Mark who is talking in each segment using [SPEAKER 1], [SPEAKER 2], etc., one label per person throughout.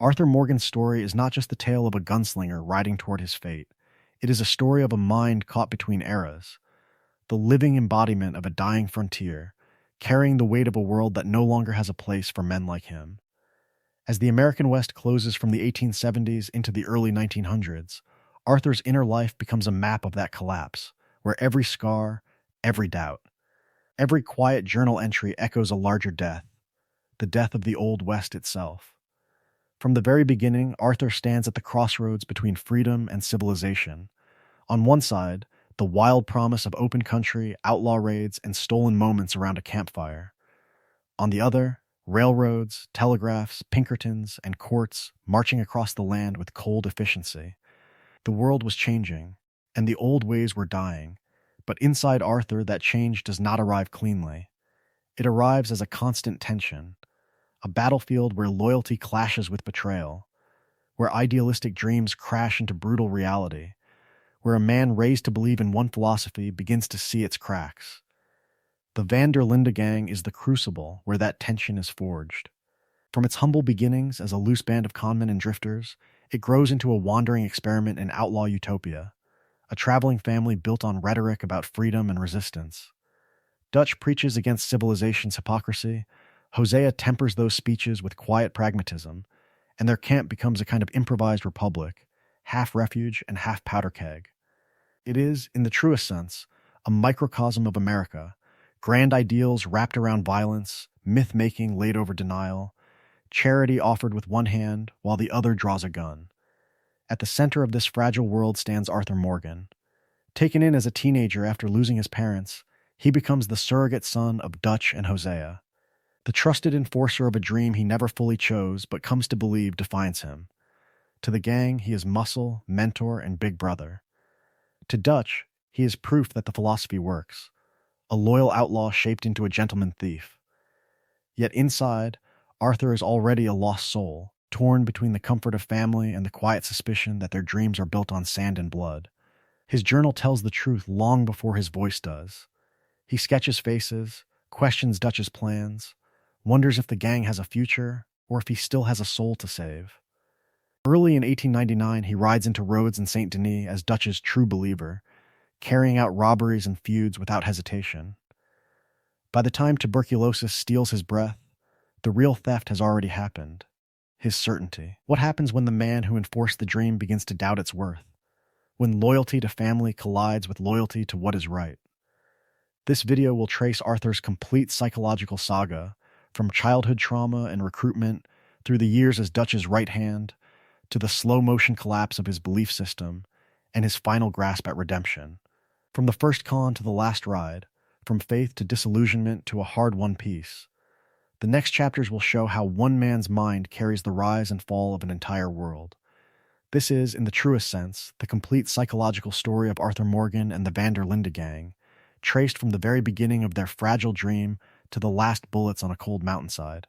[SPEAKER 1] Arthur Morgan's story is not just the tale of a gunslinger riding toward his fate. It is a story of a mind caught between eras, the living embodiment of a dying frontier, carrying the weight of a world that no longer has a place for men like him. As the American West closes from the 1870s into the early 1900s, Arthur's inner life becomes a map of that collapse, where every scar, every doubt, every quiet journal entry echoes a larger death, the death of the Old West itself. From the very beginning, Arthur stands at the crossroads between freedom and civilization. On one side, the wild promise of open country, outlaw raids, and stolen moments around a campfire. On the other, railroads, telegraphs, Pinkertons, and courts marching across the land with cold efficiency. The world was changing, and the old ways were dying, but inside Arthur that change does not arrive cleanly. It arrives as a constant tension, a battlefield where loyalty clashes with betrayal, where idealistic dreams crash into brutal reality, where a man raised to believe in one philosophy begins to see its cracks. The Linde gang is the crucible where that tension is forged. From its humble beginnings as a loose band of conmen and drifters, it grows into a wandering experiment in outlaw utopia, a traveling family built on rhetoric about freedom and resistance. Dutch preaches against civilization's hypocrisy, Hosea tempers those speeches with quiet pragmatism, and their camp becomes a kind of improvised republic, half refuge and half powder keg. It is, in the truest sense, a microcosm of America, grand ideals wrapped around violence, myth-making laid over denial, charity offered with one hand while the other draws a gun. At the center of this fragile world stands Arthur Morgan. Taken in as a teenager after losing his parents, he becomes the surrogate son of Dutch and Hosea. The trusted enforcer of a dream he never fully chose but comes to believe defines him. To the gang, he is muscle, mentor, and big brother. To Dutch, he is proof that the philosophy works, a loyal outlaw shaped into a gentleman thief. Yet inside, Arthur is already a lost soul, torn between the comfort of family and the quiet suspicion that their dreams are built on sand and blood. His journal tells the truth long before his voice does. He sketches faces, questions Dutch's plans, wonders if the gang has a future or if he still has a soul to save. Early in 1899, he rides into Rhodes and St. Denis as Dutch's true believer, carrying out robberies and feuds without hesitation. By the time tuberculosis steals his breath, the real theft has already happened. His certainty. What happens when the man who enforced the dream begins to doubt its worth? When loyalty to family collides with loyalty to what is right? This video will trace Arthur's complete psychological saga, from childhood trauma and recruitment through the years as Dutch's right hand, to the slow-motion collapse of his belief system and his final grasp at redemption. From the first con to the last ride, from faith to disillusionment to a hard-won peace. The next chapters will show how one man's mind carries the rise and fall of an entire world. This is, in the truest sense, the complete psychological story of Arthur Morgan and the Linde gang, traced from the very beginning of their fragile dream to the last bullets on a cold mountainside.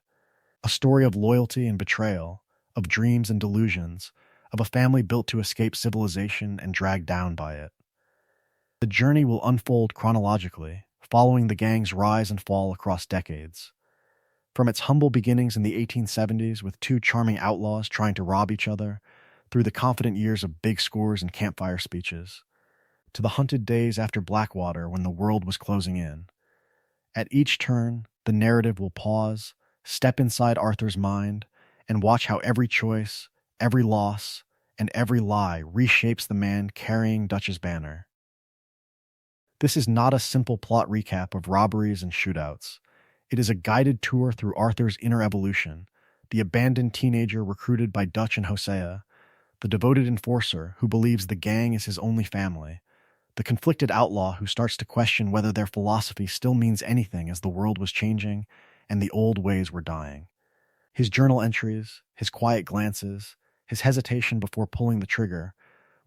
[SPEAKER 1] A story of loyalty and betrayal, of dreams and delusions, of a family built to escape civilization and dragged down by it. The journey will unfold chronologically, following the gang's rise and fall across decades. From its humble beginnings in the 1870s with two charming outlaws trying to rob each other, through the confident years of big scores and campfire speeches, to the hunted days after Blackwater when the world was closing in. At each turn, the narrative will pause, step inside Arthur's mind, and watch how every choice, every loss, and every lie reshapes the man carrying Dutch's banner. This is not a simple plot recap of robberies and shootouts. It is a guided tour through Arthur's inner evolution, the abandoned teenager recruited by Dutch and Hosea, the devoted enforcer who believes the gang is his only family, the conflicted outlaw who starts to question whether their philosophy still means anything as the world was changing and the old ways were dying. His journal entries, his quiet glances, his hesitation before pulling the trigger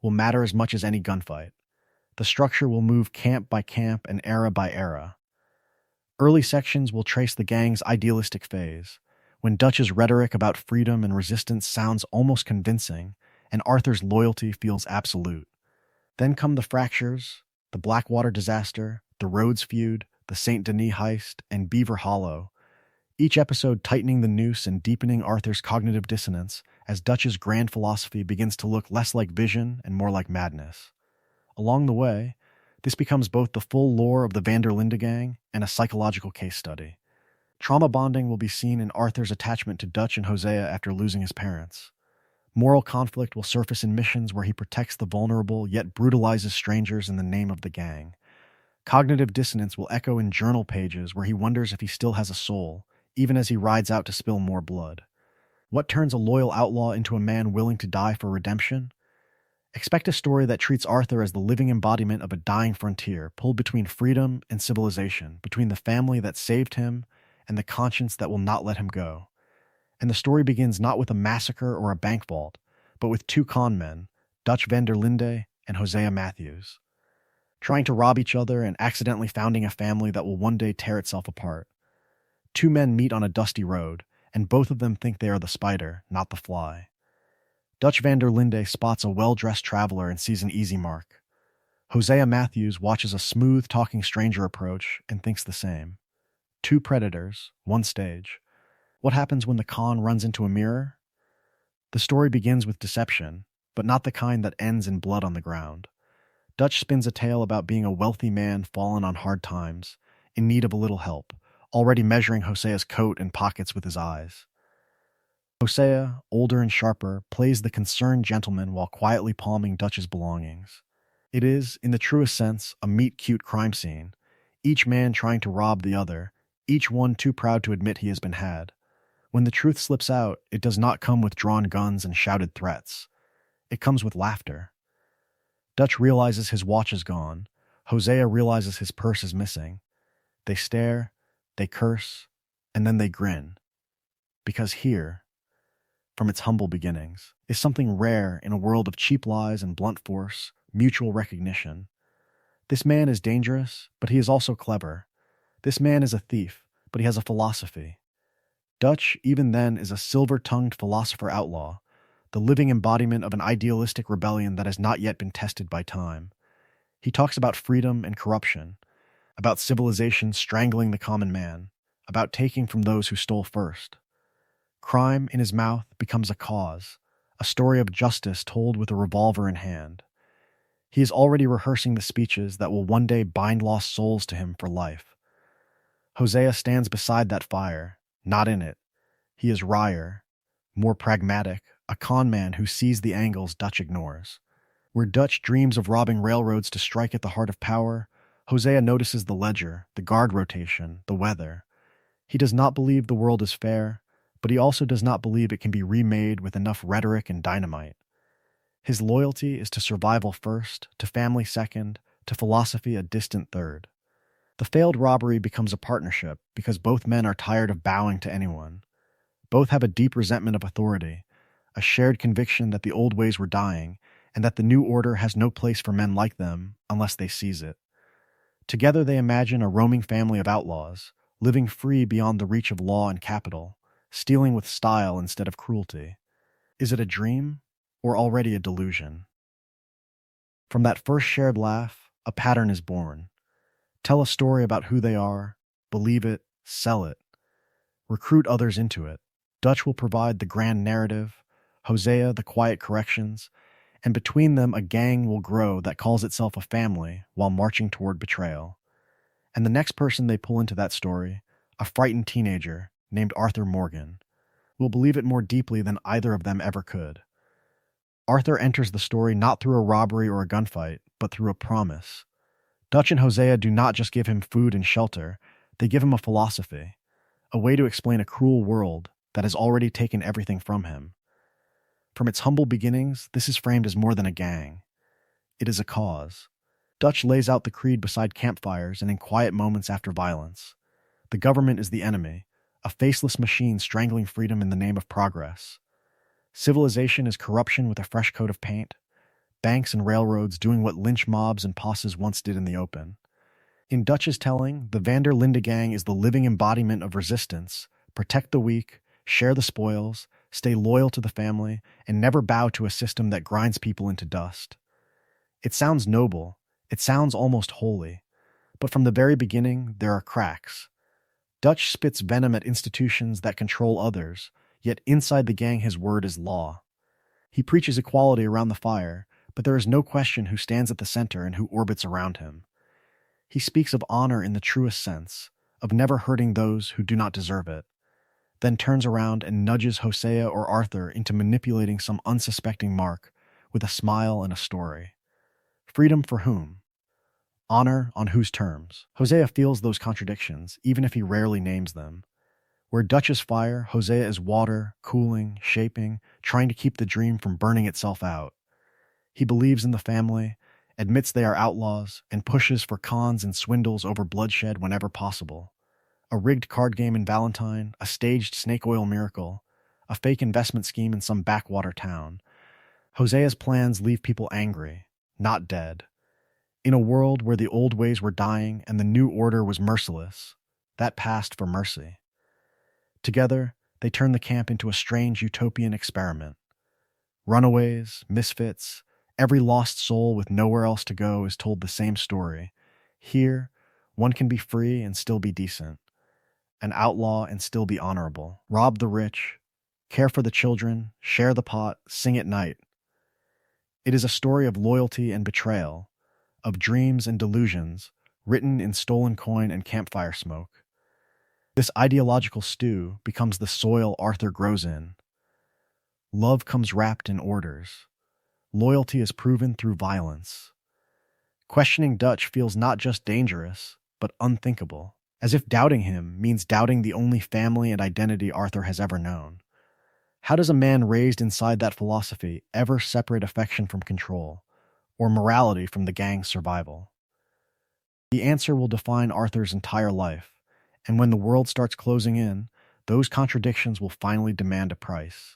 [SPEAKER 1] will matter as much as any gunfight. The structure will move camp by camp and era by era. Early sections will trace the gang's idealistic phase, when Dutch's rhetoric about freedom and resistance sounds almost convincing and Arthur's loyalty feels absolute. Then come the fractures, the Blackwater disaster, the Rhodes feud, the St. Denis heist, and Beaver Hollow, each episode tightening the noose and deepening Arthur's cognitive dissonance as Dutch's grand philosophy begins to look less like vision and more like madness. Along the way, this becomes both the full lore of the van der Linde gang and a psychological case study. Trauma bonding will be seen in Arthur's attachment to Dutch and Hosea after losing his parents. Moral conflict will surface in missions where he protects the vulnerable yet brutalizes strangers in the name of the gang. Cognitive dissonance will echo in journal pages where he wonders if he still has a soul, even as he rides out to spill more blood. What turns a loyal outlaw into a man willing to die for redemption? Expect a story that treats Arthur as the living embodiment of a dying frontier, pulled between freedom and civilization, between the family that saved him and the conscience that will not let him go. And the story begins not with a massacre or a bank vault, but with two con men, Dutch van der Linde and Hosea Matthews, trying to rob each other and accidentally founding a family that will one day tear itself apart. Two men meet on a dusty road, and both of them think they are the spider, not the fly. Dutch van der Linde spots a well-dressed traveler and sees an easy mark. Hosea Matthews watches a smooth-talking stranger approach and thinks the same. Two predators, one stage. What happens when the con runs into a mirror? The story begins with deception, but not the kind that ends in blood on the ground. Dutch spins a tale about being a wealthy man fallen on hard times, in need of a little help, already measuring Hosea's coat and pockets with his eyes. Hosea, older and sharper, plays the concerned gentleman while quietly palming Dutch's belongings. It is, in the truest sense, a meet-cute crime scene, each man trying to rob the other, each one too proud to admit he has been had. When the truth slips out, it does not come with drawn guns and shouted threats. It comes with laughter. Dutch realizes his watch is gone. Hosea realizes his purse is missing. They stare, they curse, and then they grin. Because here, from its humble beginnings, is something rare in a world of cheap lies and blunt force, mutual recognition. This man is dangerous, but he is also clever. This man is a thief, but he has a philosophy. Dutch, even then, is a silver-tongued philosopher outlaw, the living embodiment of an idealistic rebellion that has not yet been tested by time. He talks about freedom and corruption, about civilization strangling the common man, about taking from those who stole first. Crime in his mouth becomes a cause, a story of justice told with a revolver in hand. He is already rehearsing the speeches that will one day bind lost souls to him for life. Hosea stands beside that fire, not in it. He is wryer, more pragmatic, a con man who sees the angles Dutch ignores. Where Dutch dreams of robbing railroads to strike at the heart of power, Hosea notices the ledger, the guard rotation, the weather. He does not believe the world is fair, but he also does not believe it can be remade with enough rhetoric and dynamite. His loyalty is to survival first, to family second, to philosophy a distant third. The failed robbery becomes a partnership because both men are tired of bowing to anyone. Both have a deep resentment of authority, a shared conviction that the old ways were dying, and that the new order has no place for men like them unless they seize it. Together they imagine a roaming family of outlaws, living free beyond the reach of law and capital, stealing with style instead of cruelty. Is it a dream, or already a delusion? From that first shared laugh, a pattern is born. Tell a story about who they are, believe it, sell it. Recruit others into it. Dutch will provide the grand narrative, Hosea the quiet corrections, and between them a gang will grow that calls itself a family while marching toward betrayal. And the next person they pull into that story, a frightened teenager named Arthur Morgan, will believe it more deeply than either of them ever could. Arthur enters the story not through a robbery or a gunfight, but through a promise. Dutch and Hosea do not just give him food and shelter, they give him a philosophy, a way to explain a cruel world that has already taken everything from him. From its humble beginnings, this is framed as more than a gang. It is a cause. Dutch lays out the creed beside campfires and in quiet moments after violence. The government is the enemy, a faceless machine strangling freedom in the name of progress. Civilization is corruption with a fresh coat of paint, banks and railroads doing what lynch mobs and posses once did in the open. In Dutch's telling, the van der Linde gang is the living embodiment of resistance, protect the weak, share the spoils, stay loyal to the family, and never bow to a system that grinds people into dust. It sounds noble, it sounds almost holy, but from the very beginning, there are cracks. Dutch spits venom at institutions that control others, yet inside the gang his word is law. He preaches equality around the fire, but there is no question who stands at the center and who orbits around him. He speaks of honor in the truest sense, of never hurting those who do not deserve it, then turns around and nudges Hosea or Arthur into manipulating some unsuspecting mark with a smile and a story. Freedom for whom? Honor on whose terms? Hosea feels those contradictions, even if he rarely names them. Where Dutch is fire, Hosea is water, cooling, shaping, trying to keep the dream from burning itself out. He believes in the family, admits they are outlaws, and pushes for cons and swindles over bloodshed whenever possible. A rigged card game in Valentine, a staged snake oil miracle, a fake investment scheme in some backwater town. Hosea's plans leave people angry, not dead. In a world where the old ways were dying and the new order was merciless, that passed for mercy. Together, they turn the camp into a strange utopian experiment. Runaways, misfits, every lost soul with nowhere else to go is told the same story. Here, one can be free and still be decent, an outlaw and still be honorable, rob the rich, care for the children, share the pot, sing at night. It is a story of loyalty and betrayal, of dreams and delusions, written in stolen coin and campfire smoke. This ideological stew becomes the soil Arthur grows in. Love comes wrapped in orders. Loyalty is proven through violence. Questioning Dutch feels not just dangerous, but unthinkable, as if doubting him means doubting the only family and identity Arthur has ever known. How does a man raised inside that philosophy ever separate affection from control, or morality from the gang's survival? The answer will define Arthur's entire life, and when the world starts closing in, those contradictions will finally demand a price.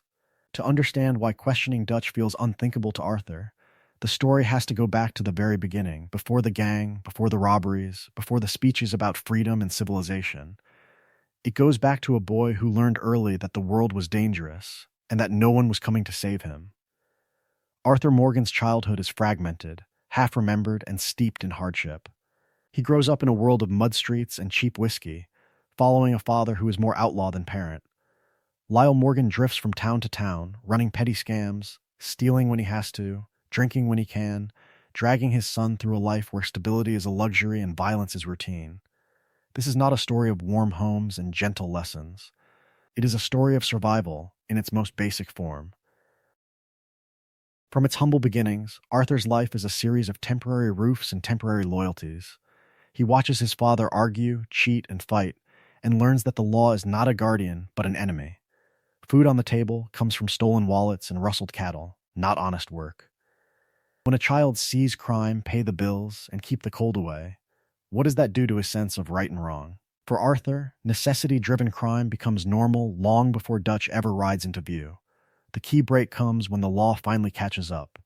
[SPEAKER 1] To understand why questioning Dutch feels unthinkable to Arthur, the story has to go back to the very beginning, before the gang, before the robberies, before the speeches about freedom and civilization. It goes back to a boy who learned early that the world was dangerous, and that no one was coming to save him. Arthur Morgan's childhood is fragmented, half-remembered, and steeped in hardship. He grows up in a world of mud streets and cheap whiskey, following a father who is more outlaw than parent. Lyle Morgan drifts from town to town, running petty scams, stealing when he has to, drinking when he can, dragging his son through a life where stability is a luxury and violence is routine. This is not a story of warm homes and gentle lessons. It is a story of survival in its most basic form. From its humble beginnings, Arthur's life is a series of temporary roofs and temporary loyalties. He watches his father argue, cheat, and fight, and learns that the law is not a guardian, but an enemy. Food on the table comes from stolen wallets and rustled cattle, not honest work. When a child sees crime pay the bills and keep the cold away, what does that do to his sense of right and wrong? For Arthur, necessity-driven crime becomes normal long before Dutch ever rides into view. The key break comes when the law finally catches up.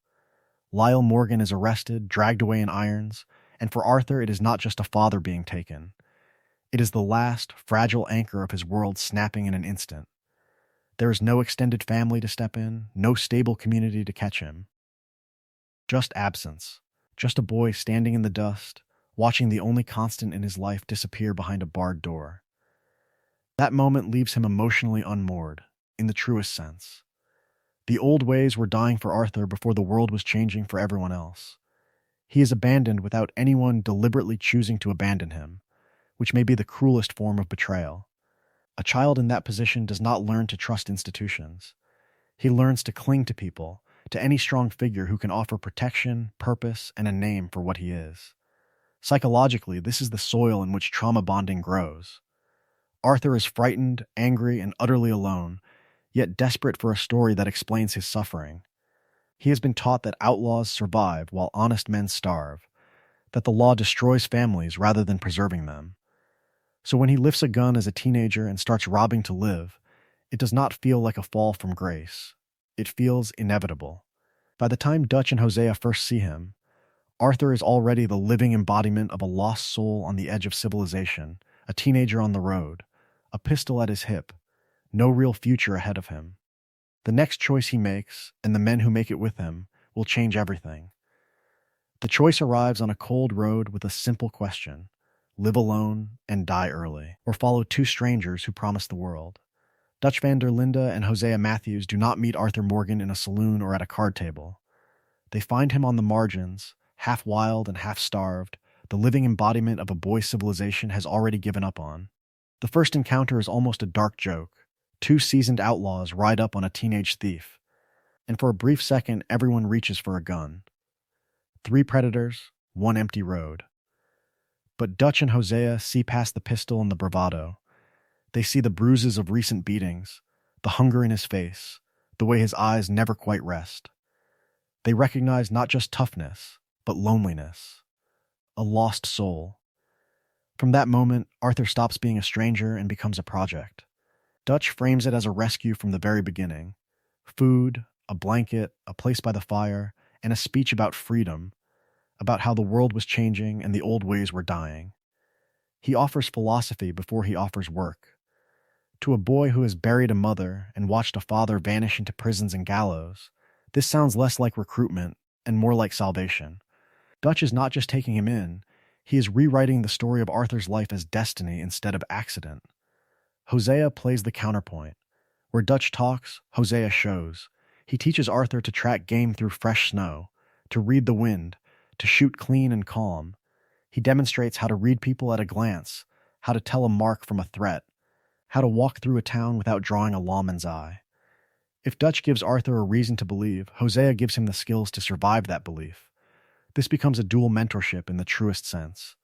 [SPEAKER 1] Lyle Morgan is arrested, dragged away in irons, and for Arthur it is not just a father being taken. It is the last, fragile anchor of his world snapping in an instant. There is no extended family to step in, no stable community to catch him. Just absence. Just a boy standing in the dust, watching the only constant in his life disappear behind a barred door. That moment leaves him emotionally unmoored, in the truest sense. The old ways were dying for Arthur before the world was changing for everyone else. He is abandoned without anyone deliberately choosing to abandon him, which may be the cruelest form of betrayal. A child in that position does not learn to trust institutions. He learns to cling to people, to any strong figure who can offer protection, purpose, and a name for what he is. Psychologically, this is the soil in which trauma bonding grows. Arthur is frightened, angry, and utterly alone, yet desperate for a story that explains his suffering. He has been taught that outlaws survive while honest men starve, that the law destroys families rather than preserving them. So when he lifts a gun as a teenager and starts robbing to live, it does not feel like a fall from grace. It feels inevitable. By the time Dutch and Hosea first see him, Arthur is already the living embodiment of a lost soul on the edge of civilization, a teenager on the road, a pistol at his hip, no real future ahead of him. The next choice he makes, and the men who make it with him, will change everything. The choice arrives on a cold road with a simple question. live alone, and die early, or follow two strangers who promise the world. Dutch van der Linde and Hosea Matthews do not meet Arthur Morgan in a saloon or at a card table. They find him on the margins, half wild and half starved, the living embodiment of a boy civilization has already given up on. The first encounter is almost a dark joke. Two seasoned outlaws ride up on a teenage thief, and for a brief second, everyone reaches for a gun. Three predators, one empty road. But Dutch and Hosea see past the pistol and the bravado. They see the bruises of recent beatings, the hunger in his face, the way his eyes never quite rest. They recognize not just toughness, but loneliness, a lost soul. From that moment, Arthur stops being a stranger and becomes a project. Dutch frames it as a rescue from the very beginning. Food, a blanket, a place by the fire, and a speech about freedom, about how the world was changing and the old ways were dying. He offers philosophy before he offers work. To a boy who has buried a mother and watched a father vanish into prisons and gallows, this sounds less like recruitment and more like salvation. Dutch is not just taking him in, he is rewriting the story of Arthur's life as destiny instead of accident. Hosea plays the counterpoint. Where Dutch talks, Hosea shows. He teaches Arthur to track game through fresh snow, to read the wind, to shoot clean and calm. He demonstrates how to read people at a glance, how to tell a mark from a threat, how to walk through a town without drawing a lawman's eye. If Dutch gives Arthur a reason to believe, Hosea gives him the skills to survive that belief. This becomes a dual mentorship in the truest sense.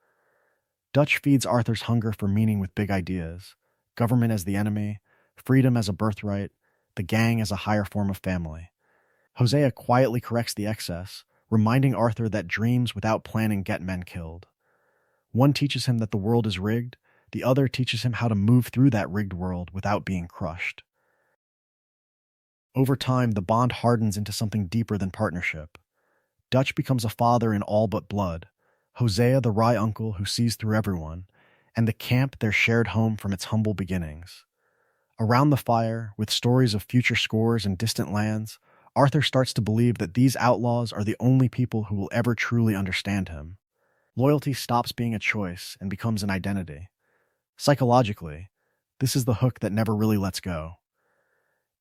[SPEAKER 1] Dutch feeds Arthur's hunger for meaning with big ideas, government as the enemy, freedom as a birthright, the gang as a higher form of family. Hosea quietly corrects the excess, reminding Arthur that dreams without planning get men killed. One teaches him that the world is rigged, the other teaches him how to move through that rigged world without being crushed. Over time, the bond hardens into something deeper than partnership. Dutch becomes a father in all but blood, Hosea the wry uncle who sees through everyone, and the camp their shared home from its humble beginnings. Around the fire, with stories of future scores and distant lands, Arthur starts to believe that these outlaws are the only people who will ever truly understand him. Loyalty stops being a choice and becomes an identity. Psychologically, this is the hook that never really lets go.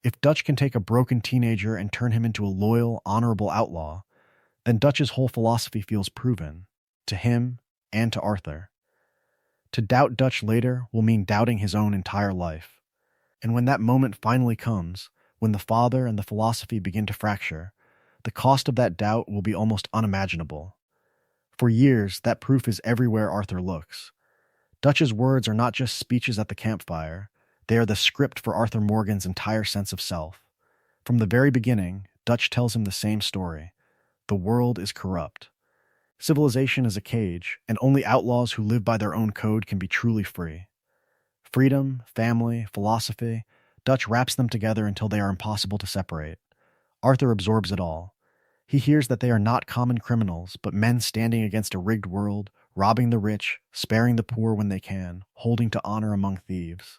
[SPEAKER 1] If Dutch can take a broken teenager and turn him into a loyal, honorable outlaw, then Dutch's whole philosophy feels proven, to him and to Arthur. To doubt Dutch later will mean doubting his own entire life. And when that moment finally comes, when the father and the philosophy begin to fracture, the cost of that doubt will be almost unimaginable. For years, that proof is everywhere Arthur looks. Dutch's words are not just speeches at the campfire, they are the script for Arthur Morgan's entire sense of self. From the very beginning, Dutch tells him the same story. The world is corrupt. Civilization is a cage, and only outlaws who live by their own code can be truly free. Freedom, family, philosophy, Dutch wraps them together until they are impossible to separate. Arthur absorbs it all. He hears that they are not common criminals, but men standing against a rigged world, robbing the rich, sparing the poor when they can, holding to honor among thieves.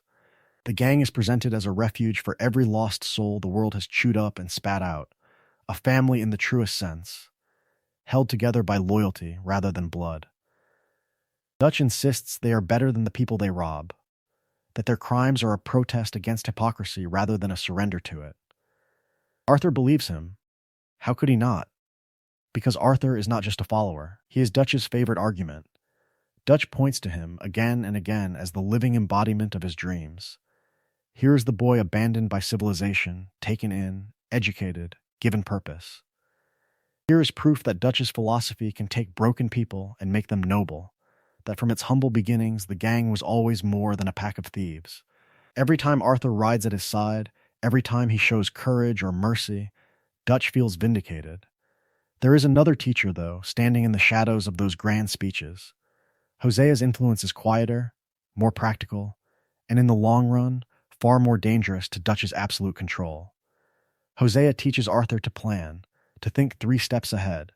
[SPEAKER 1] The gang is presented as a refuge for every lost soul the world has chewed up and spat out, a family in the truest sense, held together by loyalty rather than blood. Dutch insists they are better than the people they rob, that their crimes are a protest against hypocrisy rather than a surrender to it. Arthur believes him. How could he not? Because Arthur is not just a follower. He is Dutch's favorite argument. Dutch points to him again and again as the living embodiment of his dreams. Here is the boy abandoned by civilization, taken in, educated, given purpose. Here is proof that Dutch's philosophy can take broken people and make them noble, that from its humble beginnings the gang was always more than a pack of thieves. Every time Arthur rides at his side, every time he shows courage or mercy, Dutch feels vindicated. There is another teacher, though, standing in the shadows of those grand speeches. Hosea's influence is quieter, more practical, and in the long run, far more dangerous to Dutch's absolute control. Hosea teaches Arthur to plan, to think 3 steps ahead,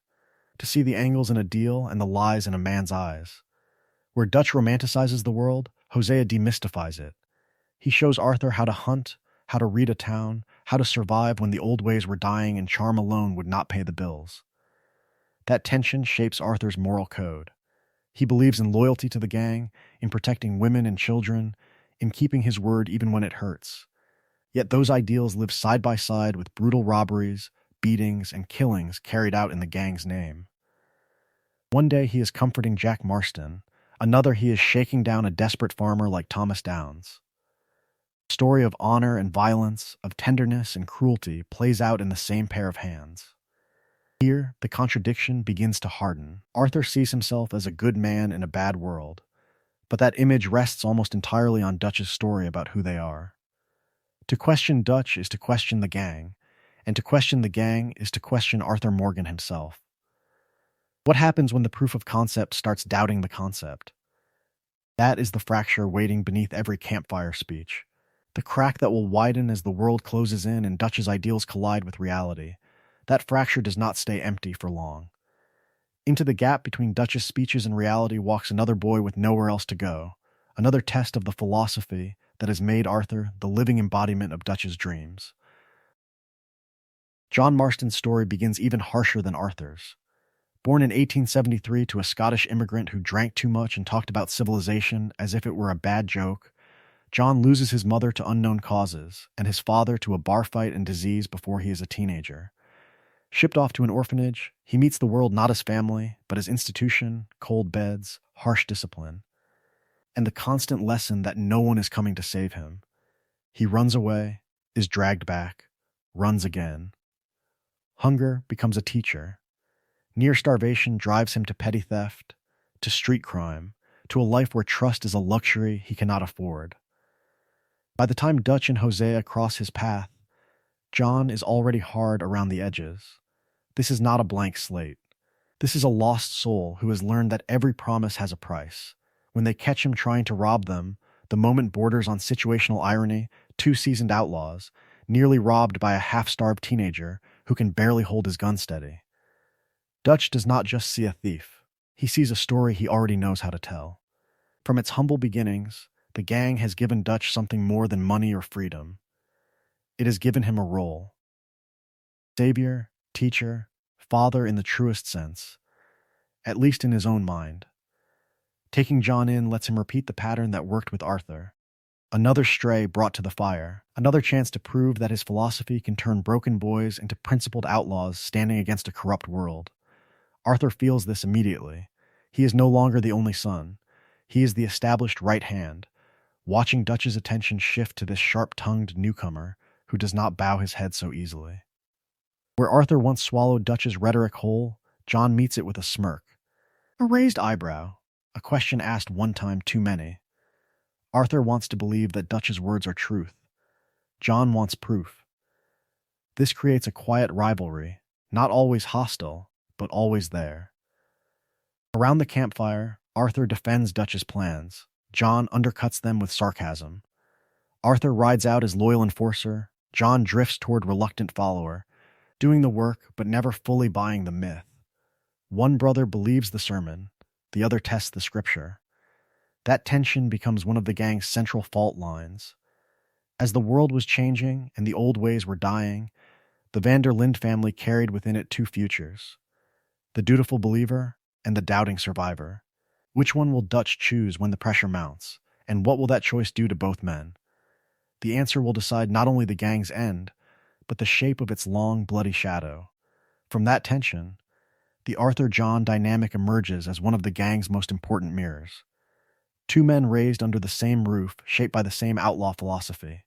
[SPEAKER 1] to see the angles in a deal and the lies in a man's eyes. Where Dutch romanticizes the world, Hosea demystifies it. He shows Arthur how to hunt, how to read a town, how to survive when the old ways were dying and charm alone would not pay the bills. That tension shapes Arthur's moral code. He believes in loyalty to the gang, in protecting women and children, in keeping his word even when it hurts. Yet those ideals live side by side with brutal robberies, beatings, and killings carried out in the gang's name. One day he is comforting Jack Marston, another he is shaking down a desperate farmer like Thomas Downs. The story of honor and violence, of tenderness and cruelty plays out in the same pair of hands. Here, the contradiction begins to harden. Arthur sees himself as a good man in a bad world, but that image rests almost entirely on Dutch's story about who they are. To question Dutch is to question the gang, and to question the gang is to question Arthur Morgan himself. What happens when the proof of concept starts doubting the concept? That is the fracture waiting beneath every campfire speech. The crack that will widen as the world closes in and Dutch's ideals collide with reality. That fracture does not stay empty for long. Into the gap between Dutch's speeches and reality walks another boy with nowhere else to go, another test of the philosophy that has made Arthur the living embodiment of Dutch's dreams. John Marston's story begins even harsher than Arthur's. Born in 1873 to a Scottish immigrant who drank too much and talked about civilization as if it were a bad joke, John loses his mother to unknown causes and his father to a bar fight and disease before he is a teenager. Shipped off to an orphanage, he meets the world not as family, but as institution, cold beds, harsh discipline, and the constant lesson that no one is coming to save him. He runs away, is dragged back, runs again. Hunger becomes a teacher. Near starvation drives him to petty theft, to street crime, to a life where trust is a luxury he cannot afford. By the time Dutch and Hosea cross his path, John is already hard around the edges. This is not a blank slate. This is a lost soul who has learned that every promise has a price. When they catch him trying to rob them, the moment borders on situational irony, two seasoned outlaws, nearly robbed by a half-starved teenager who can barely hold his gun steady. Dutch does not just see a thief. He sees a story he already knows how to tell. From its humble beginnings, the gang has given Dutch something more than money or freedom. It has given him a role. Savior, teacher, father in the truest sense, at least in his own mind. Taking John in lets him repeat the pattern that worked with Arthur. Another stray brought to the fire, another chance to prove that his philosophy can turn broken boys into principled outlaws standing against a corrupt world. Arthur feels this immediately. He is no longer the only son. He is the established right hand, watching Dutch's attention shift to this sharp-tongued newcomer who does not bow his head so easily. Where Arthur once swallowed Dutch's rhetoric whole, John meets it with a smirk. A raised eyebrow, a question asked one time too many. Arthur wants to believe that Dutch's words are truth. John wants proof. This creates a quiet rivalry, not always hostile, but always there. Around the campfire, Arthur defends Dutch's plans. John undercuts them with sarcasm. Arthur rides out as loyal enforcer. John drifts toward reluctant follower, doing the work but never fully buying the myth. One brother believes the sermon, the other tests the scripture. That tension becomes one of the gang's central fault lines. As the world was changing and the old ways were dying, the van der Linde family carried within it two futures: the dutiful believer and the doubting survivor. Which one will Dutch choose when the pressure mounts, and what will that choice do to both men? The answer will decide not only the gang's end, but the shape of its long, bloody shadow. From that tension, the Arthur-John dynamic emerges as one of the gang's most important mirrors. Two men raised under the same roof, shaped by the same outlaw philosophy,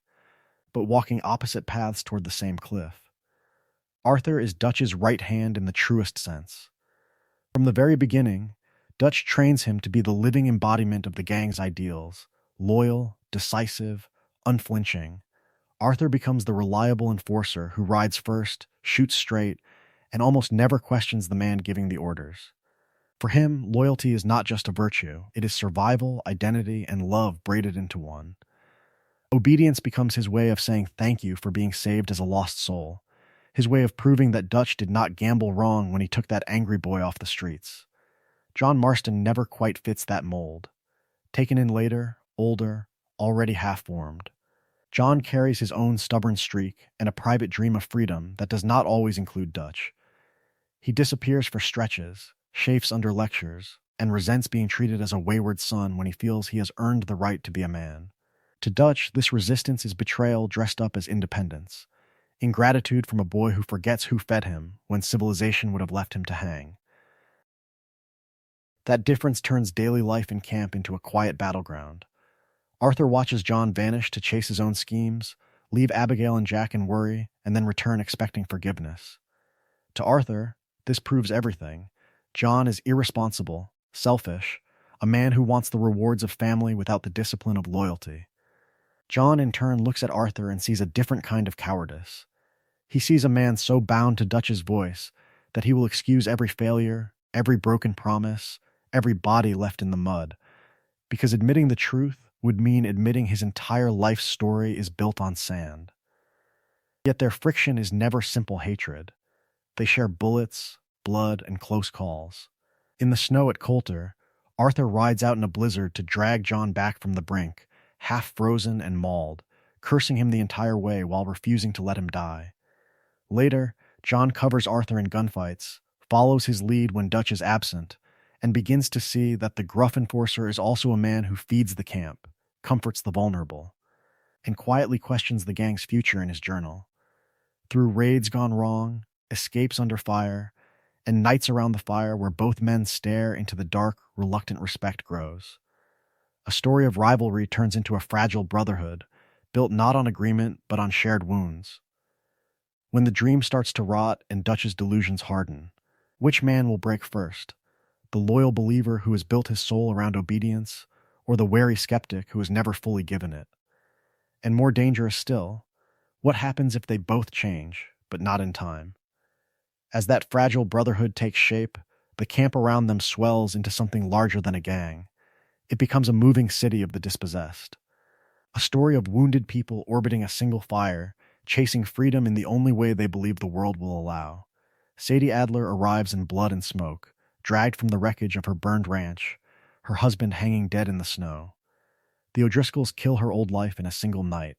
[SPEAKER 1] but walking opposite paths toward the same cliff. Arthur is Dutch's right hand in the truest sense. From the very beginning, Dutch trains him to be the living embodiment of the gang's ideals, loyal, decisive, unflinching. Arthur becomes the reliable enforcer who rides first, shoots straight, and almost never questions the man giving the orders. For him, loyalty is not just a virtue, it is survival, identity, and love braided into one. Obedience becomes his way of saying thank you for being saved as a lost soul, his way of proving that Dutch did not gamble wrong when he took that angry boy off the streets. John Marston never quite fits that mold. Taken in later, older, already half-formed, John carries his own stubborn streak and a private dream of freedom that does not always include Dutch. He disappears for stretches, chafes under lectures, and resents being treated as a wayward son when he feels he has earned the right to be a man. To Dutch, this resistance is betrayal dressed up as independence, ingratitude from a boy who forgets who fed him when civilization would have left him to hang. That difference turns daily life in camp into a quiet battleground. Arthur watches John vanish to chase his own schemes, leave Abigail and Jack in worry, and then return expecting forgiveness. To Arthur, this proves everything. John is irresponsible, selfish, a man who wants the rewards of family without the discipline of loyalty. John, in turn, looks at Arthur and sees a different kind of cowardice. He sees a man so bound to Dutch's voice that he will excuse every failure, every broken promise, every body left in the mud, because admitting the truth would mean admitting his entire life story is built on sand. Yet their friction is never simple hatred. They share bullets, blood, and close calls. In the snow at Coulter, Arthur rides out in a blizzard to drag John back from the brink, half frozen and mauled, cursing him the entire way while refusing to let him die. Later, John covers Arthur in gunfights, follows his lead when Dutch is absent, and begins to see that the gruff enforcer is also a man who feeds the camp, comforts the vulnerable, and quietly questions the gang's future in his journal. Through raids gone wrong, escapes under fire, and nights around the fire where both men stare into the dark, reluctant respect grows. A story of rivalry turns into a fragile brotherhood, built not on agreement but on shared wounds. When the dream starts to rot and Dutch's delusions harden, which man will break first? The loyal believer who has built his soul around obedience, or the wary skeptic who has never fully given it? And more dangerous still, what happens if they both change, but not in time? As that fragile brotherhood takes shape, the camp around them swells into something larger than a gang. It becomes a moving city of the dispossessed. A story of wounded people orbiting a single fire, chasing freedom in the only way they believe the world will allow. Sadie Adler arrives in blood and smoke, dragged from the wreckage of her burned ranch, her husband hanging dead in the snow. The O'Driscolls kill her old life in a single night.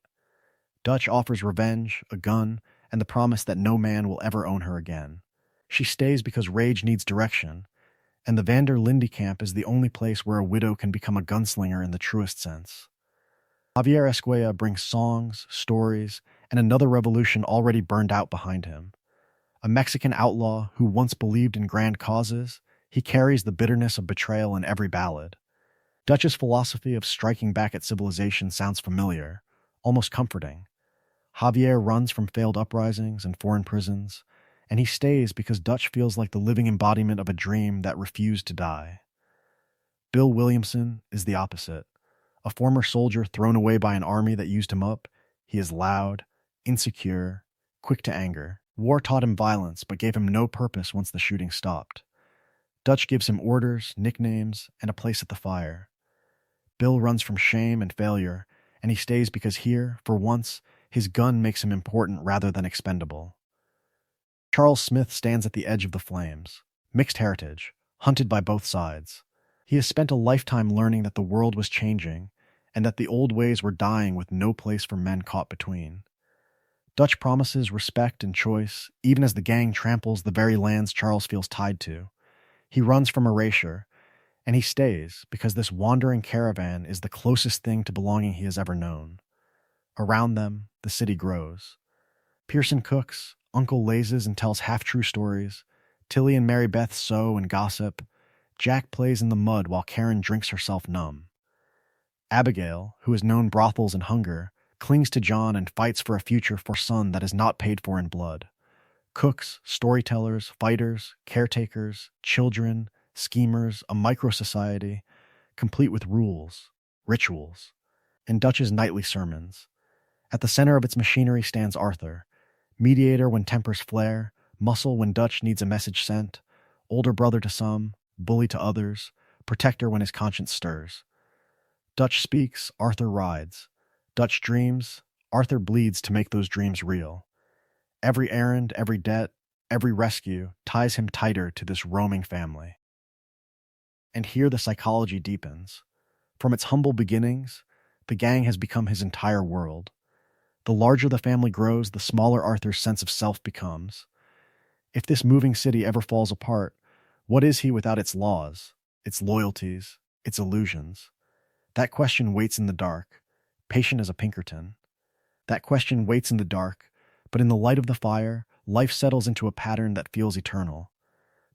[SPEAKER 1] Dutch offers revenge, a gun, and the promise that no man will ever own her again. She stays because rage needs direction, and the Vander Linde camp is the only place where a widow can become a gunslinger in the truest sense. Javier Escuella brings songs, stories, and another revolution already burned out behind him. A Mexican outlaw who once believed in grand causes, he carries the bitterness of betrayal in every ballad. Dutch's philosophy of striking back at civilization sounds familiar, almost comforting. Javier runs from failed uprisings and foreign prisons, and he stays because Dutch feels like the living embodiment of a dream that refused to die. Bill Williamson is the opposite. A former soldier thrown away by an army that used him up, he is loud, insecure, quick to anger. War taught him violence, but gave him no purpose once the shooting stopped. Dutch gives him orders, nicknames, and a place at the fire. Bill runs from shame and failure, and he stays because here, for once, his gun makes him important rather than expendable. Charles Smith stands at the edge of the flames, mixed heritage, hunted by both sides. He has spent a lifetime learning that the world was changing, and that the old ways were dying with no place for men caught between. Dutch promises respect and choice, even as the gang tramples the very lands Charles feels tied to. He runs from erasure, and he stays because this wandering caravan is the closest thing to belonging he has ever known. Around them, the city grows. Pearson cooks, Uncle lazes and tells half-true stories, Tilly and Mary Beth sew and gossip, Jack plays in the mud while Karen drinks herself numb. Abigail, who has known brothels and hunger, clings to John and fights for a future for son that is not paid for in blood. Cooks, storytellers, fighters, caretakers, children, schemers, a micro-society, complete with rules, rituals, and Dutch's nightly sermons. At the center of its machinery stands Arthur, mediator when tempers flare, muscle when Dutch needs a message sent, older brother to some, bully to others, protector when his conscience stirs. Dutch speaks, Arthur rides. Dutch dreams, Arthur bleeds to make those dreams real. Every errand, every debt, every rescue ties him tighter to this roaming family. And here the psychology deepens. From its humble beginnings, the gang has become his entire world. The larger the family grows, the smaller Arthur's sense of self becomes. If this moving city ever falls apart, what is he without its laws, its loyalties, its illusions. That question waits in the dark, patient as a Pinkerton. That question waits in the dark, but in the light of the fire, life settles into a pattern that feels eternal.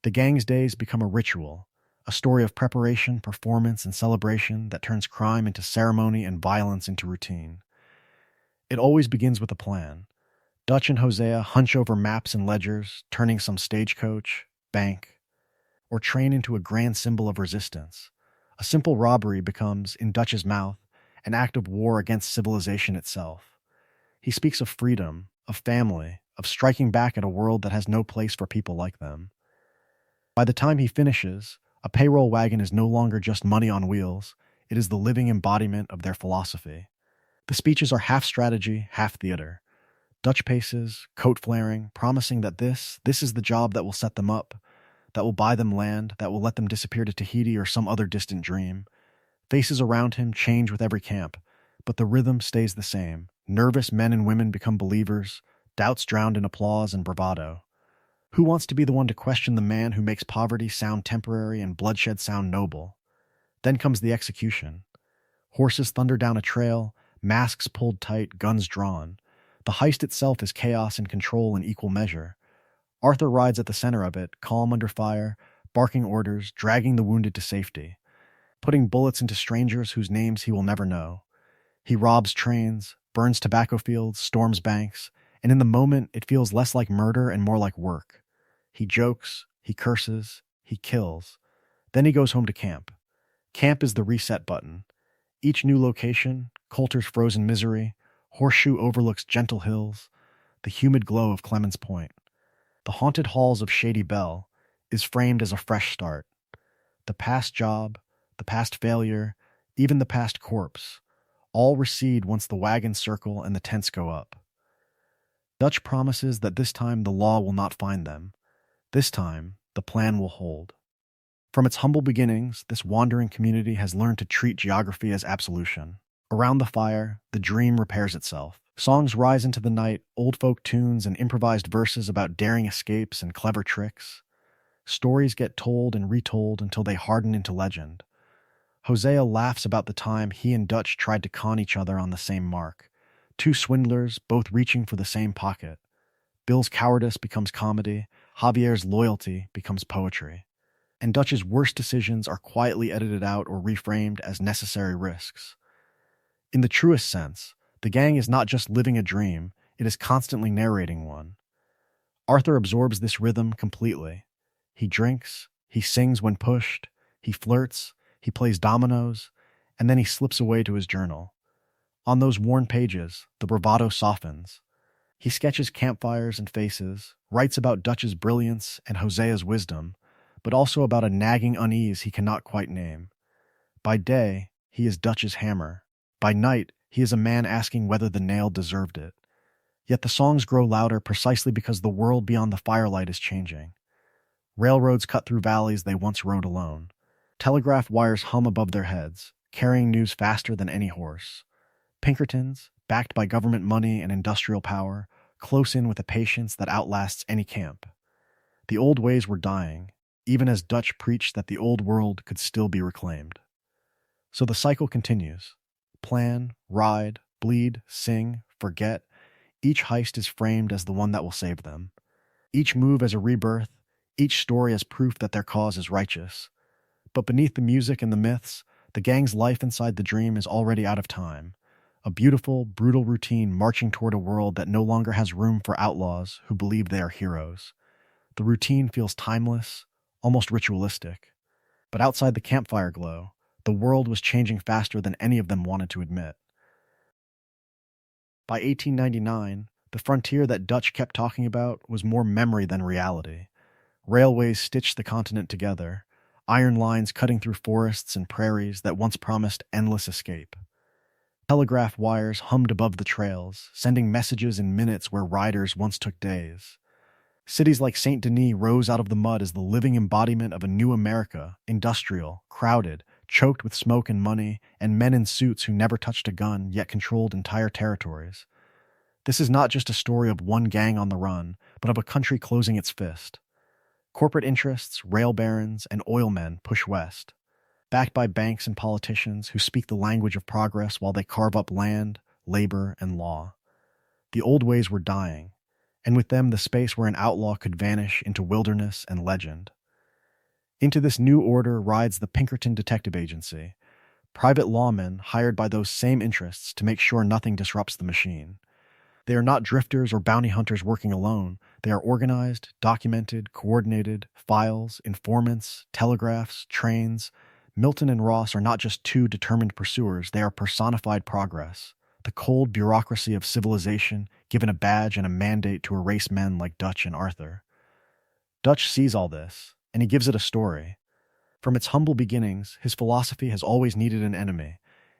[SPEAKER 1] The gang's days become a ritual, a story of preparation, performance, and celebration that turns crime into ceremony and violence into routine. It always begins with a plan. Dutch and Hosea hunch over maps and ledgers, turning some stagecoach, bank, or train into a grand symbol of resistance. A simple robbery becomes, in Dutch's mouth, an act of war against civilization itself. He speaks of freedom, of family, of striking back at a world that has no place for people like them. By the time he finishes, a payroll wagon is no longer just money on wheels, it is the living embodiment of their philosophy. The speeches are half strategy, half theater. Dutch paces, coat flaring, promising that this is the job that will set them up, that will buy them land, that will let them disappear to Tahiti or some other distant dream. Faces around him change with every camp, but the rhythm stays the same. Nervous men and women become believers, doubts drowned in applause and bravado. Who wants to be the one to question the man who makes poverty sound temporary and bloodshed sound noble? Then comes the execution. Horses thunder down a trail, masks pulled tight, guns drawn. The heist itself is chaos and control in equal measure. Arthur rides at the center of it, calm under fire, barking orders, dragging the wounded to safety, putting bullets into strangers whose names he will never know. He robs trains, burns tobacco fields, storms banks, and in the moment it feels less like murder and more like work. He jokes, he curses, he kills. Then he goes home to camp. Camp is the reset button. Each new location, Coulter's frozen misery, Horseshoe overlooks gentle hills, the humid glow of Clemens Point. The haunted halls of Shady Bell is framed as a fresh start. The past job, the past failure, even the past corpse, all recede once the wagons circle and the tents go up. Dutch promises that this time the law will not find them. This time, the plan will hold. From its humble beginnings, this wandering community has learned to treat geography as absolution. Around the fire, the dream repairs itself. Songs rise into the night, old folk tunes and improvised verses about daring escapes and clever tricks. Stories get told and retold until they harden into legend. Hosea laughs about the time he and Dutch tried to con each other on the same mark. Two swindlers, both reaching for the same pocket. Bill's cowardice becomes comedy, Javier's loyalty becomes poetry. And Dutch's worst decisions are quietly edited out or reframed as necessary risks. In the truest sense, the gang is not just living a dream, it is constantly narrating one. Arthur absorbs this rhythm completely. He drinks, he sings when pushed, he flirts, he plays dominoes, and then he slips away to his journal. On those worn pages, the bravado softens. He sketches campfires and faces, writes about Dutch's brilliance and Hosea's wisdom, but also about a nagging unease he cannot quite name. By day, he is Dutch's hammer. By night, he is a man asking whether the nail deserved it. Yet the songs grow louder precisely because the world beyond the firelight is changing. Railroads cut through valleys they once rode alone. Telegraph wires hum above their heads, carrying news faster than any horse. Pinkertons, backed by government money and industrial power, close in with a patience that outlasts any camp. The old ways were dying, even as Dutch preached that the old world could still be reclaimed. So the cycle continues. Plan, ride, bleed, sing, forget. Each heist is framed as the one that will save them. Each move as a rebirth, each story as proof that their cause is righteous. But beneath the music and the myths, the gang's life inside the dream is already out of time. A beautiful, brutal routine marching toward a world that no longer has room for outlaws who believe they are heroes. The routine feels timeless, almost ritualistic. But outside the campfire glow, the world was changing faster than any of them wanted to admit. By 1899, the frontier that Dutch kept talking about was more memory than reality. Railways stitched the continent together, iron lines cutting through forests and prairies that once promised endless escape. Telegraph wires hummed above the trails, sending messages in minutes where riders once took days. Cities like Saint Denis rose out of the mud as the living embodiment of a new America, industrial, crowded, choked with smoke and money, and men in suits who never touched a gun yet controlled entire territories. This is not just a story of one gang on the run, but of a country closing its fist. Corporate interests, rail barons, and oil men push west. backed by banks and politicians who speak the language of progress while they carve up land, labor, and law. The old ways were dying, and with them the space where an outlaw could vanish into wilderness and legend. Into this new order rides the Pinkerton Detective Agency, private lawmen hired by those same interests to make sure nothing disrupts the machine. They are not drifters or bounty hunters working alone. They are organized, documented, coordinated, files, informants, telegraphs, trains. Milton and Ross are not just two determined pursuers, they are personified progress, the cold bureaucracy of civilization given a badge and a mandate to erase men like Dutch and Arthur. Dutch sees all this, and he gives it a story. From its humble beginnings, his philosophy has always needed an enemy,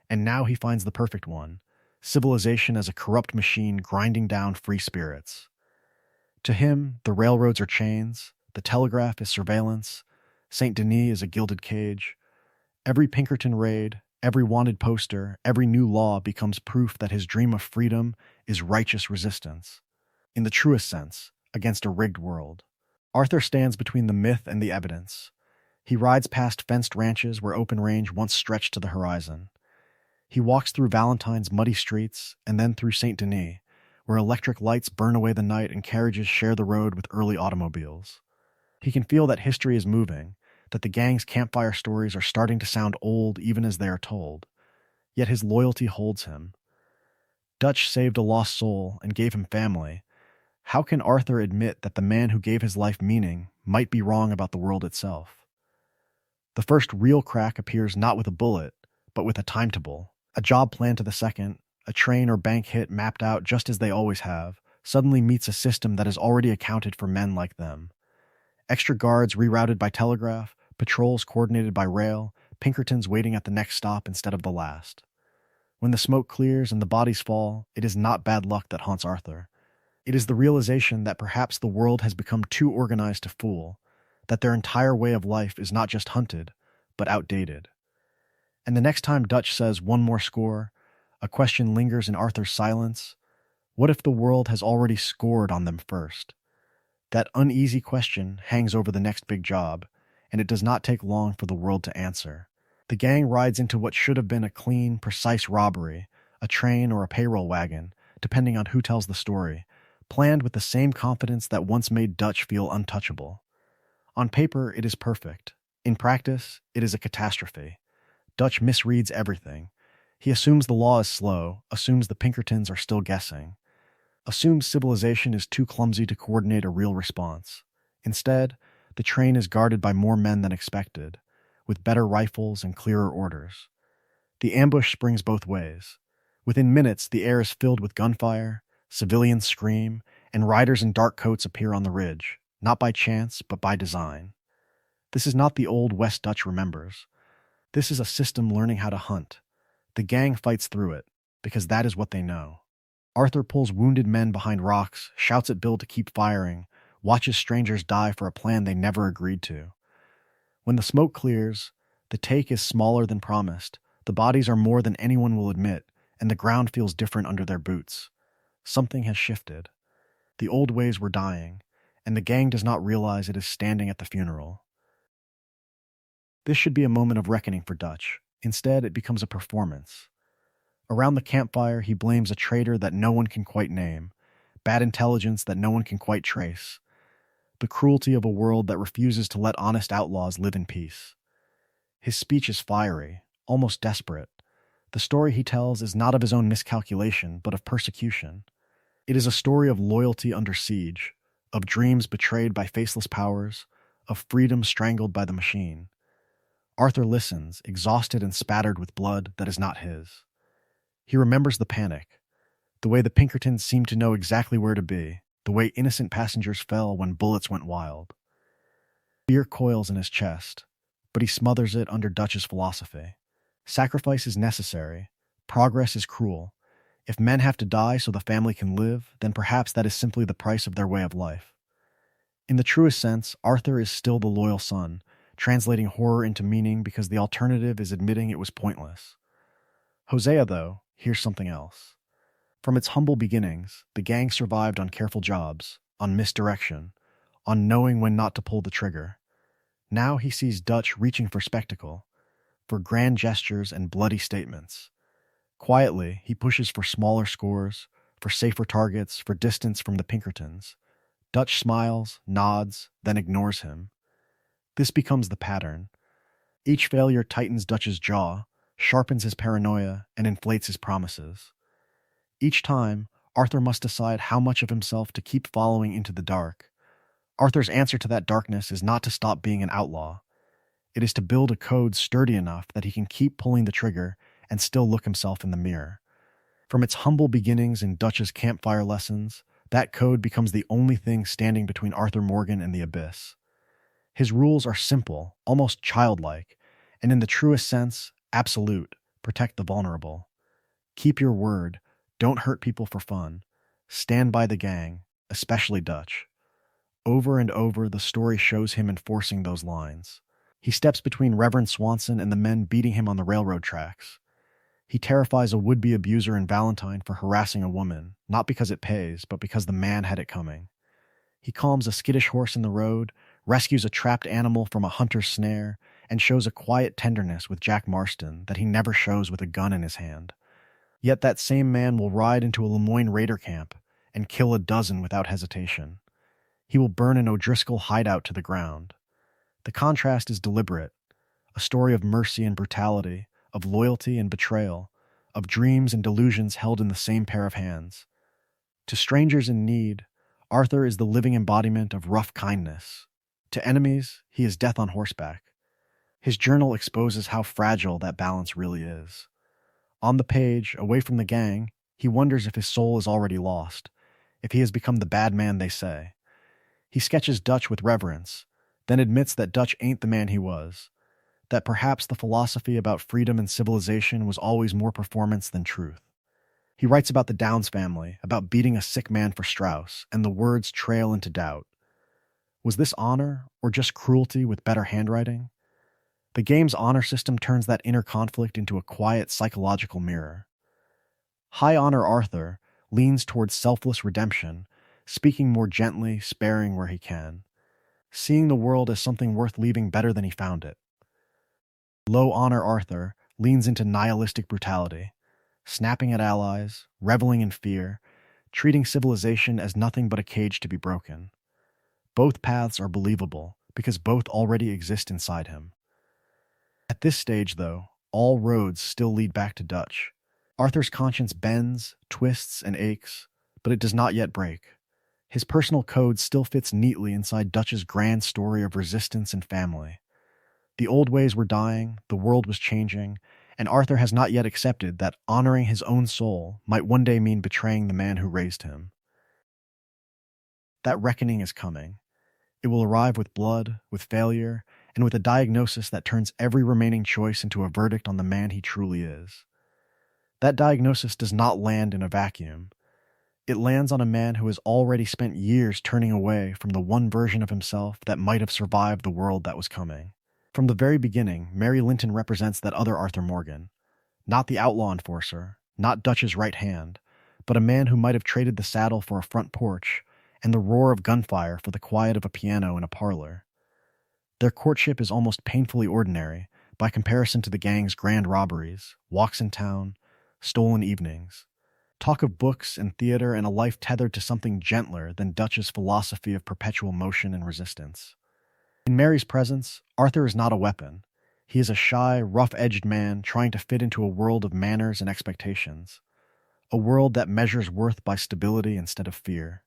[SPEAKER 1] and now he finds the perfect one: civilization as a corrupt machine grinding down free spirits. To him, the railroads are chains, the telegraph is surveillance, St. Denis is a gilded cage. Every Pinkerton raid, every wanted poster, every new law becomes proof that his dream of freedom is righteous resistance, in the truest sense, against a rigged world. Arthur stands between the myth and the evidence. He rides past fenced ranches where open range once stretched to the horizon. He walks through Valentine's muddy streets and then through St. Denis, where electric lights burn away the night and carriages share the road with early automobiles. He can feel that history is moving, that the gang's campfire stories are starting to sound old even as they are told. Yet his loyalty holds him. Dutch saved a lost soul and gave him family. How can Arthur admit that the man who gave his life meaning might be wrong about the world itself? The first real crack appears not with a bullet, but with a timetable. A job plan to the second, a train or bank hit mapped out just as they always have, suddenly meets a system that has already accounted for men like them. Extra guards rerouted by telegraph, patrols coordinated by rail, Pinkertons waiting at the next stop instead of the last. When the smoke clears and the bodies fall, it is not bad luck that haunts Arthur. It is the realization that perhaps the world has become too organized to fool, that their entire way of life is not just hunted, but outdated. And the next time Dutch says one more score, a question lingers in Arthur's silence. What if the world has already scored on them first? That uneasy question hangs over the next big job, and it does not take long for the world to answer. The gang rides into what should have been a clean, precise robbery, a train or a payroll wagon, depending on who tells the story, planned with the same confidence that once made Dutch feel untouchable. On paper, it is perfect. In practice, it is a catastrophe. Dutch misreads everything. He assumes the law is slow, assumes the Pinkertons are still guessing, assumes civilization is too clumsy to coordinate a real response. Instead, the train is guarded by more men than expected, with better rifles and clearer orders. The ambush springs both ways. Within minutes, the air is filled with gunfire, civilians scream, and riders in dark coats appear on the ridge, not by chance, but by design. This is not the old West Dutch remembers. This is a system learning how to hunt. The gang fights through it, because that is what they know. Arthur pulls wounded men behind rocks, shouts at Bill to keep firing, watches strangers die for a plan they never agreed to. When the smoke clears, the take is smaller than promised, the bodies are more than anyone will admit, and the ground feels different under their boots. Something has shifted. The old ways were dying, and the gang does not realize it is standing at the funeral. This should be a moment of reckoning for Dutch. Instead, it becomes a performance. Around the campfire, he blames a traitor that no one can quite name, bad intelligence that no one can quite trace, the cruelty of a world that refuses to let honest outlaws live in peace. His speech is fiery, almost desperate. The story he tells is not of his own miscalculation, but of persecution. It is a story of loyalty under siege, of dreams betrayed by faceless powers, of freedom strangled by the machine. Arthur listens, exhausted and spattered with blood that is not his. He remembers the panic, the way the Pinkertons seemed to know exactly where to be, the way innocent passengers fell when bullets went wild. Fear coils in his chest, but he smothers it under Dutch's philosophy. Sacrifice is necessary. Progress is cruel. If men have to die so the family can live, then perhaps that is simply the price of their way of life. In the truest sense, Arthur is still the loyal son, translating horror into meaning because the alternative is admitting it was pointless. Hosea, though, hears something else. From its humble beginnings, the gang survived on careful jobs, on misdirection, on knowing when not to pull the trigger. Now he sees Dutch reaching for spectacle, for grand gestures and bloody statements. Quietly, he pushes for smaller scores, for safer targets, for distance from the Pinkertons. Dutch smiles, nods, then ignores him. This becomes the pattern. Each failure tightens Dutch's jaw, sharpens his paranoia, and inflates his promises. Each time, Arthur must decide how much of himself to keep following into the dark. Arthur's answer to that darkness is not to stop being an outlaw. It is to build a code sturdy enough that he can keep pulling the trigger and still look himself in the mirror. From its humble beginnings in Dutch's campfire lessons, that code becomes the only thing standing between Arthur Morgan and the abyss. His rules are simple, almost childlike, and in the truest sense, absolute. Protect the vulnerable. Keep your word. Don't hurt people for fun. Stand by the gang, especially Dutch. Over and over, the story shows him enforcing those lines. He steps between Reverend Swanson and the men beating him on the railroad tracks. He terrifies a would-be abuser in Valentine for harassing a woman, not because it pays, but because the man had it coming. He calms a skittish horse in the road, rescues a trapped animal from a hunter's snare, and shows a quiet tenderness with Jack Marston that he never shows with a gun in his hand. Yet that same man will ride into a Lemoyne Raider camp and kill a dozen without hesitation. He will burn an O'Driscoll hideout to the ground. The contrast is deliberate, a story of mercy and brutality, of loyalty and betrayal, of dreams and delusions held in the same pair of hands. To strangers in need, Arthur is the living embodiment of rough kindness. To enemies, he is death on horseback. His journal exposes how fragile that balance really is. On the page, away from the gang, he wonders if his soul is already lost, if he has become the bad man they say. He sketches Dutch with reverence, then admits that Dutch ain't the man he was, that perhaps the philosophy about freedom and civilization was always more performance than truth. He writes about the Downs family, about beating a sick man for Strauss, and the words trail into doubt. Was this honor, or just cruelty with better handwriting? The game's honor system turns that inner conflict into a quiet psychological mirror. High Honor Arthur leans towards selfless redemption, speaking more gently, sparing where he can, seeing the world as something worth leaving better than he found it. Low Honor Arthur leans into nihilistic brutality, snapping at allies, reveling in fear, treating civilization as nothing but a cage to be broken. Both paths are believable because both already exist inside him. At this stage, though, all roads still lead back to Dutch. Arthur's conscience bends, twists, and aches, but it does not yet break. His personal code still fits neatly inside Dutch's grand story of resistance and family. The old ways were dying, the world was changing, and Arthur has not yet accepted that honoring his own soul might one day mean betraying the man who raised him. That reckoning is coming. It will arrive with blood, with failure, and with a diagnosis that turns every remaining choice into a verdict on the man he truly is. That diagnosis does not land in a vacuum. It lands on a man who has already spent years turning away from the one version of himself that might have survived the world that was coming. From the very beginning, Mary Linton represents that other Arthur Morgan. Not the outlaw enforcer, not Dutch's right hand, but a man who might have traded the saddle for a front porch and the roar of gunfire for the quiet of a piano in a parlor. Their courtship is almost painfully ordinary by comparison to the gang's grand robberies, walks in town, stolen evenings. Talk of books and theater and a life tethered to something gentler than Dutch's philosophy of perpetual motion and resistance. In Mary's presence, Arthur is not a weapon. He is a shy, rough-edged man trying to fit into a world of manners and expectations, a world that measures worth by stability instead of fear.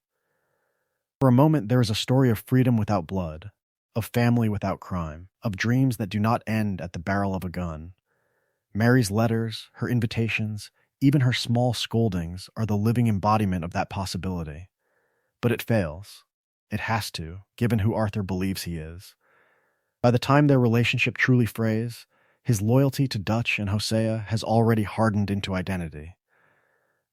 [SPEAKER 1] For a moment, there is a story of freedom without blood, of family without crime, of dreams that do not end at the barrel of a gun. Mary's letters, her invitations, even her small scoldings are the living embodiment of that possibility. But it fails. It has to, given who Arthur believes he is. By the time their relationship truly frays, his loyalty to Dutch and Hosea has already hardened into identity.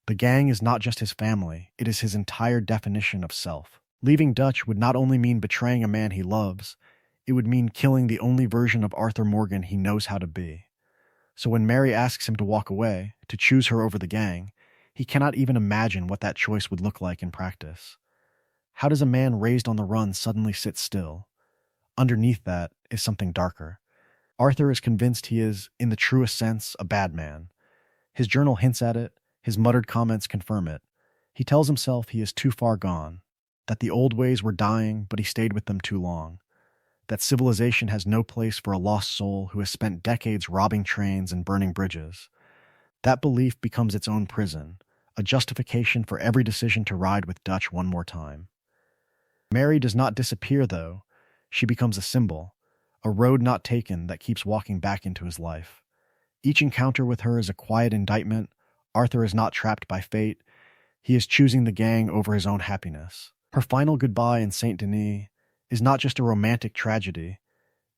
[SPEAKER 1] The gang is not just his family, it is his entire definition of self. Leaving Dutch would not only mean betraying a man he loves, it would mean killing the only version of Arthur Morgan he knows how to be. So when Mary asks him to walk away, to choose her over the gang, he cannot even imagine what that choice would look like in practice. How does a man raised on the run suddenly sit still? Underneath that is something darker. Arthur is convinced he is, in the truest sense, a bad man. His journal hints at it, his muttered comments confirm it. He tells himself he is too far gone, that the old ways were dying, but he stayed with them too long, that civilization has no place for a lost soul who has spent decades robbing trains and burning bridges. That belief becomes its own prison, a justification for every decision to ride with Dutch one more time. Mary does not disappear, though. She becomes a symbol, a road not taken that keeps walking back into his life. Each encounter with her is a quiet indictment. Arthur is not trapped by fate. He is choosing the gang over his own happiness. Her final goodbye in Saint Denis is not just a romantic tragedy.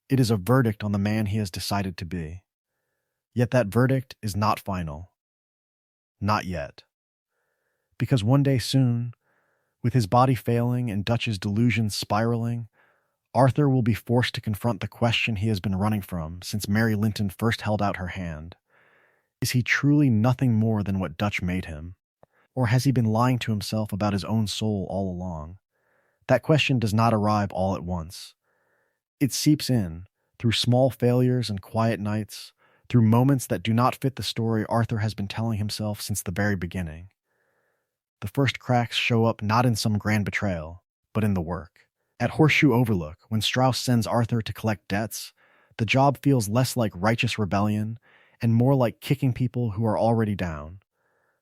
[SPEAKER 1] It is a verdict on the man he has decided to be. Yet that verdict is not final. Not yet. Because one day soon, with his body failing and Dutch's delusions spiraling, Arthur will be forced to confront the question he has been running from since Mary Linton first held out her hand. Is he truly nothing more than what Dutch made him? Or has he been lying to himself about his own soul all along? That question does not arrive all at once. It seeps in, through small failures and quiet nights, through moments that do not fit the story Arthur has been telling himself since the very beginning. The first cracks show up not in some grand betrayal, but in the work. At Horseshoe Overlook, when Strauss sends Arthur to collect debts, the job feels less like righteous rebellion and more like kicking people who are already down.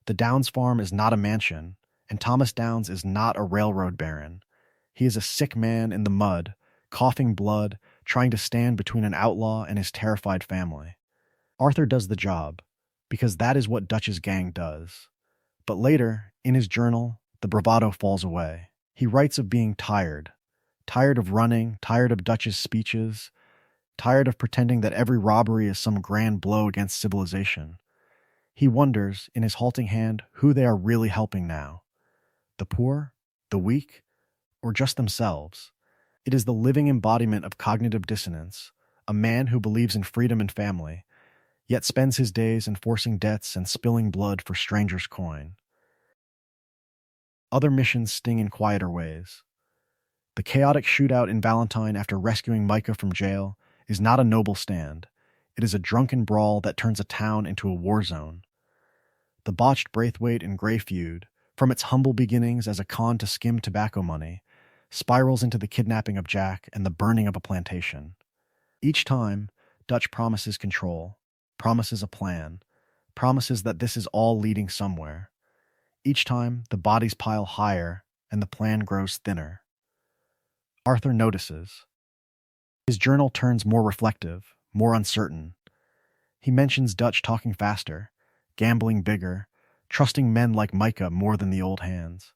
[SPEAKER 1] The Downs farm is not a mansion, and Thomas Downs is not a railroad baron. He is a sick man in the mud, coughing blood, trying to stand between an outlaw and his terrified family. Arthur does the job, because that is what Dutch's gang does. But later, in his journal, the bravado falls away. He writes of being tired of running, tired of Dutch's speeches, tired of pretending that every robbery is some grand blow against civilization. He wonders, in his halting hand, who they are really helping now. The poor? The weak? Or just themselves? It is the living embodiment of cognitive dissonance, a man who believes in freedom and family, yet spends his days enforcing debts and spilling blood for strangers' coin. Other missions sting in quieter ways. The chaotic shootout in Valentine after rescuing Micah from jail is not a noble stand. It is a drunken brawl that turns a town into a war zone. The botched Braithwaite and Gray feud, from its humble beginnings as a con to skim tobacco money, spirals into the kidnapping of Jack and the burning of a plantation. Each time, Dutch promises control, promises a plan, promises that this is all leading somewhere. Each time, the bodies pile higher and the plan grows thinner. Arthur notices. His journal turns more reflective, more uncertain. He mentions Dutch talking faster, gambling bigger, trusting men like Micah more than the old hands.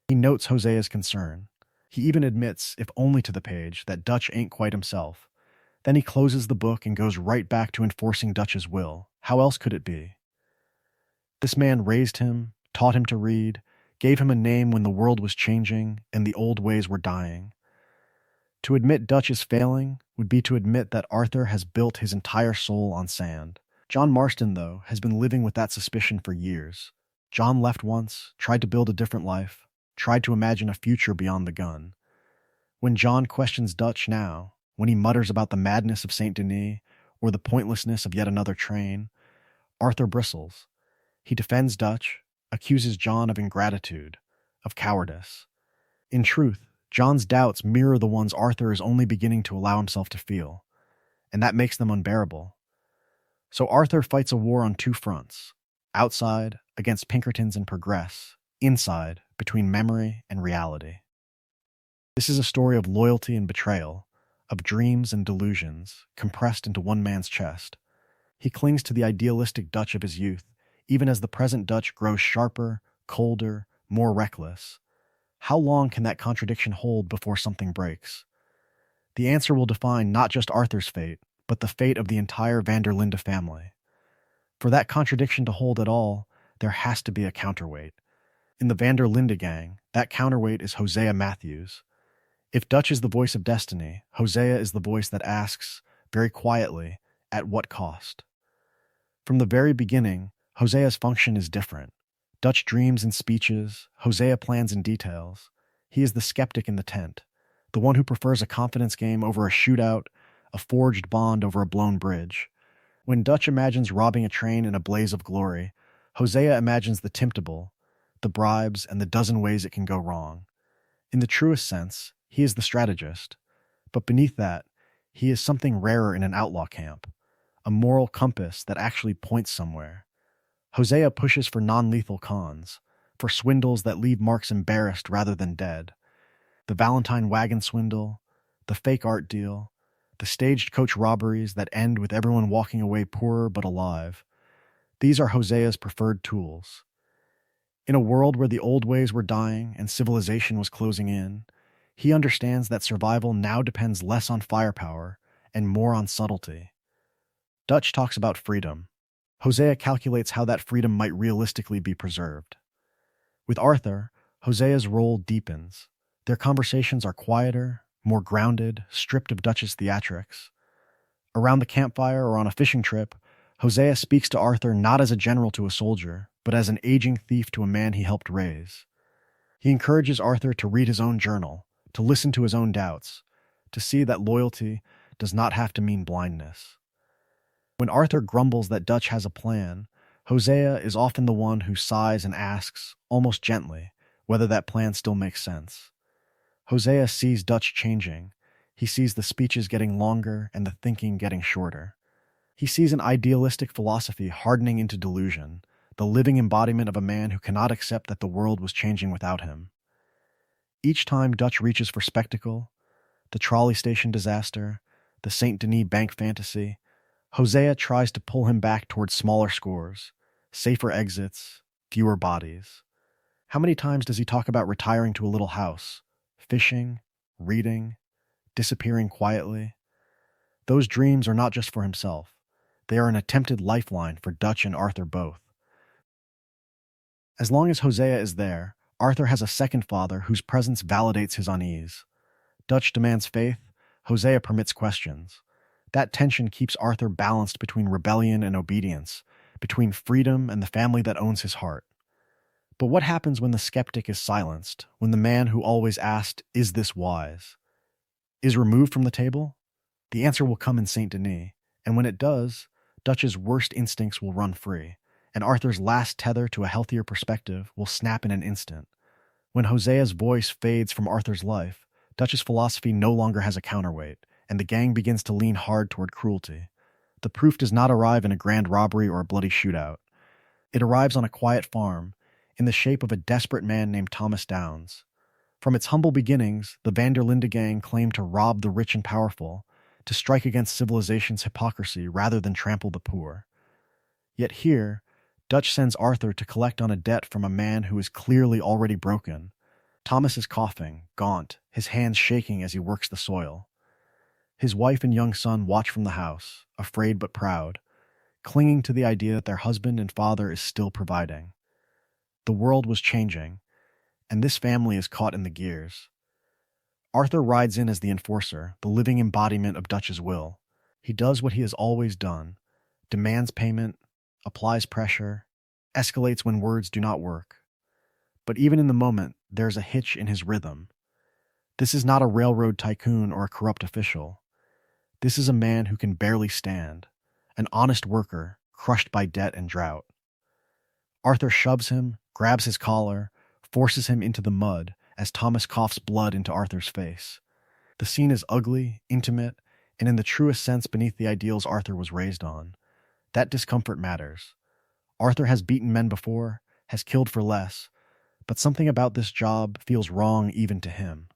[SPEAKER 1] He notes Hosea's concern. He even admits, if only to the page, that Dutch ain't quite himself. Then he closes the book and goes right back to enforcing Dutch's will. How else could it be? This man raised him, taught him to read, gave him a name when the world was changing and the old ways were dying. To admit Dutch is failing would be to admit that Arthur has built his entire soul on sand. John Marston, though, has been living with that suspicion for years. John left once, tried to build a different life, tried to imagine a future beyond the gun. When John questions Dutch now, when he mutters about the madness of Saint Denis or the pointlessness of yet another train, Arthur bristles. He defends Dutch, accuses John of ingratitude, of cowardice. In truth, John's doubts mirror the ones Arthur is only beginning to allow himself to feel, and that makes them unbearable. So Arthur fights a war on two fronts: outside, against Pinkertons and Progress; inside, between memory and reality. This is a story of loyalty and betrayal, of dreams and delusions, compressed into one man's chest. He clings to the idealistic Dutch of his youth, even as the present Dutch grows sharper, colder, more reckless. How long can that contradiction hold before something breaks? The answer will define not just Arthur's fate, but the fate of the entire van der Linde family. For that contradiction to hold at all, there has to be a counterweight. In the van der Linde gang, that counterweight is Hosea Matthews. If Dutch is the voice of destiny, Hosea is the voice that asks, very quietly, at what cost? From the very beginning, Hosea's function is different. Dutch dreams in speeches, Hosea plans in details. He is the skeptic in the tent, the one who prefers a confidence game over a shootout, a forged bond over a blown bridge. When Dutch imagines robbing a train in a blaze of glory, Hosea imagines the temptable, the bribes, and the dozen ways it can go wrong. In the truest sense, he is the strategist. But beneath that, he is something rarer in an outlaw camp, a moral compass that actually points somewhere. Hosea pushes for non-lethal cons, for swindles that leave marks embarrassed rather than dead. The Valentine wagon swindle, the fake art deal, the staged coach robberies that end with everyone walking away poorer but alive. These are Hosea's preferred tools. In a world where the old ways were dying and civilization was closing in, he understands that survival now depends less on firepower and more on subtlety. Dutch talks about freedom. Hosea calculates how that freedom might realistically be preserved. With Arthur, Hosea's role deepens. Their conversations are quieter, more grounded, stripped of Dutch's theatrics. Around the campfire or on a fishing trip, Hosea speaks to Arthur not as a general to a soldier, but as an aging thief to a man he helped raise. He encourages Arthur to read his own journal, to listen to his own doubts, to see that loyalty does not have to mean blindness. When Arthur grumbles that Dutch has a plan, Hosea is often the one who sighs and asks, almost gently, whether that plan still makes sense. Hosea sees Dutch changing. He sees the speeches getting longer and the thinking getting shorter. He sees an idealistic philosophy hardening into delusion, the living embodiment of a man who cannot accept that the world was changing without him. Each time Dutch reaches for spectacle, the trolley station disaster, the Saint Denis bank fantasy, Hosea tries to pull him back towards smaller scores, safer exits, fewer bodies. How many times does he talk about retiring to a little house, fishing, reading, disappearing quietly? Those dreams are not just for himself. They are an attempted lifeline for Dutch and Arthur both. As long as Hosea is there, Arthur has a second father whose presence validates his unease. Dutch demands faith, Hosea permits questions. That tension keeps Arthur balanced between rebellion and obedience, between freedom and the family that owns his heart. But what happens when the skeptic is silenced, when the man who always asked, "Is this wise?" is removed from the table? The answer will come in Saint Denis, and when it does, Dutch's worst instincts will run free, and Arthur's last tether to a healthier perspective will snap in an instant. When Hosea's voice fades from Arthur's life, Dutch's philosophy no longer has a counterweight, and the gang begins to lean hard toward cruelty. The proof does not arrive in a grand robbery or a bloody shootout. It arrives on a quiet farm, in the shape of a desperate man named Thomas Downs. From its humble beginnings, the Linde gang claimed to rob the rich and powerful, to strike against civilization's hypocrisy rather than trample the poor. Yet here, Dutch sends Arthur to collect on a debt from a man who is clearly already broken. Thomas is coughing, gaunt, his hands shaking as he works the soil. His wife and young son watch from the house, afraid but proud, clinging to the idea that their husband and father is still providing. The world was changing, and this family is caught in the gears. Arthur rides in as the enforcer, the living embodiment of Dutch's will. He does what he has always done, demands payment, applies pressure, escalates when words do not work. But even in the moment, there's a hitch in his rhythm. This is not a railroad tycoon or a corrupt official. This is a man who can barely stand, an honest worker crushed by debt and drought. Arthur shoves him, grabs his collar, forces him into the mud as Thomas coughs blood into Arthur's face. The scene is ugly, intimate, and in the truest sense beneath the ideals Arthur was raised on. That discomfort matters. Arthur has beaten men before, has killed for less, but something about this job feels wrong even to him.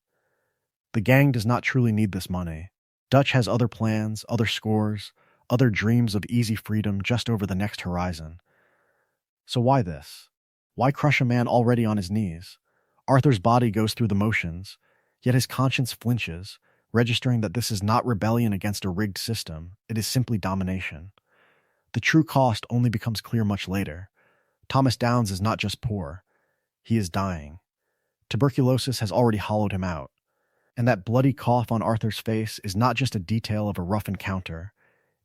[SPEAKER 1] The gang does not truly need this money. Dutch has other plans, other scores, other dreams of easy freedom just over the next horizon. So why this? Why crush a man already on his knees? Arthur's body goes through the motions, yet his conscience flinches, registering that this is not rebellion against a rigged system, it is simply domination. The true cost only becomes clear much later. Thomas Downs is not just poor, he is dying. Tuberculosis has already hollowed him out. And that bloody cough on Arthur's face is not just a detail of a rough encounter.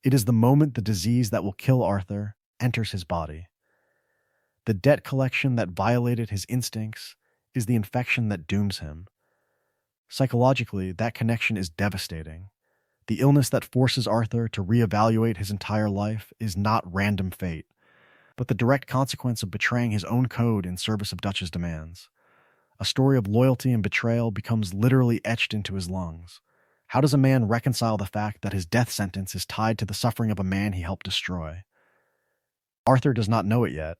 [SPEAKER 1] It is the moment the disease that will kill Arthur enters his body. The debt collection that violated his instincts is the infection that dooms him. Psychologically, that connection is devastating. The illness that forces Arthur to reevaluate his entire life is not random fate, but the direct consequence of betraying his own code in service of Dutch's demands. A story of loyalty and betrayal becomes literally etched into his lungs. How does a man reconcile the fact that his death sentence is tied to the suffering of a man he helped destroy? Arthur does not know it yet.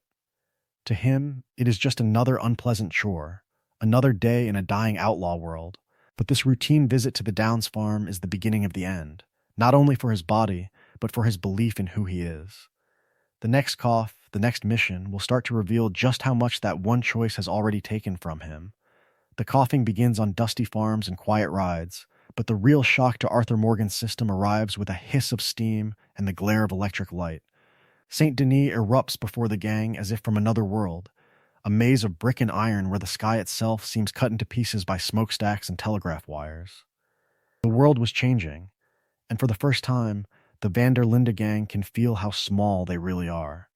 [SPEAKER 1] To him, it is just another unpleasant chore, another day in a dying outlaw world. But this routine visit to the Downs farm is the beginning of the end, not only for his body, but for his belief in who he is. The next cough, the next mission, will start to reveal just how much that one choice has already taken from him. The coughing begins on dusty farms and quiet rides, but the real shock to Arthur Morgan's system arrives with a hiss of steam and the glare of electric light. Saint Denis erupts before the gang as if from another world, a maze of brick and iron where the sky itself seems cut into pieces by smokestacks and telegraph wires. The world was changing, and for the first time, the Van der Linde gang can feel how small they really are.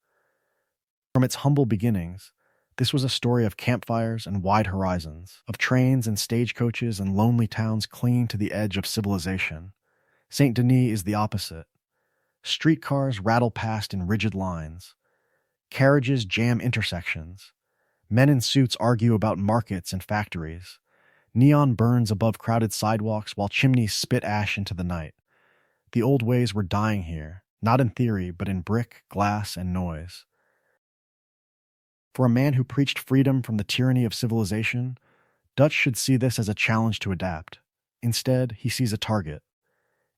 [SPEAKER 1] From its humble beginnings, this was a story of campfires and wide horizons, of trains and stagecoaches and lonely towns clinging to the edge of civilization. Saint Denis is the opposite. Streetcars rattle past in rigid lines. Carriages jam intersections. Men in suits argue about markets and factories. Neon burns above crowded sidewalks while chimneys spit ash into the night. The old ways were dying here, not in theory, but in brick, glass, and noise. For a man who preached freedom from the tyranny of civilization, Dutch should see this as a challenge to adapt. Instead, he sees a target.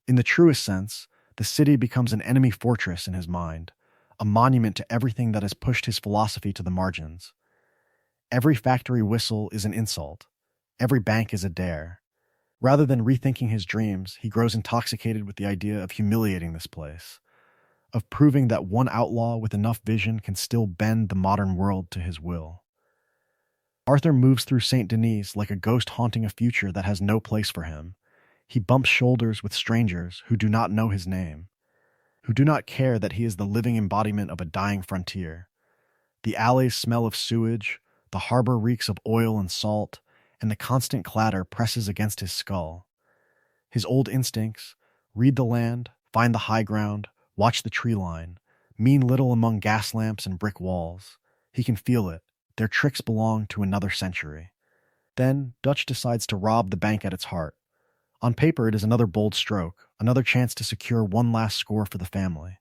[SPEAKER 1] In the truest sense, the city becomes an enemy fortress in his mind, a monument to everything that has pushed his philosophy to the margins. Every factory whistle is an insult. Every bank is a dare. Rather than rethinking his dreams, he grows intoxicated with the idea of humiliating this place, of proving that one outlaw with enough vision can still bend the modern world to his will. Arthur moves through Saint Denis like a ghost haunting a future that has no place for him. He bumps shoulders with strangers who do not know his name, who do not care that he is the living embodiment of a dying frontier. The alleys smell of sewage, the harbor reeks of oil and salt, and the constant clatter presses against his skull. His old instincts, read the land, find the high ground, watch the tree line, mean little among gas lamps and brick walls. He can feel it. Their tricks belong to another century. Then, Dutch decides to rob the bank at its heart. On paper, it is another bold stroke, another chance to secure one last score for the family.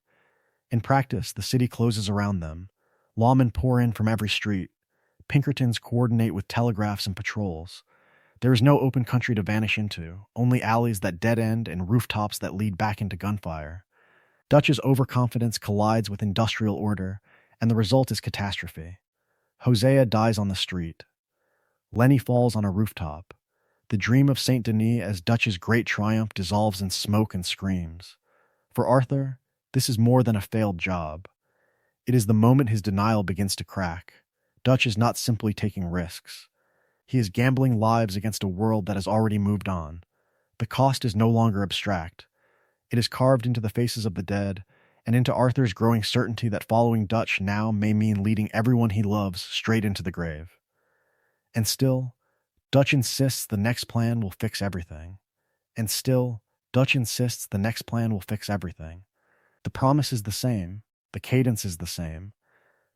[SPEAKER 1] In practice, the city closes around them. Lawmen pour in from every street. Pinkertons coordinate with telegraphs and patrols. There is no open country to vanish into, only alleys that dead end and rooftops that lead back into gunfire. Dutch's overconfidence collides with industrial order, and the result is catastrophe. Hosea dies on the street. Lenny falls on a rooftop. The dream of Saint Denis as Dutch's great triumph dissolves in smoke and screams. For Arthur, this is more than a failed job. It is the moment his denial begins to crack. Dutch is not simply taking risks. He is gambling lives against a world that has already moved on. The cost is no longer abstract. It is carved into the faces of the dead, and into Arthur's growing certainty that following Dutch now may mean leading everyone he loves straight into the grave. And still, Dutch insists the next plan will fix everything. And still, Dutch insists the next plan will fix everything. The promise is the same, the cadence is the same,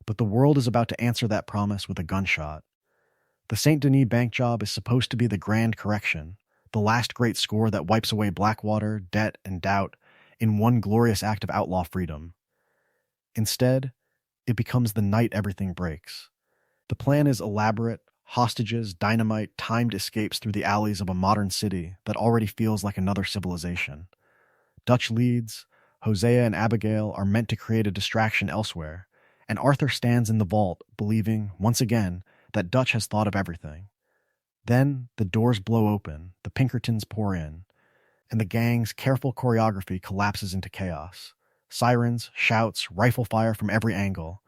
[SPEAKER 1] but the world is about to answer that promise with a gunshot. The Saint Denis bank job is supposed to be the grand correction, the last great score that wipes away Blackwater, debt, and doubt in one glorious act of outlaw freedom. Instead, it becomes the night everything breaks. The plan is elaborate: hostages, dynamite, timed escapes through the alleys of a modern city that already feels like another civilization. Dutch leads, Hosea and Abigail are meant to create a distraction elsewhere, and Arthur stands in the vault, believing, once again, that Dutch has thought of everything. Then the doors blow open, the Pinkertons pour in, and the gang's careful choreography collapses into chaos. Sirens, shouts, rifle fire from every angle.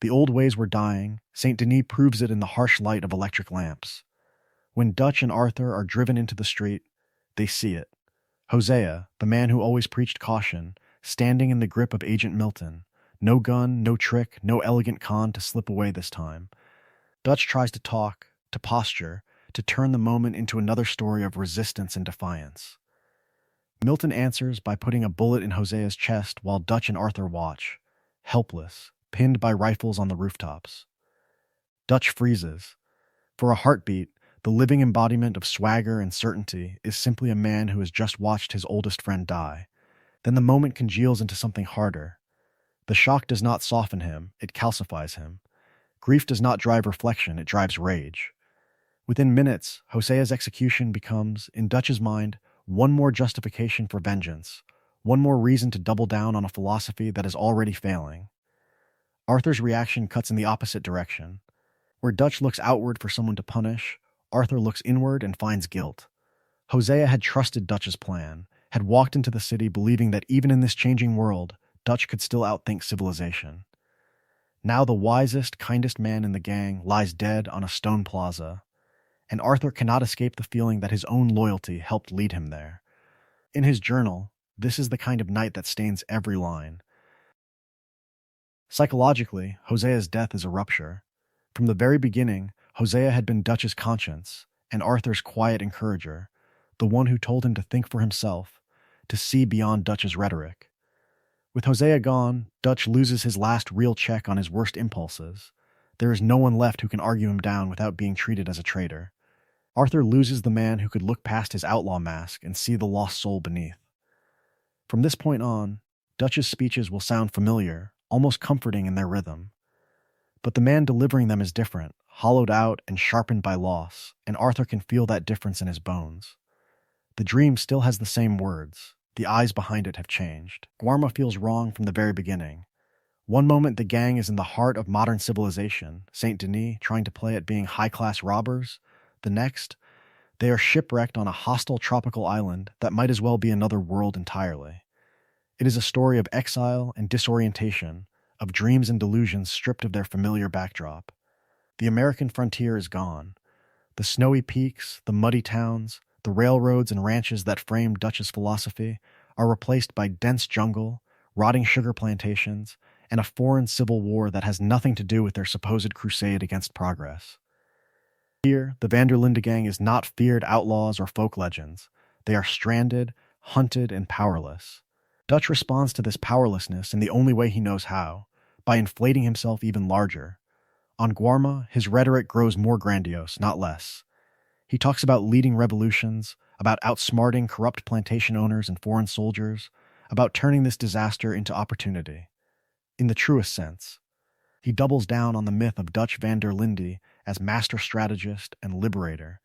[SPEAKER 1] The old ways were dying. Saint Denis proves it in the harsh light of electric lamps. When Dutch and Arthur are driven into the street, they see it. Hosea, the man who always preached caution, standing in the grip of Agent Milton. No gun, no trick, no elegant con to slip away this time. Dutch tries to talk, to posture, to turn the moment into another story of resistance and defiance. Milton answers by putting a bullet in Hosea's chest while Dutch and Arthur watch, helpless, pinned by rifles on the rooftops. Dutch freezes. For a heartbeat, the living embodiment of swagger and certainty is simply a man who has just watched his oldest friend die. Then the moment congeals into something harder. The shock does not soften him, it calcifies him. Grief does not drive reflection, it drives rage. Within minutes, Hosea's execution becomes, in Dutch's mind, one more justification for vengeance, one more reason to double down on a philosophy that is already failing. Arthur's reaction cuts in the opposite direction. Where Dutch looks outward for someone to punish, Arthur looks inward and finds guilt. Hosea had trusted Dutch's plan, had walked into the city believing that even in this changing world, Dutch could still outthink civilization. Now the wisest, kindest man in the gang lies dead on a stone plaza, and Arthur cannot escape the feeling that his own loyalty helped lead him there. In his journal, this is the kind of night that stains every line. Psychologically, Hosea's death is a rupture. From the very beginning, Hosea had been Dutch's conscience and Arthur's quiet encourager, the one who told him to think for himself, to see beyond Dutch's rhetoric. With Hosea gone, Dutch loses his last real check on his worst impulses. There is no one left who can argue him down without being treated as a traitor. Arthur loses the man who could look past his outlaw mask and see the lost soul beneath. From this point on, Dutch's speeches will sound familiar, almost comforting in their rhythm. But the man delivering them is different, hollowed out and sharpened by loss, and Arthur can feel that difference in his bones. The dream still has the same words. The eyes behind it have changed. Guarma feels wrong from the very beginning. One moment the gang is in the heart of modern civilization, Saint Denis trying to play at being high-class robbers. The next, they are shipwrecked on a hostile tropical island that might as well be another world entirely. It is a story of exile and disorientation, of dreams and delusions stripped of their familiar backdrop. The American frontier is gone. The snowy peaks, the muddy towns, the railroads and ranches that framed Dutch's philosophy are replaced by dense jungle, rotting sugar plantations, and a foreign civil war that has nothing to do with their supposed crusade against progress. Here, the van der Linde gang is not feared outlaws or folk legends. They are stranded, hunted, and powerless. Dutch responds to this powerlessness in the only way he knows how, by inflating himself even larger. On Guarma, his rhetoric grows more grandiose, not less. He talks about leading revolutions, about outsmarting corrupt plantation owners and foreign soldiers, about turning this disaster into opportunity. In the truest sense, he doubles down on the myth of Dutch van der Linde as master strategist and liberator,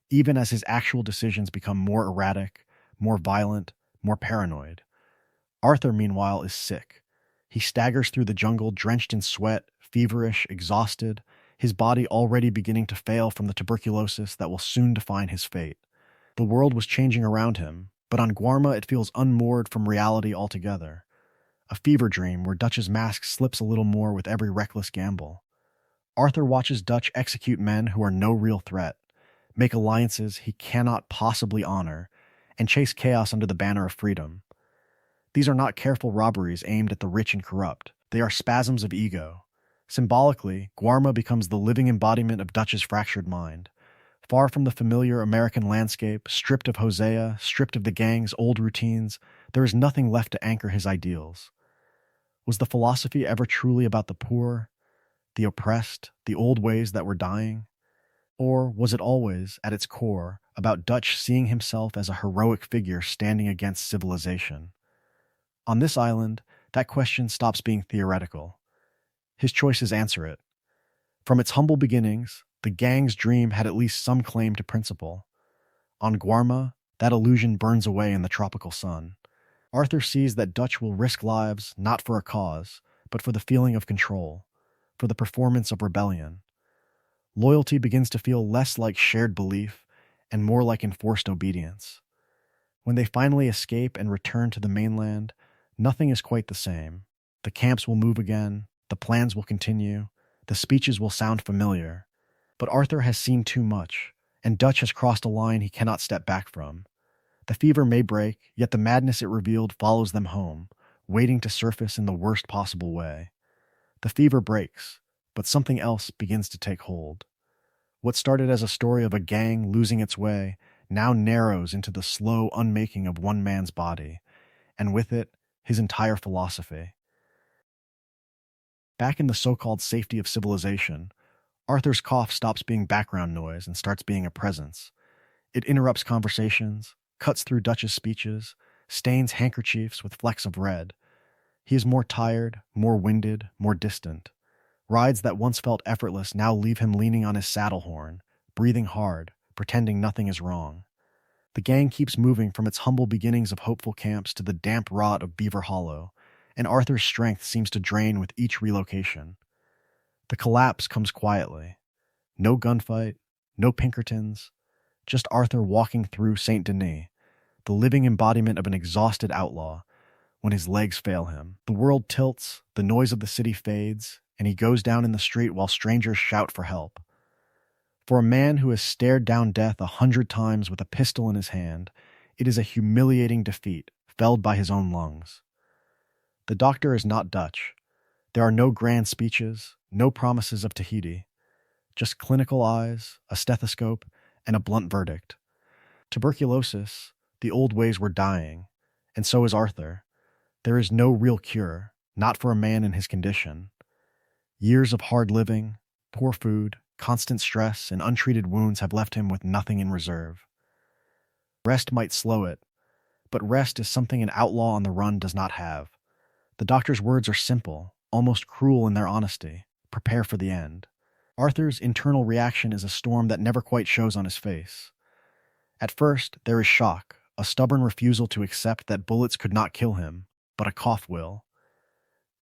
[SPEAKER 1] even as his actual decisions become more erratic, more violent, more paranoid. Arthur, meanwhile, is sick. He staggers through the jungle drenched in sweat, feverish, exhausted, his body already beginning to fail from the tuberculosis that will soon define his fate. The world was changing around him, but on Guarma it feels unmoored from reality altogether. A fever dream where Dutch's mask slips a little more with every reckless gamble. Arthur watches Dutch execute men who are no real threat, make alliances he cannot possibly honor, and chase chaos under the banner of freedom. These are not careful robberies aimed at the rich and corrupt. They are spasms of ego. Symbolically, Guarma becomes the living embodiment of Dutch's fractured mind. Far from the familiar American landscape, stripped of Hosea, stripped of the gang's old routines, there is nothing left to anchor his ideals. Was the philosophy ever truly about the poor, the oppressed, the old ways that were dying? Or was it always, at its core, about Dutch seeing himself as a heroic figure standing against civilization? On this island, that question stops being theoretical. His choices answer it. From its humble beginnings, the gang's dream had at least some claim to principle. On Guarma, that illusion burns away in the tropical sun. Arthur sees that Dutch will risk lives not for a cause, but for the feeling of control, for the performance of rebellion. Loyalty begins to feel less like shared belief and more like enforced obedience. When they finally escape and return to the mainland, nothing is quite the same. The camps will move again, the plans will continue, the speeches will sound familiar. But Arthur has seen too much, and Dutch has crossed a line he cannot step back from. The fever may break, yet the madness it revealed follows them home, waiting to surface in the worst possible way. The fever breaks, but something else begins to take hold. What started as a story of a gang losing its way now narrows into the slow unmaking of one man's body, and with it, his entire philosophy. Back in the so-called safety of civilization, Arthur's cough stops being background noise and starts being a presence. It interrupts conversations, cuts through Dutch's speeches, stains handkerchiefs with flecks of red. He is more tired, more winded, more distant. Rides that once felt effortless now leave him leaning on his saddle horn, breathing hard, pretending nothing is wrong. The gang keeps moving from its humble beginnings of hopeful camps to the damp rot of Beaver Hollow, and Arthur's strength seems to drain with each relocation. The collapse comes quietly. No gunfight, no Pinkertons, just Arthur walking through Saint Denis, the living embodiment of an exhausted outlaw, when his legs fail him. The world tilts, the noise of the city fades, and he goes down in the street while strangers shout for help. For a man who has stared down death 100 times with a pistol in his hand, it is a humiliating defeat, felled by his own lungs. The doctor is not Dutch. There are no grand speeches, no promises of Tahiti, just clinical eyes, a stethoscope, and a blunt verdict. Tuberculosis, the old ways were dying, and so is Arthur. There is no real cure, not for a man in his condition. Years of hard living, poor food, constant stress, and untreated wounds have left him with nothing in reserve. Rest might slow it, but rest is something an outlaw on the run does not have. The doctor's words are simple, almost cruel in their honesty. Prepare for the end. Arthur's internal reaction is a storm that never quite shows on his face. At first, there is shock, a stubborn refusal to accept that bullets could not kill him, but a cough will.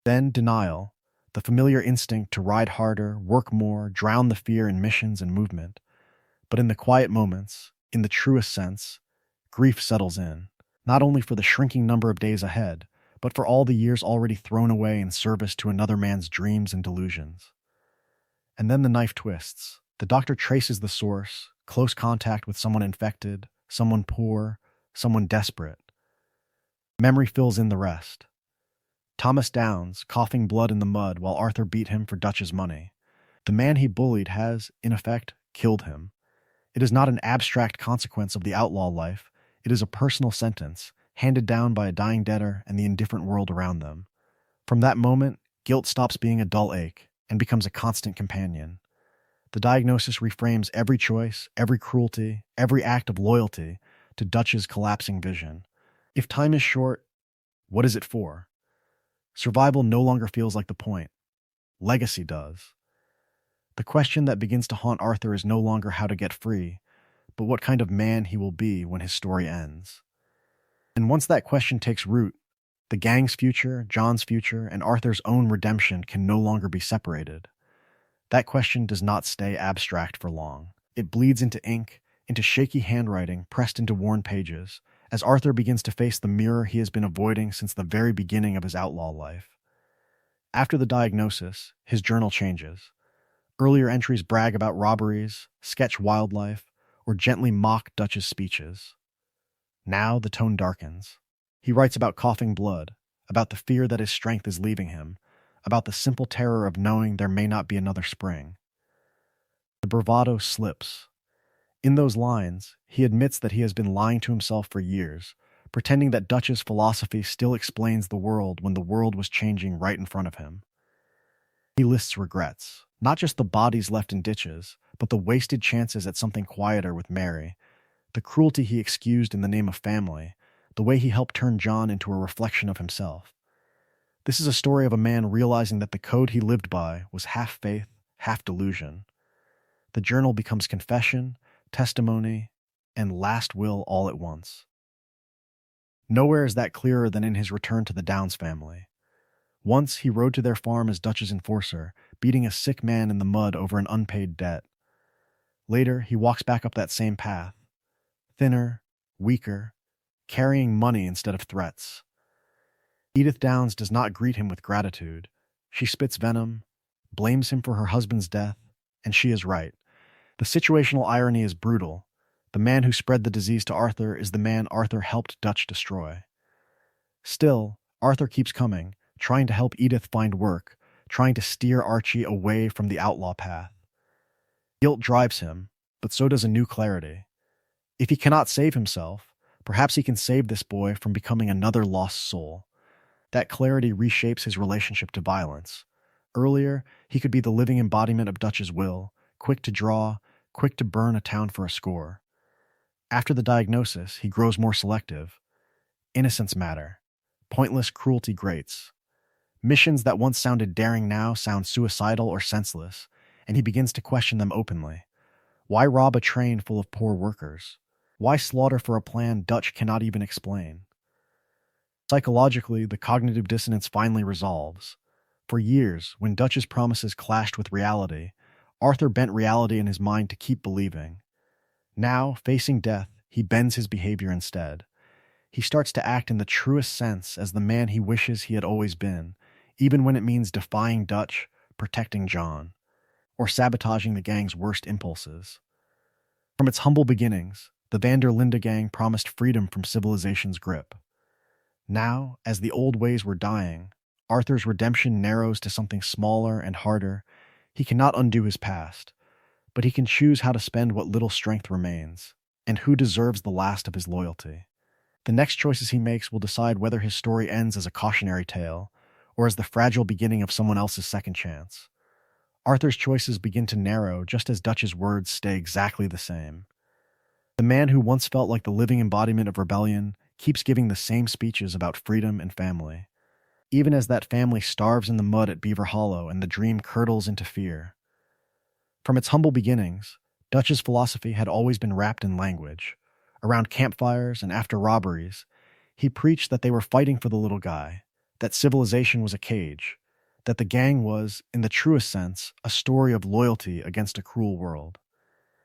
[SPEAKER 1] Then denial, the familiar instinct to ride harder, work more, drown the fear in missions and movement. But in the quiet moments, in the truest sense, grief settles in, not only for the shrinking number of days ahead, but for all the years already thrown away in service to another man's dreams and delusions. And then the knife twists. The doctor traces the source, close contact with someone infected, someone poor, someone desperate. Memory fills in the rest. Thomas Downs, coughing blood in the mud while Arthur beat him for Dutch's money. The man he bullied has, in effect, killed him. It is not an abstract consequence of the outlaw life. It is a personal sentence, handed down by a dying debtor and the indifferent world around them. From that moment, guilt stops being a dull ache and becomes a constant companion. The diagnosis reframes every choice, every cruelty, every act of loyalty to Dutch's collapsing vision. If time is short, what is it for? Survival no longer feels like the point. Legacy does. The question that begins to haunt Arthur is no longer how to get free, but what kind of man he will be when his story ends. And once that question takes root, the gang's future, John's future, and Arthur's own redemption can no longer be separated. That question does not stay abstract for long. It bleeds into ink, into shaky handwriting pressed into worn pages, as Arthur begins to face the mirror he has been avoiding since the very beginning of his outlaw life. After the diagnosis, his journal changes. Earlier entries brag about robberies, sketch wildlife, or gently mock Dutch's speeches. Now the tone darkens. He writes about coughing blood, about the fear that his strength is leaving him, about the simple terror of knowing there may not be another spring. The bravado slips. In those lines, he admits that he has been lying to himself for years, pretending that Dutch's philosophy still explains the world when the world was changing right in front of him. He lists regrets, not just the bodies left in ditches, but the wasted chances at something quieter with Mary, the cruelty he excused in the name of family, the way he helped turn John into a reflection of himself. This is a story of a man realizing that the code he lived by was half faith, half delusion. The journal becomes confession, testimony, and last will all at once. Nowhere is that clearer than in his return to the Downs family. Once he rode to their farm as Dutch's enforcer, beating a sick man in the mud over an unpaid debt. Later, he walks back up that same path, thinner, weaker, carrying money instead of threats. Edith Downs does not greet him with gratitude. She spits venom, blames him for her husband's death, and she is right. The situational irony is brutal. The man who spread the disease to Arthur is the man Arthur helped Dutch destroy. Still, Arthur keeps coming, trying to help Edith find work, trying to steer Archie away from the outlaw path. Guilt drives him, but so does a new clarity. If he cannot save himself, perhaps he can save this boy from becoming another lost soul. That clarity reshapes his relationship to violence. Earlier, he could be the living embodiment of Dutch's will, quick to draw, quick to burn a town for a score. After the diagnosis, he grows more selective. Innocents matter. Pointless cruelty grates. Missions that once sounded daring now sound suicidal or senseless, and he begins to question them openly. Why rob a train full of poor workers? Why slaughter for a plan Dutch cannot even explain? Psychologically, the cognitive dissonance finally resolves. For years, when Dutch's promises clashed with reality, Arthur bent reality in his mind to keep believing. Now, facing death, he bends his behavior instead. He starts to act in the truest sense as the man he wishes he had always been, even when it means defying Dutch, protecting John, or sabotaging the gang's worst impulses. From its humble beginnings, the Linde gang promised freedom from civilization's grip. Now, as the old ways were dying, Arthur's redemption narrows to something smaller and harder. He cannot undo his past, but he can choose how to spend what little strength remains, and who deserves the last of his loyalty. The next choices he makes will decide whether his story ends as a cautionary tale, or as the fragile beginning of someone else's second chance. Arthur's choices begin to narrow just as Dutch's words stay exactly the same. The man who once felt like the living embodiment of rebellion keeps giving the same speeches about freedom and family, even as that family starves in the mud at Beaver Hollow and the dream curdles into fear. From its humble beginnings, Dutch's philosophy had always been wrapped in language. Around campfires and after robberies, he preached that they were fighting for the little guy, that civilization was a cage, that the gang was, in the truest sense, a story of loyalty against a cruel world.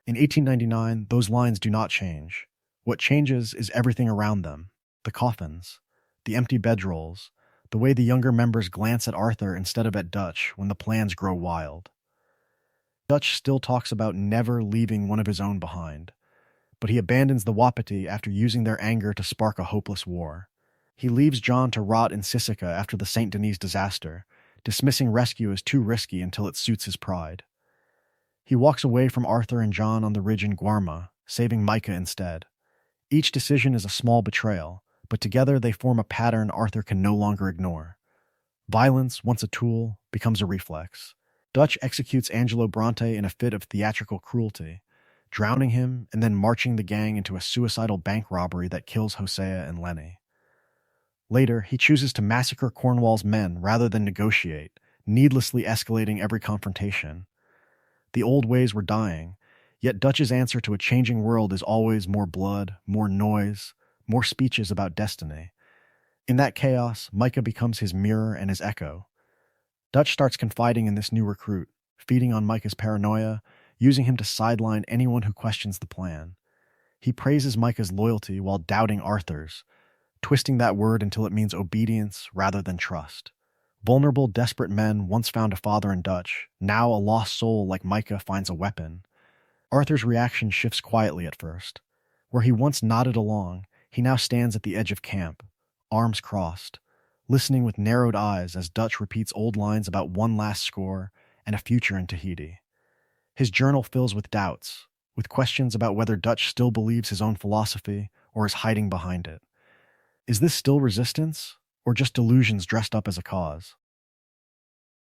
[SPEAKER 1] In 1899, those lines do not change. What changes is everything around them: the coffins, the empty bedrolls, the way the younger members glance at Arthur instead of at Dutch when the plans grow wild. Dutch still talks about never leaving one of his own behind, but he abandons the Wapiti after using their anger to spark a hopeless war. He leaves John to rot in Sisika after the St. Denis disaster, dismissing rescue as too risky until it suits his pride. He walks away from Arthur and John on the ridge in Guarma, saving Micah instead. Each decision is a small betrayal, but together they form a pattern Arthur can no longer ignore. Violence, once a tool, becomes a reflex. Dutch executes Angelo Bronte in a fit of theatrical cruelty, drowning him and then marching the gang into a suicidal bank robbery that kills Hosea and Lenny. Later, he chooses to massacre Cornwall's men rather than negotiate, needlessly escalating every confrontation. The old ways were dying, yet Dutch's answer to a changing world is always more blood, more noise, more speeches about destiny. In that chaos, Micah becomes his mirror and his echo. Dutch starts confiding in this new recruit, feeding on Micah's paranoia, using him to sideline anyone who questions the plan. He praises Micah's loyalty while doubting Arthur's, twisting that word until it means obedience rather than trust. Vulnerable, desperate men once found a father in Dutch. Now a lost soul like Micah finds a weapon. Arthur's reaction shifts quietly at first. Where he once nodded along, he now stands at the edge of camp, arms crossed, listening with narrowed eyes as Dutch repeats old lines about one last score and a future in Tahiti. His journal fills with doubts, with questions about whether Dutch still believes his own philosophy or is hiding behind it. Is this still resistance, or just delusions dressed up as a cause?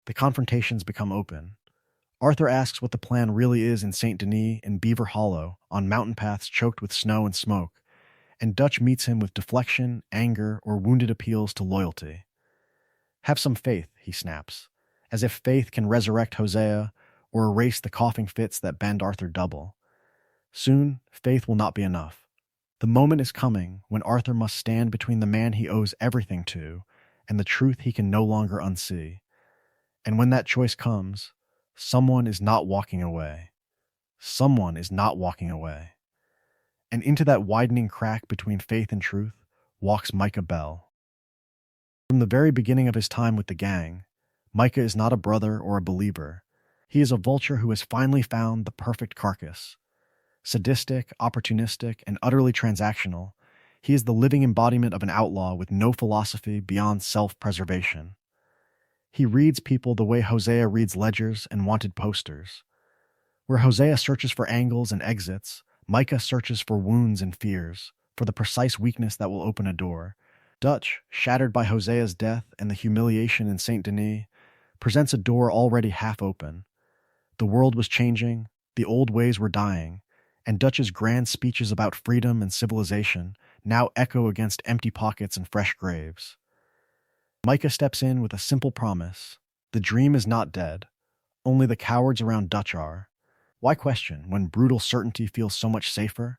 [SPEAKER 1] The confrontations become open. Arthur asks what the plan really is in St. Denis and Beaver Hollow, on mountain paths choked with snow and smoke, and Dutch meets him with deflection, anger, or wounded appeals to loyalty. Have some faith, he snaps, as if faith can resurrect Hosea or erase the coughing fits that bend Arthur double. Soon, faith will not be enough. The moment is coming when Arthur must stand between the man he owes everything to and the truth he can no longer unsee. And when that choice comes, someone is not walking away. Someone is not walking away. And into that widening crack between faith and truth walks Micah Bell. From the very beginning of his time with the gang, Micah is not a brother or a believer. He is a vulture who has finally found the perfect carcass. Sadistic, opportunistic, and utterly transactional, he is the living embodiment of an outlaw with no philosophy beyond self-preservation. He reads people the way Hosea reads ledgers and wanted posters. Where Hosea searches for angles and exits, Micah searches for wounds and fears, for the precise weakness that will open a door. Dutch, shattered by Hosea's death and the humiliation in Saint Denis, presents a door already half open. The world was changing, the old ways were dying, and Dutch's grand speeches about freedom and civilization now echo against empty pockets and fresh graves. Micah steps in with a simple promise: the dream is not dead, only the cowards around Dutch are. Why question when brutal certainty feels so much safer?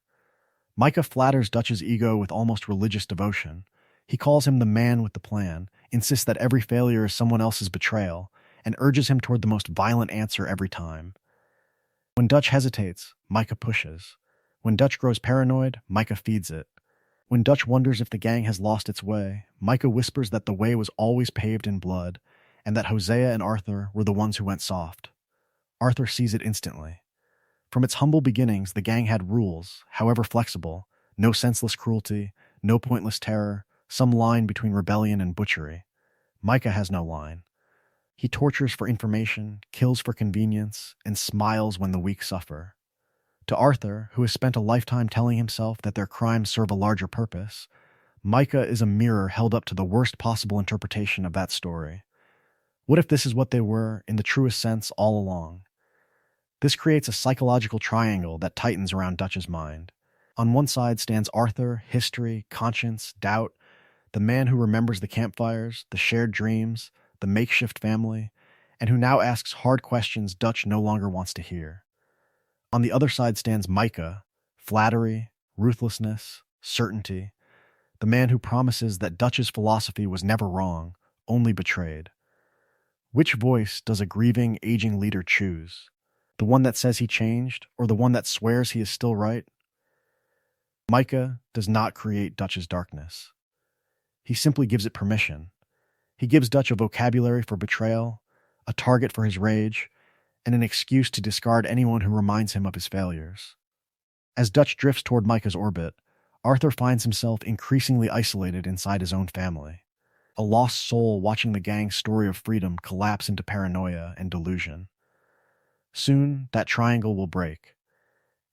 [SPEAKER 1] Micah flatters Dutch's ego with almost religious devotion. He calls him the man with the plan, insists that every failure is someone else's betrayal, and urges him toward the most violent answer every time. When Dutch hesitates, Micah pushes. When Dutch grows paranoid, Micah feeds it. When Dutch wonders if the gang has lost its way, Micah whispers that the way was always paved in blood, and that Hosea and Arthur were the ones who went soft. Arthur sees it instantly. From its humble beginnings, the gang had rules, however flexible: no senseless cruelty, no pointless terror, some line between rebellion and butchery. Micah has no line. He tortures for information, kills for convenience, and smiles when the weak suffer. To Arthur, who has spent a lifetime telling himself that their crimes serve a larger purpose, Micah is a mirror held up to the worst possible interpretation of that story. What if this is what they were, in the truest sense, all along? This creates a psychological triangle that tightens around Dutch's mind. On one side stands Arthur, history, conscience, doubt, the man who remembers the campfires, the shared dreams, the makeshift family, and who now asks hard questions Dutch no longer wants to hear. On the other side stands Micah, flattery, ruthlessness, certainty, the man who promises that Dutch's philosophy was never wrong, only betrayed. Which voice does a grieving, aging leader choose? The one that says he changed, or the one that swears he is still right? Micah does not create Dutch's darkness. He simply gives it permission. He gives Dutch a vocabulary for betrayal, a target for his rage, and an excuse to discard anyone who reminds him of his failures. As Dutch drifts toward Micah's orbit, Arthur finds himself increasingly isolated inside his own family, a lost soul watching the gang's story of freedom collapse into paranoia and delusion. Soon, that triangle will break,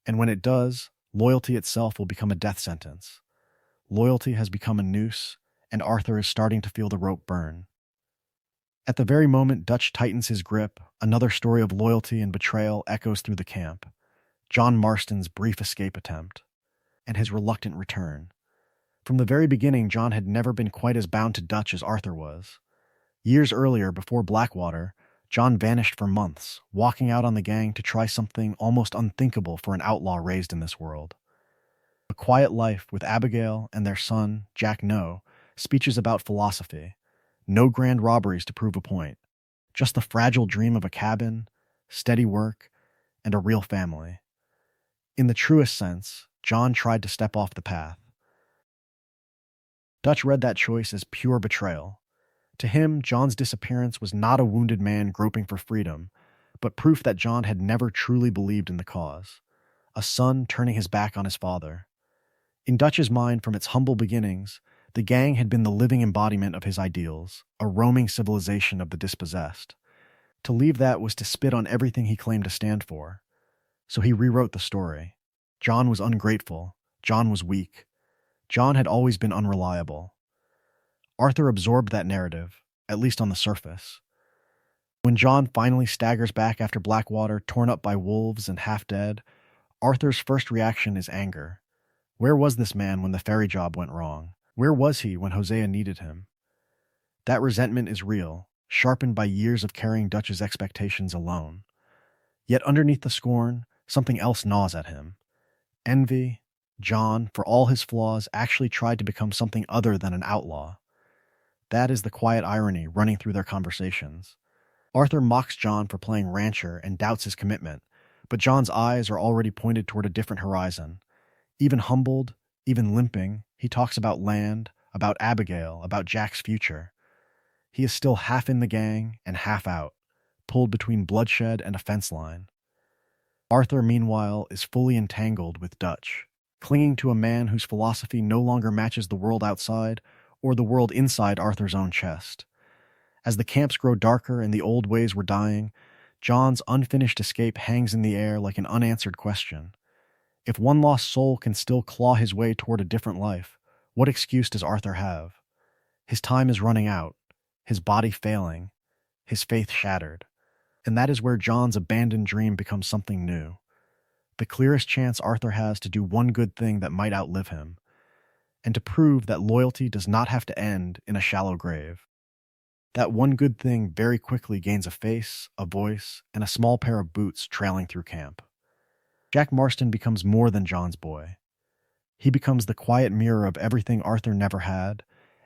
[SPEAKER 1] and when it does, loyalty itself will become a death sentence. Loyalty has become a noose, and Arthur is starting to feel the rope burn. At the very moment Dutch tightens his grip, another story of loyalty and betrayal echoes through the camp: John Marston's brief escape attempt, and his reluctant return. From the very beginning, John had never been quite as bound to Dutch as Arthur was. Years earlier, before Blackwater, John vanished for months, walking out on the gang to try something almost unthinkable for an outlaw raised in this world. A quiet life with Abigail and their son, Jack No, speeches about philosophy. No grand robberies to prove a point. Just the fragile dream of a cabin, steady work, and a real family. In the truest sense, John tried to step off the path. Dutch read that choice as pure betrayal. To him, John's disappearance was not a wounded man groping for freedom, but proof that John had never truly believed in the cause. A son turning his back on his father. In Dutch's mind, from its humble beginnings, the gang had been the living embodiment of his ideals, a roaming civilization of the dispossessed. To leave that was to spit on everything he claimed to stand for. So he rewrote the story. John was ungrateful. John was weak. John had always been unreliable. Arthur absorbed that narrative, at least on the surface. When John finally staggers back after Blackwater, torn up by wolves and half dead, Arthur's first reaction is anger. Where was this man when the ferry job went wrong? Where was he when Hosea needed him? That resentment is real, sharpened by years of carrying Dutch's expectations alone. Yet underneath the scorn, something else gnaws at him. Envy. John, for all his flaws, actually tried to become something other than an outlaw. That is the quiet irony running through their conversations. Arthur mocks John for playing rancher and doubts his commitment, but John's eyes are already pointed toward a different horizon. Even humbled, even limping, he talks about land, about Abigail, about Jack's future. He is still half in the gang and half out, pulled between bloodshed and a fence line. Arthur, meanwhile, is fully entangled with Dutch, clinging to a man whose philosophy no longer matches the world outside or the world inside Arthur's own chest. As the camps grow darker and the old ways were dying, John's unfinished escape hangs in the air like an unanswered question. If one lost soul can still claw his way toward a different life, what excuse does Arthur have? His time is running out, his body failing, his faith shattered. And that is where John's abandoned dream becomes something new. The clearest chance Arthur has to do one good thing that might outlive him, and to prove that loyalty does not have to end in a shallow grave. That one good thing very quickly gains a face, a voice, and a small pair of boots trailing through camp. Jack Marston becomes more than John's boy. He becomes the quiet mirror of everything Arthur never had,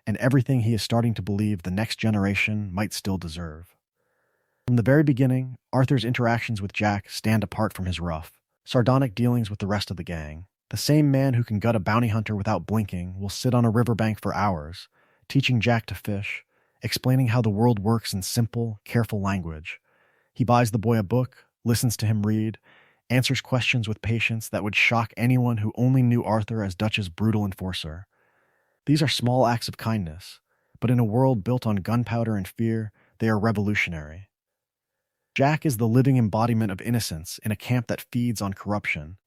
[SPEAKER 1] and everything he is starting to believe the next generation might still deserve. From the very beginning, Arthur's interactions with Jack stand apart from his rough, sardonic dealings with the rest of the gang. The same man who can gut a bounty hunter without blinking will sit on a riverbank for hours, teaching Jack to fish, explaining how the world works in simple, careful language. He buys the boy a book, listens to him read, answers questions with patience that would shock anyone who only knew Arthur as Dutch's brutal enforcer. These are small acts of kindness, but in a world built on gunpowder and fear, they are revolutionary. Jack is the living embodiment of innocence in a camp that feeds on corruption.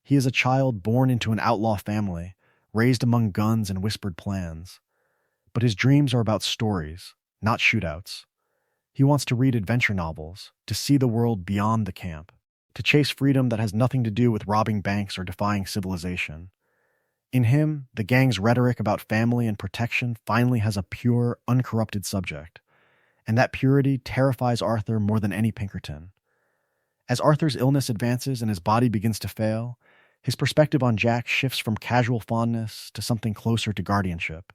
[SPEAKER 1] He is a child born into an outlaw family, raised among guns and whispered plans. But his dreams are about stories, not shootouts. He wants to read adventure novels, to see the world beyond the camp, to chase freedom that has nothing to do with robbing banks or defying civilization. In him, the gang's rhetoric about family and protection finally has a pure, uncorrupted subject, and that purity terrifies Arthur more than any Pinkerton. As Arthur's illness advances and his body begins to fail, his perspective on Jack shifts from casual fondness to something closer to guardianship.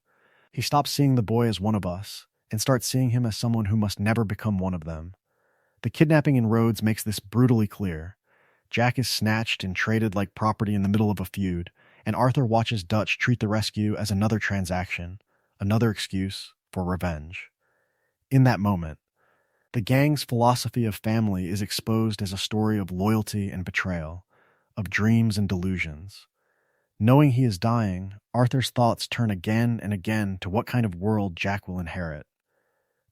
[SPEAKER 1] He stops seeing the boy as one of us and starts seeing him as someone who must never become one of them. The kidnapping in Rhodes makes this brutally clear. Jack is snatched and traded like property in the middle of a feud, and Arthur watches Dutch treat the rescue as another transaction, another excuse for revenge. In that moment, the gang's philosophy of family is exposed as a story of loyalty and betrayal, of dreams and delusions. Knowing he is dying, Arthur's thoughts turn again and again to what kind of world Jack will inherit.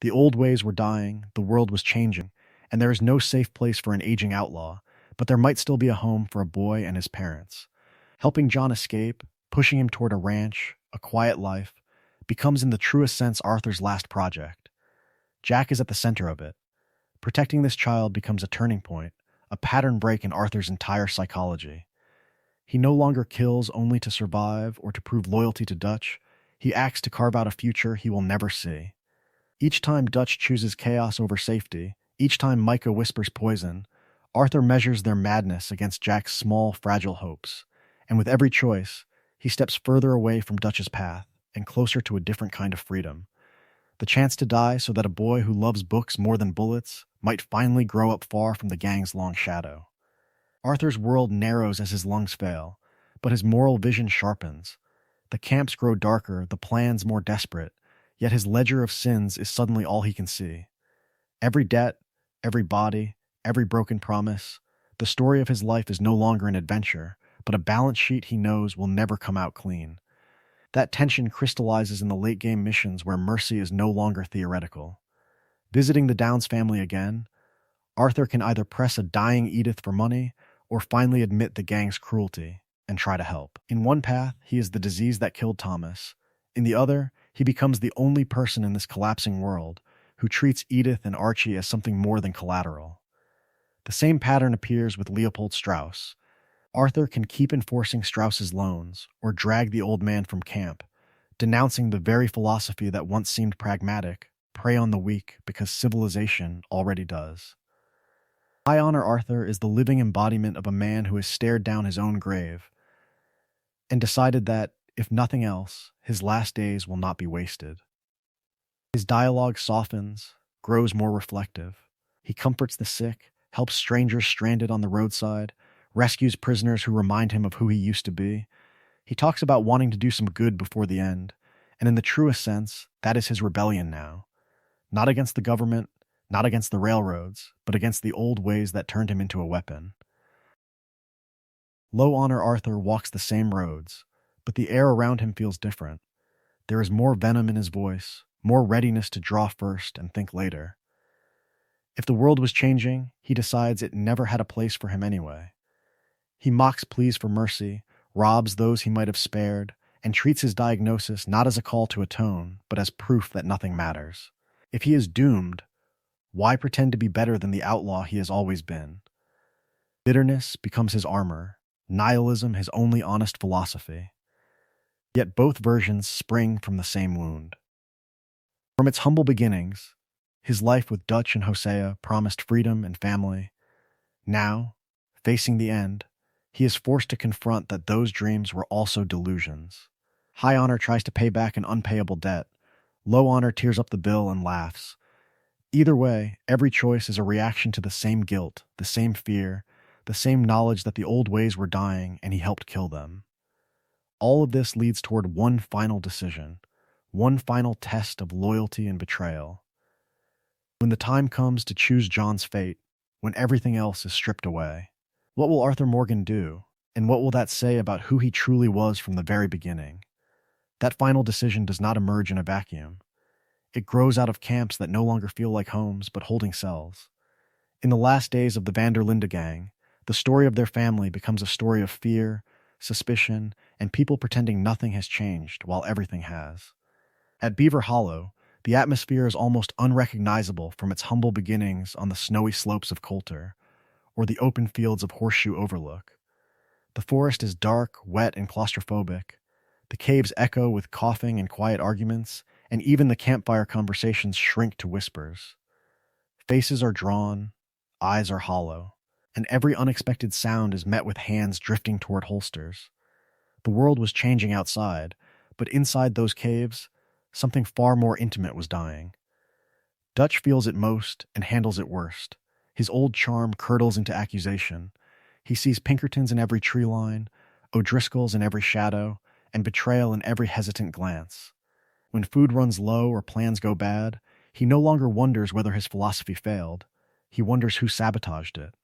[SPEAKER 1] The old ways were dying, the world was changing, and there is no safe place for an aging outlaw, but there might still be a home for a boy and his parents. Helping John escape, pushing him toward a ranch, a quiet life, becomes in the truest sense Arthur's last project. Jack is at the center of it. Protecting this child becomes a turning point, a pattern break in Arthur's entire psychology. He no longer kills only to survive or to prove loyalty to Dutch. He acts to carve out a future he will never see. Each time Dutch chooses chaos over safety, each time Micah whispers poison, Arthur measures their madness against Jack's small, fragile hopes. And with every choice, he steps further away from Dutch's path and closer to a different kind of freedom. The chance to die so that a boy who loves books more than bullets might finally grow up far from the gang's long shadow. Arthur's world narrows as his lungs fail, but his moral vision sharpens. The camps grow darker, the plans more desperate, yet his ledger of sins is suddenly all he can see. Every debt, every body, every broken promise, the story of his life is no longer an adventure, but a balance sheet he knows will never come out clean. That tension crystallizes in the late-game missions where mercy is no longer theoretical. Visiting the Downs family again, Arthur can either press a dying Edith for money or finally admit the gang's cruelty and try to help. In one path, he is the disease that killed Thomas. In the other, he becomes the only person in this collapsing world who treats Edith and Archie as something more than collateral. The same pattern appears with Leopold Strauss. Arthur can keep enforcing Strauss's loans or drag the old man from camp, denouncing the very philosophy that once seemed pragmatic, prey on the weak because civilization already does. High Honor Arthur is the living embodiment of a man who has stared down his own grave and decided that, if nothing else, his last days will not be wasted. His dialogue softens, grows more reflective. He comforts the sick, helps strangers stranded on the roadside, rescues prisoners who remind him of who he used to be. He talks about wanting to do some good before the end, and in the truest sense, that is his rebellion now. Not against the government, not against the railroads, but against the old ways that turned him into a weapon. Low Honor Arthur walks the same roads, but the air around him feels different. There is more venom in his voice, more readiness to draw first and think later. If the world was changing, he decides it never had a place for him anyway. He mocks pleas for mercy, robs those he might have spared, and treats his diagnosis not as a call to atone, but as proof that nothing matters. If he is doomed, why pretend to be better than the outlaw he has always been? Bitterness becomes his armor, nihilism his only honest philosophy. Yet both versions spring from the same wound. From its humble beginnings, his life with Dutch and Hosea promised freedom and family. Now, facing the end, he is forced to confront that those dreams were also delusions. High honor tries to pay back an unpayable debt. Low honor tears up the bill and laughs. Either way, every choice is a reaction to the same guilt, the same fear, the same knowledge that the old ways were dying and he helped kill them. All of this leads toward one final decision, one final test of loyalty and betrayal. When the time comes to choose John's fate, when everything else is stripped away, what will Arthur Morgan do, and what will that say about who he truly was from the very beginning? That final decision does not emerge in a vacuum. It grows out of camps that no longer feel like homes but holding cells. In the last days of the van der Linde gang, the story of their family becomes a story of fear, suspicion, and people pretending nothing has changed while everything has. At Beaver Hollow, the atmosphere is almost unrecognizable from its humble beginnings on the snowy slopes of Coulter, or the open fields of Horseshoe Overlook. The forest is dark, wet, and claustrophobic. The caves echo with coughing and quiet arguments, and even the campfire conversations shrink to whispers. Faces are drawn, eyes are hollow, and every unexpected sound is met with hands drifting toward holsters. The world was changing outside, but inside those caves, something far more intimate was dying. Dutch feels it most and handles it worst. His old charm curdles into accusation. He sees Pinkertons in every tree line, O'Driscolls in every shadow, and betrayal in every hesitant glance. When food runs low or plans go bad, he no longer wonders whether his philosophy failed. He wonders who sabotaged it.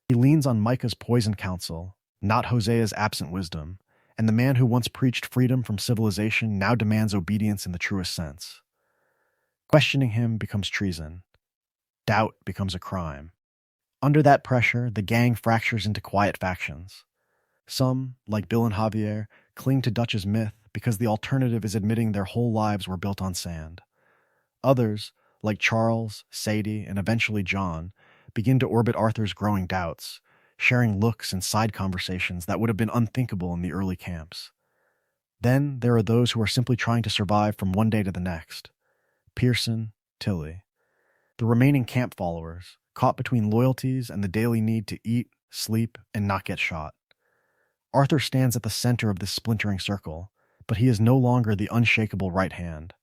[SPEAKER 1] He leans on Micah's poison counsel, not Hosea's absent wisdom, and the man who once preached freedom from civilization now demands obedience in the truest sense. Questioning him becomes treason. Doubt becomes a crime. Under that pressure, the gang fractures into quiet factions. Some, like Bill and Javier, cling to Dutch's myth because the alternative is admitting their whole lives were built on sand. Others, like Charles, Sadie, and eventually John, begin to orbit Arthur's growing doubts, sharing looks and side conversations that would have been unthinkable in the early camps. Then there are those who are simply trying to survive from one day to the next. Pearson, Tilly. The remaining camp followers, caught between loyalties and the daily need to eat, sleep, and not get shot. Arthur stands at the center of this splintering circle, but he is no longer the unshakable right hand.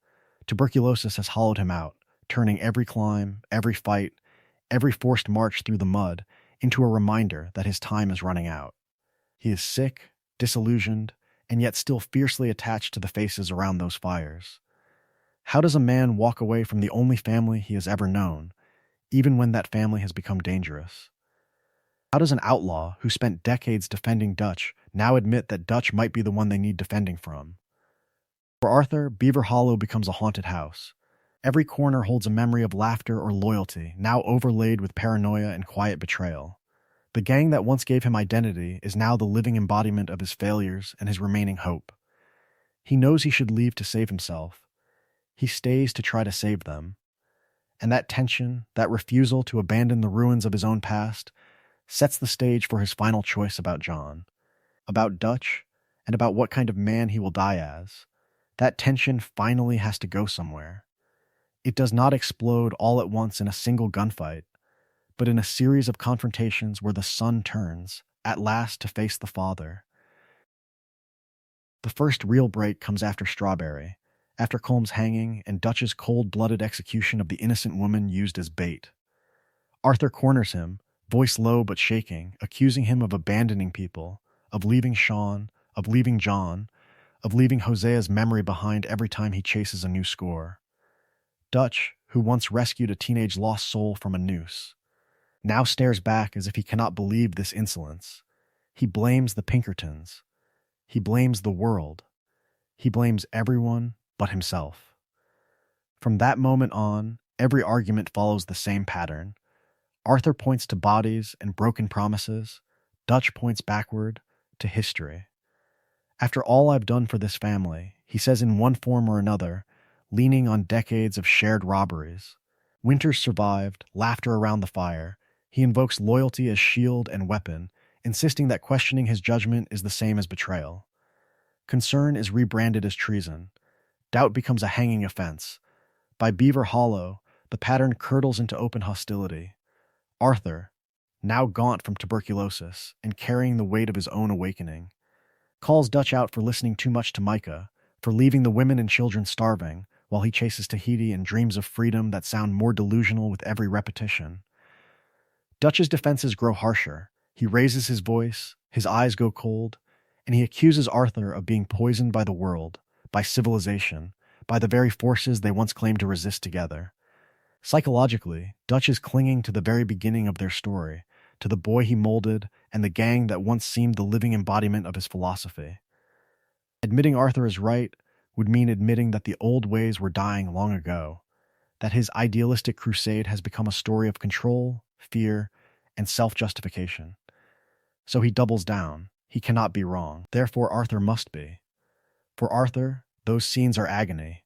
[SPEAKER 1] Tuberculosis has hollowed him out, turning every climb, every fight, every forced march through the mud into a reminder that his time is running out. He is sick, disillusioned, and yet still fiercely attached to the faces around those fires. How does a man walk away from the only family he has ever known, even when that family has become dangerous? How does an outlaw who spent decades defending Dutch now admit that Dutch might be the one they need defending from? For Arthur, Beaver Hollow becomes a haunted house. Every corner holds a memory of laughter or loyalty, now overlaid with paranoia and quiet betrayal. The gang that once gave him identity is now the living embodiment of his failures and his remaining hope. He knows he should leave to save himself. He stays to try to save them. And that tension, that refusal to abandon the ruins of his own past, sets the stage for his final choice about John, about Dutch, and about what kind of man he will die as. That tension finally has to go somewhere. It does not explode all at once in a single gunfight, but in a series of confrontations where the son turns, at last to face the father. The first real break comes after Strawberry, after Colm's hanging and Dutch's cold-blooded execution of the innocent woman used as bait. Arthur corners him, voice low but shaking, accusing him of abandoning people, of leaving Sean, of leaving John, of leaving Hosea's memory behind every time he chases a new score. Dutch, who once rescued a teenage lost soul from a noose, now stares back as if he cannot believe this insolence. He blames the Pinkertons. He blames the world. He blames everyone but himself. From that moment on, every argument follows the same pattern. Arthur points to bodies and broken promises. Dutch points backward to history. After all I've done for this family, he says in one form or another, leaning on decades of shared robberies. Winters survived, laughter around the fire. He invokes loyalty as shield and weapon, insisting that questioning his judgment is the same as betrayal. Concern is rebranded as treason. Doubt becomes a hanging offense. By Beaver Hollow, the pattern curdles into open hostility. Arthur, now gaunt from tuberculosis and carrying the weight of his own awakening, calls Dutch out for listening too much to Micah, for leaving the women and children starving, while he chases Tahiti and dreams of freedom that sound more delusional with every repetition. Dutch's defenses grow harsher. He raises his voice, his eyes go cold, and he accuses Arthur of being poisoned by the world, by civilization, by the very forces they once claimed to resist together. Psychologically, Dutch is clinging to the very beginning of their story, to the boy he molded and the gang that once seemed the living embodiment of his philosophy. Admitting Arthur is right would mean admitting that the old ways were dying long ago, that his idealistic crusade has become a story of control, fear, and self-justification. So he doubles down. He cannot be wrong. Therefore, Arthur must be. For Arthur, those scenes are agony.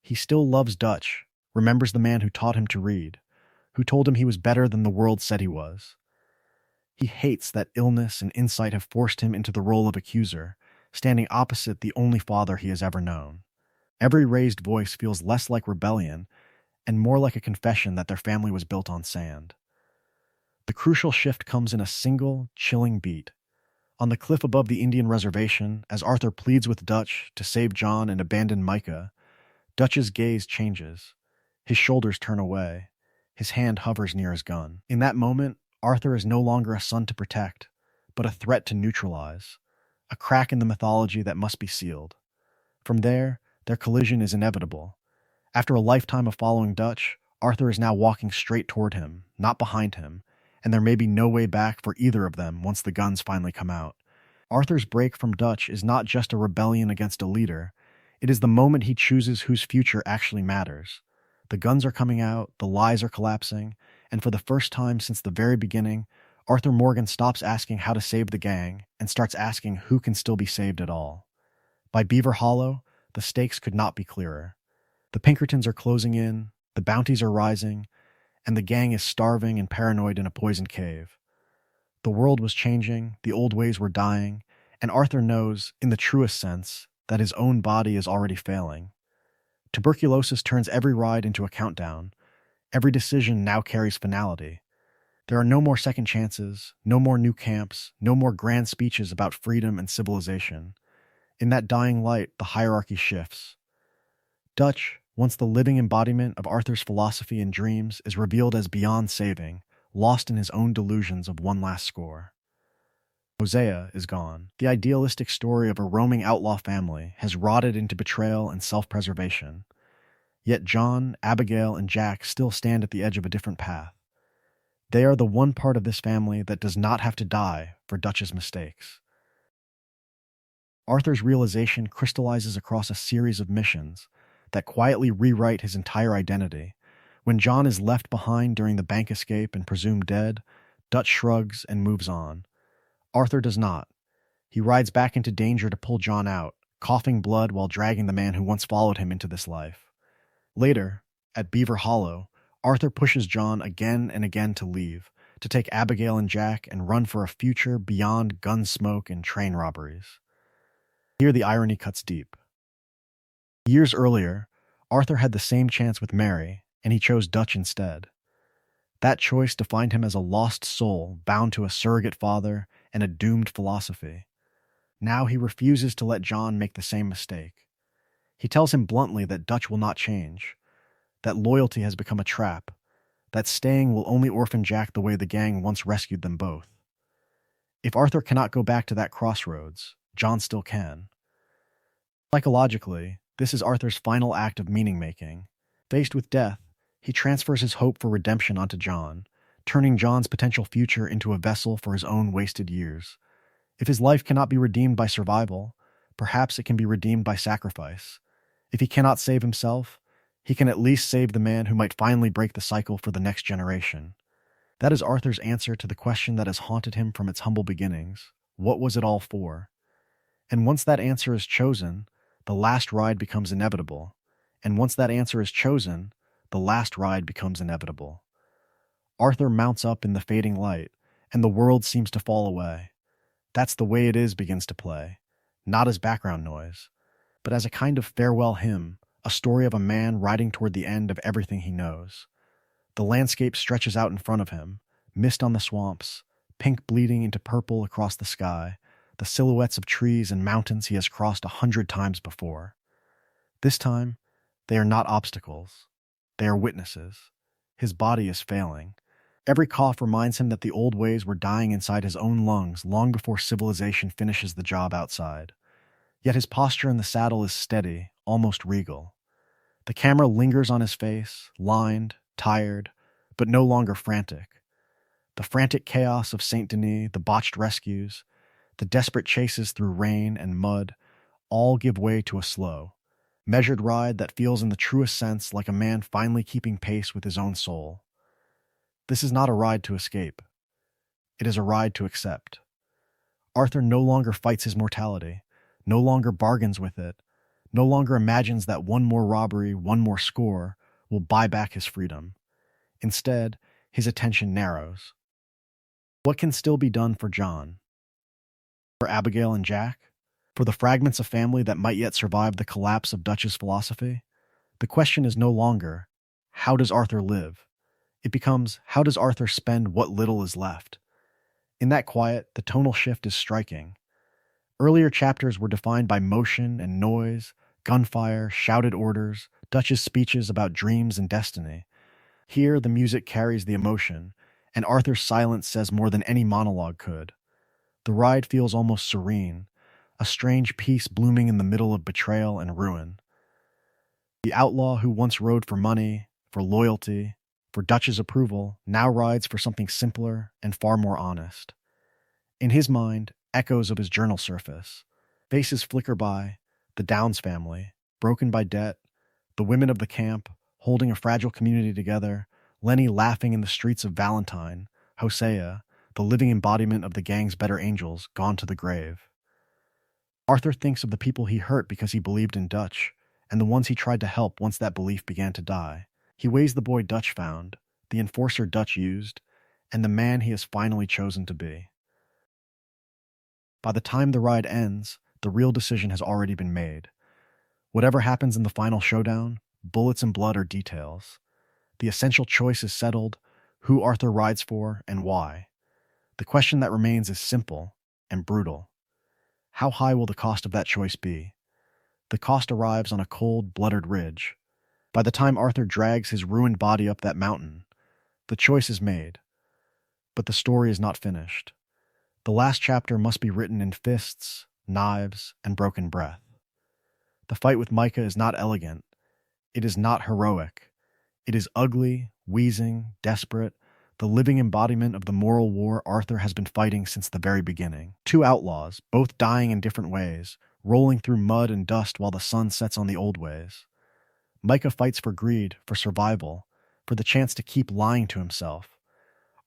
[SPEAKER 1] He still loves Dutch, remembers the man who taught him to read, who told him he was better than the world said he was. He hates that illness and insight have forced him into the role of accuser, standing opposite the only father he has ever known. Every raised voice feels less like rebellion and more like a confession that their family was built on sand. The crucial shift comes in a single, chilling beat. On the cliff above the Indian reservation, as Arthur pleads with Dutch to save John and abandon Micah, Dutch's gaze changes. His shoulders turn away. His hand hovers near his gun. In that moment, Arthur is no longer a son to protect, but a threat to neutralize, a crack in the mythology that must be sealed. From there, their collision is inevitable. After a lifetime of following Dutch, Arthur is now walking straight toward him, not behind him, and there may be no way back for either of them once the guns finally come out. Arthur's break from Dutch is not just a rebellion against a leader, it is the moment he chooses whose future actually matters. The guns are coming out, the lies are collapsing, and for the first time since the very beginning, Arthur Morgan stops asking how to save the gang and starts asking who can still be saved at all. By Beaver Hollow, the stakes could not be clearer. The Pinkertons are closing in, the bounties are rising, and the gang is starving and paranoid in a poisoned cave. The world was changing, the old ways were dying, and Arthur knows, in the truest sense, that his own body is already failing. Tuberculosis turns every ride into a countdown. Every decision now carries finality. There are no more second chances, no more new camps, no more grand speeches about freedom and civilization. In that dying light, the hierarchy shifts. Dutch, once the living embodiment of Arthur's philosophy and dreams, is revealed as beyond saving, lost in his own delusions of one last score. Hosea is gone. The idealistic story of a roaming outlaw family has rotted into betrayal and self-preservation. Yet John, Abigail, and Jack still stand at the edge of a different path. They are the one part of this family that does not have to die for Dutch's mistakes. Arthur's realization crystallizes across a series of missions that quietly rewrite his entire identity. When John is left behind during the bank escape and presumed dead, Dutch shrugs and moves on. Arthur does not. He rides back into danger to pull John out, coughing blood while dragging the man who once followed him into this life. Later, at Beaver Hollow, Arthur pushes John again and again to leave, to take Abigail and Jack and run for a future beyond gun smoke and train robberies. Here the irony cuts deep. Years earlier, Arthur had the same chance with Mary, and he chose Dutch instead. That choice defined him as a lost soul bound to a surrogate father and a doomed philosophy. Now he refuses to let John make the same mistake. He tells him bluntly that Dutch will not change, that loyalty has become a trap, that staying will only orphan Jack the way the gang once rescued them both. If Arthur cannot go back to that crossroads, John still can. Psychologically, this is Arthur's final act of meaning-making. Faced with death, he transfers his hope for redemption onto John, turning John's potential future into a vessel for his own wasted years. If his life cannot be redeemed by survival, perhaps it can be redeemed by sacrifice. If he cannot save himself, he can at least save the man who might finally break the cycle for the next generation. That is Arthur's answer to the question that has haunted him from its humble beginnings. What was it all for? And once that answer is chosen, the last ride becomes inevitable. And once that answer is chosen, the last ride becomes inevitable. Arthur mounts up in the fading light, and the world seems to fall away. That's the way it is begins to play, not as background noise, but as a kind of farewell hymn, a story of a man riding toward the end of everything he knows. The landscape stretches out in front of him, mist on the swamps, pink bleeding into purple across the sky, the silhouettes of trees and mountains he has crossed 100 times before. This time, they are not obstacles. They are witnesses. His body is failing. Every cough reminds him that the old ways were dying inside his own lungs long before civilization finishes the job outside. Yet his posture in the saddle is steady, almost regal. The camera lingers on his face, lined, tired, but no longer frantic. The frantic chaos of Saint Denis, the botched rescues, the desperate chases through rain and mud, all give way to a slow, measured ride that feels in the truest sense like a man finally keeping pace with his own soul. This is not a ride to escape. It is a ride to accept. Arthur no longer fights his mortality, no longer bargains with it, no longer imagines that one more robbery, one more score, will buy back his freedom. Instead, his attention narrows. What can still be done for John? For Abigail and Jack? For the fragments of family that might yet survive the collapse of Dutch's philosophy? The question is no longer, how does Arthur live? It becomes, how does Arthur spend what little is left? In that quiet, the tonal shift is striking. Earlier chapters were defined by motion and noise, gunfire, shouted orders, Dutch's speeches about dreams and destiny. Here, the music carries the emotion, and Arthur's silence says more than any monologue could. The ride feels almost serene, a strange peace blooming in the middle of betrayal and ruin. The outlaw who once rode for money, for loyalty, for Dutch's approval, now rides for something simpler and far more honest. In his mind, echoes of his journal surface. Faces flicker by, the Downs family, broken by debt, the women of the camp, holding a fragile community together, Lenny laughing in the streets of Valentine, Hosea, the living embodiment of the gang's better angels, gone to the grave. Arthur thinks of the people he hurt because he believed in Dutch, and the ones he tried to help once that belief began to die. He weighs the boy Dutch found, the enforcer Dutch used, and the man he has finally chosen to be. By the time the ride ends, the real decision has already been made. Whatever happens in the final showdown, bullets and blood are details. The essential choice is settled, who Arthur rides for and why. The question that remains is simple and brutal. How high will the cost of that choice be? The cost arrives on a cold, blooded ridge. By the time Arthur drags his ruined body up that mountain, the choice is made. But the story is not finished. The last chapter must be written in fists, knives, and broken breath. The fight with Micah is not elegant. It is not heroic. It is ugly, wheezing, desperate, the living embodiment of the moral war Arthur has been fighting since the very beginning. Two outlaws, both dying in different ways, rolling through mud and dust while the sun sets on the old ways. Micah fights for greed, for survival, for the chance to keep lying to himself.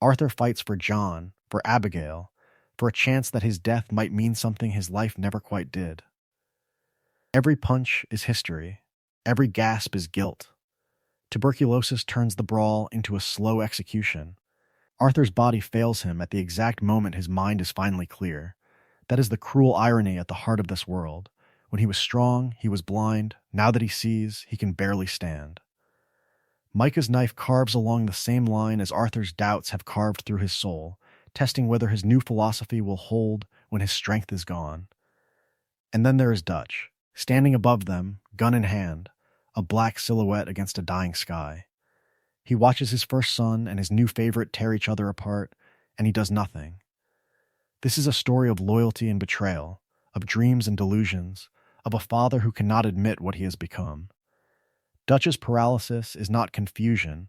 [SPEAKER 1] Arthur fights for John, for Abigail, for a chance that his death might mean something his life never quite did. Every punch is history. Every gasp is guilt. Tuberculosis turns the brawl into a slow execution. Arthur's body fails him at the exact moment his mind is finally clear. That is the cruel irony at the heart of this world. When he was strong, he was blind. Now that he sees, he can barely stand. Micah's knife carves along the same line as Arthur's doubts have carved through his soul, testing whether his new philosophy will hold when his strength is gone. And then there is Dutch, standing above them, gun in hand, a black silhouette against a dying sky. He watches his first son and his new favorite tear each other apart, and he does nothing. This is a story of loyalty and betrayal, of dreams and delusions, of a father who cannot admit what he has become. Dutch's paralysis is not confusion,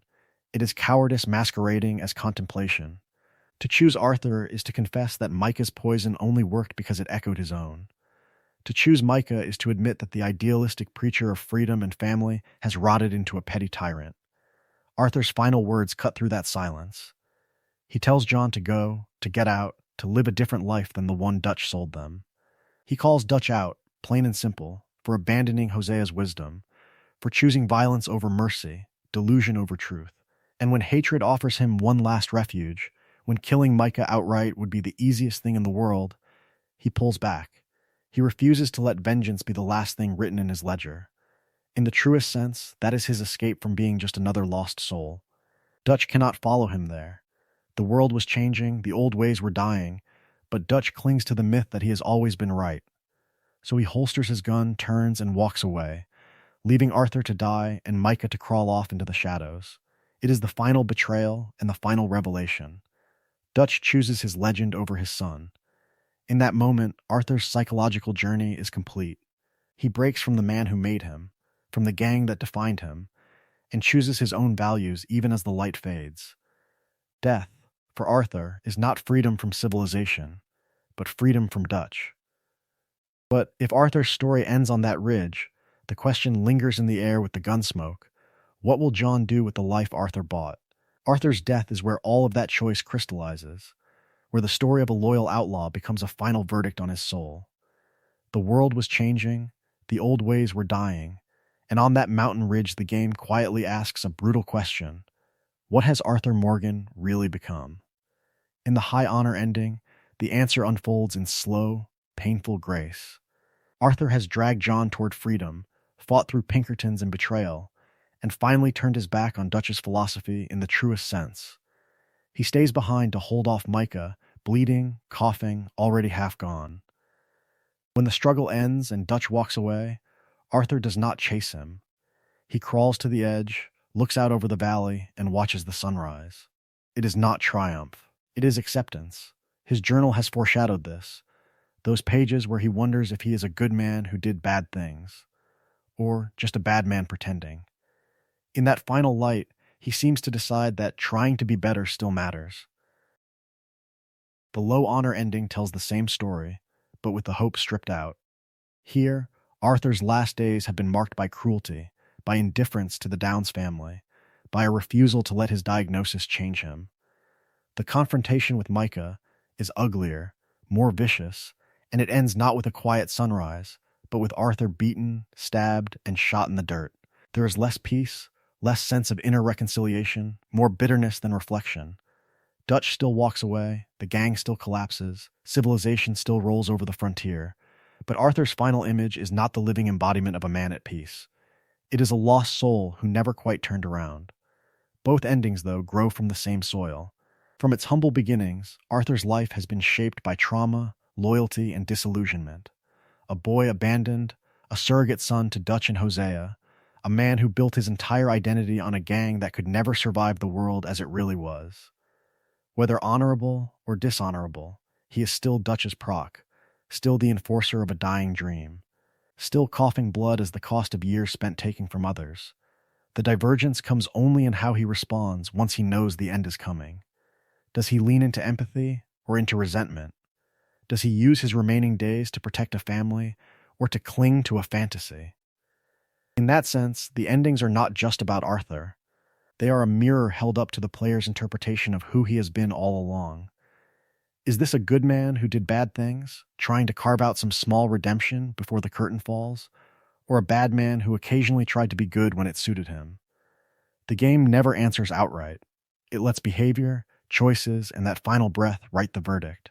[SPEAKER 1] it is cowardice masquerading as contemplation. To choose Arthur is to confess that Micah's poison only worked because it echoed his own. To choose Micah is to admit that the idealistic preacher of freedom and family has rotted into a petty tyrant. Arthur's final words cut through that silence. He tells John to go, to get out, to live a different life than the one Dutch sold them. He calls Dutch out, plain and simple, for abandoning Hosea's wisdom, for choosing violence over mercy, delusion over truth. And when hatred offers him one last refuge, when killing Micah outright would be the easiest thing in the world, he pulls back. He refuses to let vengeance be the last thing written in his ledger. In the truest sense, that is his escape from being just another lost soul. Dutch cannot follow him there. The world was changing, the old ways were dying, but Dutch clings to the myth that he has always been right. So he holsters his gun, turns, and walks away, leaving Arthur to die and Micah to crawl off into the shadows. It is the final betrayal and the final revelation. Dutch chooses his legend over his son. In that moment, Arthur's psychological journey is complete. He breaks from the man who made him, from the gang that defined him, and chooses his own values even as the light fades. Death, for Arthur, is not freedom from civilization, but freedom from Dutch. But if Arthur's story ends on that ridge, the question lingers in the air with the gunsmoke. What will John do with the life Arthur bought? Arthur's death is where all of that choice crystallizes, where the story of a loyal outlaw becomes a final verdict on his soul. The world was changing, the old ways were dying, and on that mountain ridge the game quietly asks a brutal question. What has Arthur Morgan really become? In the high honor ending, the answer unfolds in slow, painful grace. Arthur has dragged John toward freedom, fought through Pinkertons and betrayal, and finally turned his back on Dutch's philosophy in the truest sense. He stays behind to hold off Micah, bleeding, coughing, already half gone. When the struggle ends and Dutch walks away, Arthur does not chase him. He crawls to the edge, looks out over the valley, and watches the sunrise. It is not triumph. It is acceptance. His journal has foreshadowed this. Those pages where he wonders if he is a good man who did bad things, or just a bad man pretending. In that final light, he seems to decide that trying to be better still matters. The low honor ending tells the same story, but with the hope stripped out. Here, Arthur's last days have been marked by cruelty, by indifference to the Downs family, by a refusal to let his diagnosis change him. The confrontation with Micah is uglier, more vicious, and it ends not with a quiet sunrise, but with Arthur beaten, stabbed, and shot in the dirt. There is less peace, less sense of inner reconciliation, more bitterness than reflection. Dutch still walks away, the gang still collapses, civilization still rolls over the frontier, but Arthur's final image is not the living embodiment of a man at peace. It is a lost soul who never quite turned around. Both endings, though, grow from the same soil. From its humble beginnings, Arthur's life has been shaped by trauma, loyalty, and disillusionment. A boy abandoned, a surrogate son to Dutch and Hosea, a man who built his entire identity on a gang that could never survive the world as it really was. Whether honorable or dishonorable, he is still Dutch's proc, still the enforcer of a dying dream, still coughing blood as the cost of years spent taking from others. The divergence comes only in how he responds once he knows the end is coming. Does he lean into empathy or into resentment? Does he use his remaining days to protect a family or to cling to a fantasy? In that sense, the endings are not just about Arthur. They are a mirror held up to the player's interpretation of who he has been all along. Is this a good man who did bad things, trying to carve out some small redemption before the curtain falls, or a bad man who occasionally tried to be good when it suited him? The game never answers outright. It lets behavior, choices, and that final breath write the verdict.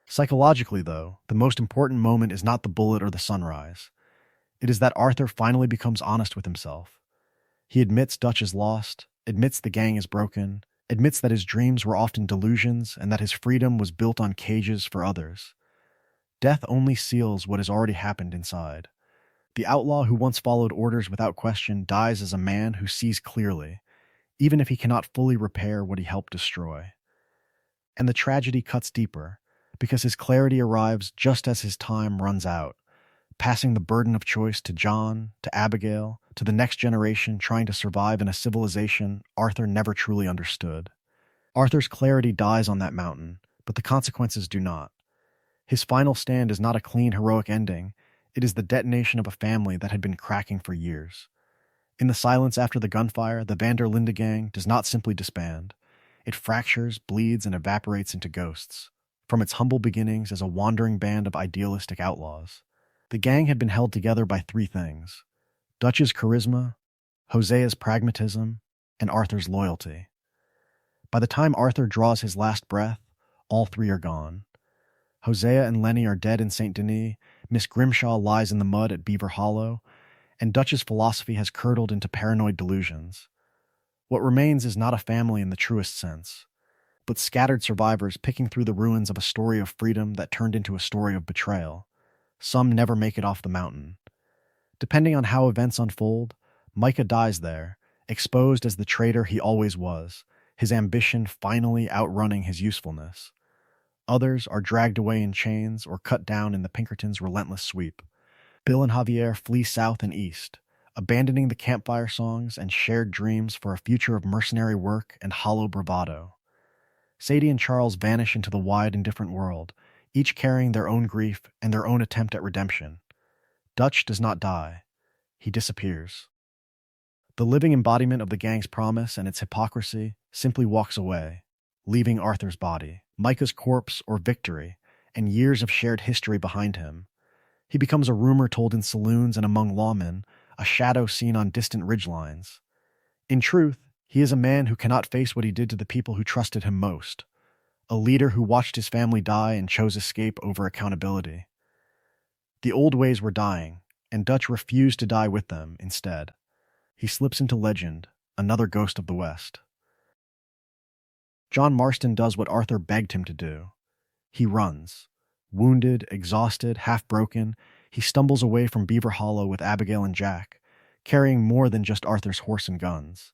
[SPEAKER 1] Psychologically, though, the most important moment is not the bullet or the sunrise. It is that Arthur finally becomes honest with himself. He admits Dutch is lost, admits the gang is broken, admits that his dreams were often delusions and that his freedom was built on cages for others. Death only seals what has already happened inside. The outlaw who once followed orders without question dies as a man who sees clearly, even if he cannot fully repair what he helped destroy. And the tragedy cuts deeper, because his clarity arrives just as his time runs out, passing the burden of choice to John, to Abigail, to the next generation trying to survive in a civilization Arthur never truly understood. Arthur's clarity dies on that mountain, but the consequences do not. His final stand is not a clean, heroic ending. It is the detonation of a family that had been cracking for years. In the silence after the gunfire, the Linde gang does not simply disband. it fractures, bleeds, and evaporates into ghosts. From its humble beginnings as a wandering band of idealistic outlaws, the gang had been held together by three things: Dutch's charisma, Hosea's pragmatism, and Arthur's loyalty. By the time Arthur draws his last breath, all three are gone. Hosea and Lenny are dead in St. Denis, Miss Grimshaw lies in the mud at Beaver Hollow, and Dutch's philosophy has curdled into paranoid delusions. What remains is not a family in the truest sense, but scattered survivors picking through the ruins of a story of freedom that turned into a story of betrayal. Some never make it off the mountain. Depending on how events unfold, Micah dies there, exposed as the traitor he always was, his ambition finally outrunning his usefulness. Others are dragged away in chains or cut down in the Pinkertons' relentless sweep. Bill and Javier flee south and east, abandoning the campfire songs and shared dreams for a future of mercenary work and hollow bravado. Sadie and Charles vanish into the wide and different world, each carrying their own grief and their own attempt at redemption. Dutch does not die. He disappears. The living embodiment of the gang's promise and its hypocrisy simply walks away, leaving Arthur's body, Micah's corpse or victory, and years of shared history behind him. He becomes a rumor told in saloons and among lawmen, a shadow seen on distant ridgelines. In truth, he is a man who cannot face what he did to the people who trusted him most, a leader who watched his family die and chose escape over accountability. The old ways were dying, and Dutch refused to die with them instead. He slips into legend, another ghost of the West. John Marston does what Arthur begged him to do. He runs. Wounded, exhausted, half-broken, he stumbles away from Beaver Hollow with Abigail and Jack, carrying more than just Arthur's horse and guns.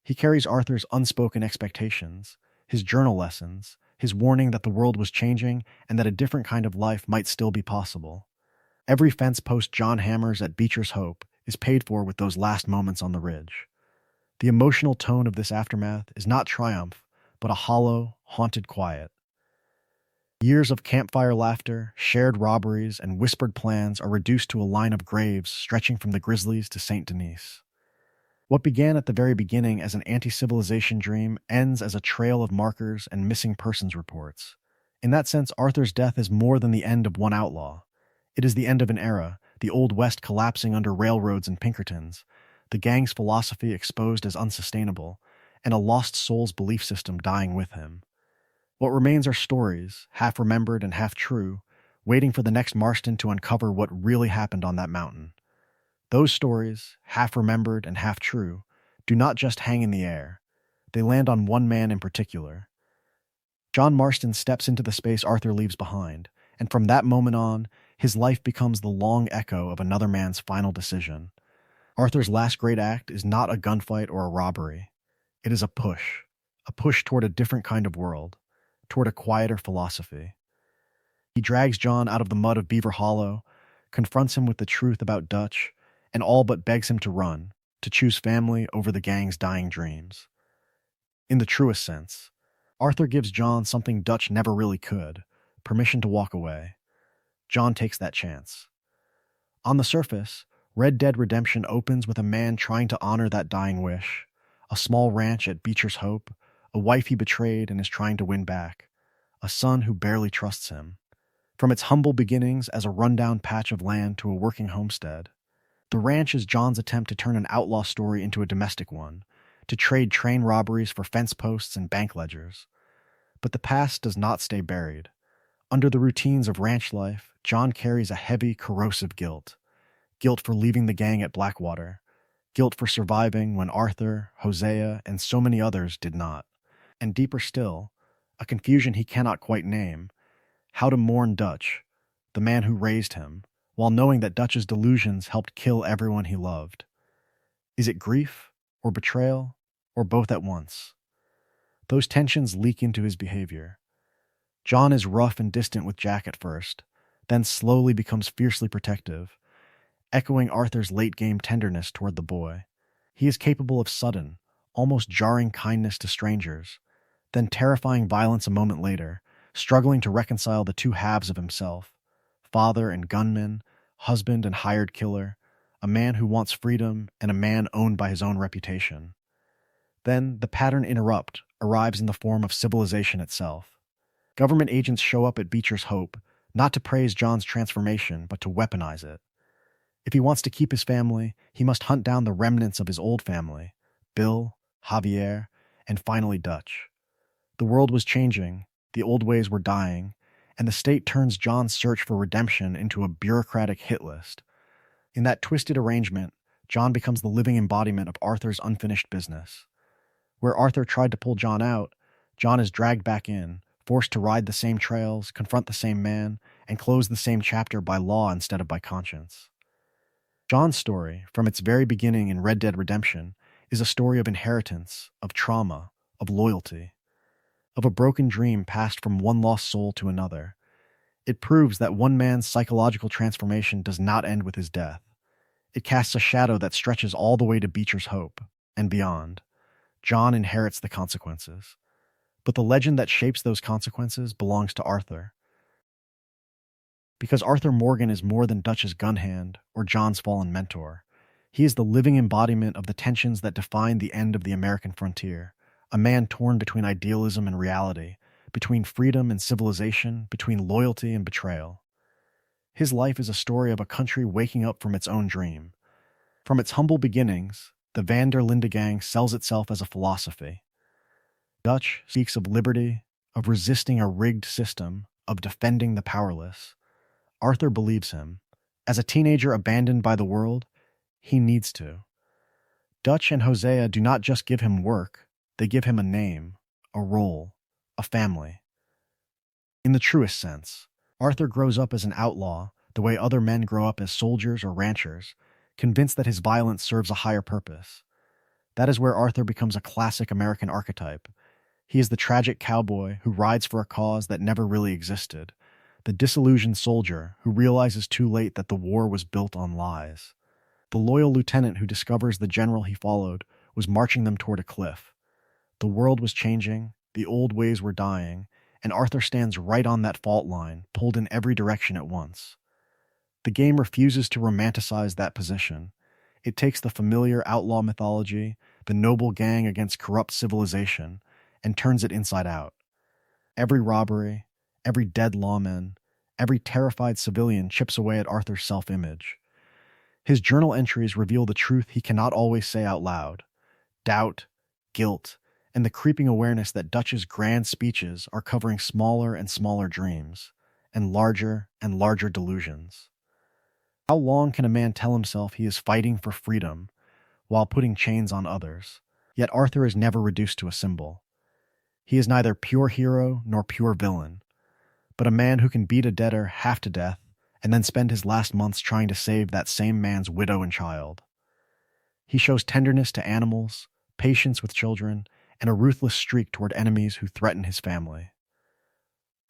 [SPEAKER 1] He carries Arthur's unspoken expectations, his journal lessons, his warning that the world was changing and that a different kind of life might still be possible. Every fence post John hammers at Beecher's Hope is paid for with those last moments on the ridge. The emotional tone of this aftermath is not triumph, but a hollow, haunted quiet. Years of campfire laughter, shared robberies, and whispered plans are reduced to a line of graves stretching from the Grizzlies to St. Denis. What began at the very beginning as an anti-civilization dream ends as a trail of markers and missing persons reports. In that sense, Arthur's death is more than the end of one outlaw. It is the end of an era, the Old West collapsing under railroads and Pinkertons, the gang's philosophy exposed as unsustainable, and a lost soul's belief system dying with him. What remains are stories, half remembered and half true, waiting for the next Marston to uncover what really happened on that mountain. Those stories, half remembered and half true, do not just hang in the air. They land on one man in particular. John Marston steps into the space Arthur leaves behind, and from that moment on, his life becomes the long echo of another man's final decision. Arthur's last great act is not a gunfight or a robbery. It is a push toward a different kind of world, toward a quieter philosophy. He drags John out of the mud of Beaver Hollow, confronts him with the truth about Dutch, and all but begs him to run, to choose family over the gang's dying dreams. In the truest sense, Arthur gives John something Dutch never really could: permission to walk away. John takes that chance. On the surface, Red Dead Redemption opens with a man trying to honor that dying wish, a small ranch at Beecher's Hope, a wife he betrayed and is trying to win back, a son who barely trusts him. From its humble beginnings as a rundown patch of land to a working homestead, the ranch is John's attempt to turn an outlaw story into a domestic one, to trade train robberies for fence posts and bank ledgers. But the past does not stay buried. Under the routines of ranch life, John carries a heavy, corrosive guilt. Guilt for leaving the gang at Blackwater. Guilt for surviving when Arthur, Hosea, and so many others did not. And deeper still, a confusion he cannot quite name: how to mourn Dutch, the man who raised him, while knowing that Dutch's delusions helped kill everyone he loved. Is it grief, or betrayal, or both at once? Those tensions leak into his behavior. John is rough and distant with Jack at first, then slowly becomes fiercely protective, echoing Arthur's late-game tenderness toward the boy. He is capable of sudden, almost jarring kindness to strangers, then terrifying violence a moment later, struggling to reconcile the two halves of himself: father and gunman, husband and hired killer, a man who wants freedom and a man owned by his own reputation. Then the pattern interrupts arrives in the form of civilization itself. Government agents show up at Beecher's Hope, not to praise John's transformation, but to weaponize it. If he wants to keep his family, he must hunt down the remnants of his old family, Bill, Javier, and finally Dutch. The world was changing, the old ways were dying, and the state turns John's search for redemption into a bureaucratic hit list. In that twisted arrangement, John becomes the living embodiment of Arthur's unfinished business. Where Arthur tried to pull John out, John is dragged back in, forced to ride the same trails, confront the same man, and close the same chapter by law instead of by conscience. John's story, from its very beginning in Red Dead Redemption, is a story of inheritance, of trauma, of loyalty, of a broken dream passed from one lost soul to another. It proves that one man's psychological transformation does not end with his death. It casts a shadow that stretches all the way to Beecher's Hope and beyond. John inherits the consequences. But the legend that shapes those consequences belongs to Arthur. Because Arthur Morgan is more than Dutch's gun hand or John's fallen mentor. He is the living embodiment of the tensions that define the end of the American frontier, a man torn between idealism and reality, between freedom and civilization, between loyalty and betrayal. His life is a story of a country waking up from its own dream. From its humble beginnings, the Van der Linde gang sells itself as a philosophy. Dutch speaks of liberty, of resisting a rigged system, of defending the powerless. Arthur believes him. As a teenager abandoned by the world, he needs to. Dutch and Hosea do not just give him work, they give him a name, a role, a family. In the truest sense, Arthur grows up as an outlaw, the way other men grow up as soldiers or ranchers, convinced that his violence serves a higher purpose. That is where Arthur becomes a classic American archetype. He is the tragic cowboy who rides for a cause that never really existed, the disillusioned soldier who realizes too late that the war was built on lies, the loyal lieutenant who discovers the general he followed was marching them toward a cliff. The world was changing, the old ways were dying, and Arthur stands right on that fault line, pulled in every direction at once. The game refuses to romanticize that position. It takes the familiar outlaw mythology, the noble gang against corrupt civilization, and turns it inside out. Every robbery, every dead lawman, every terrified civilian chips away at Arthur's self-image. His journal entries reveal the truth he cannot always say out loud: doubt, guilt, and the creeping awareness that Dutch's grand speeches are covering smaller and smaller dreams, and larger delusions. How long can a man tell himself he is fighting for freedom while putting chains on others? Yet Arthur is never reduced to a symbol. He is neither pure hero nor pure villain, but a man who can beat a debtor half to death and then spend his last months trying to save that same man's widow and child. He shows tenderness to animals, patience with children, and a ruthless streak toward enemies who threaten his family.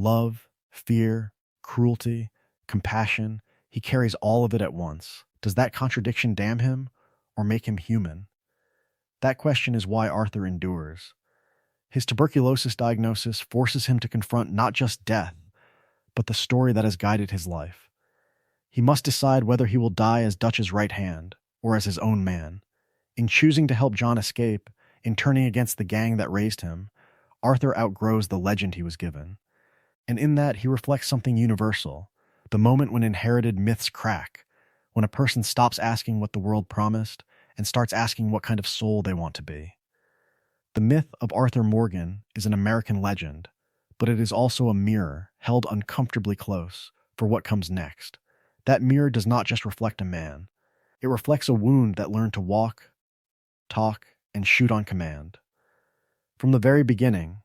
[SPEAKER 1] Love, fear, cruelty, compassion, he carries all of it at once. Does that contradiction damn him or make him human? That question is why Arthur endures. His tuberculosis diagnosis forces him to confront not just death, but the story that has guided his life. He must decide whether he will die as Dutch's right hand or as his own man. In choosing to help John escape, in turning against the gang that raised him, Arthur outgrows the legend he was given. And in that, he reflects something universal, the moment when inherited myths crack, when a person stops asking what the world promised and starts asking what kind of soul they want to be. The myth of Arthur Morgan is an American legend, but it is also a mirror held uncomfortably close for what comes next. That mirror does not just reflect a man. It reflects a wound that learned to walk, talk, and shoot on command. From the very beginning,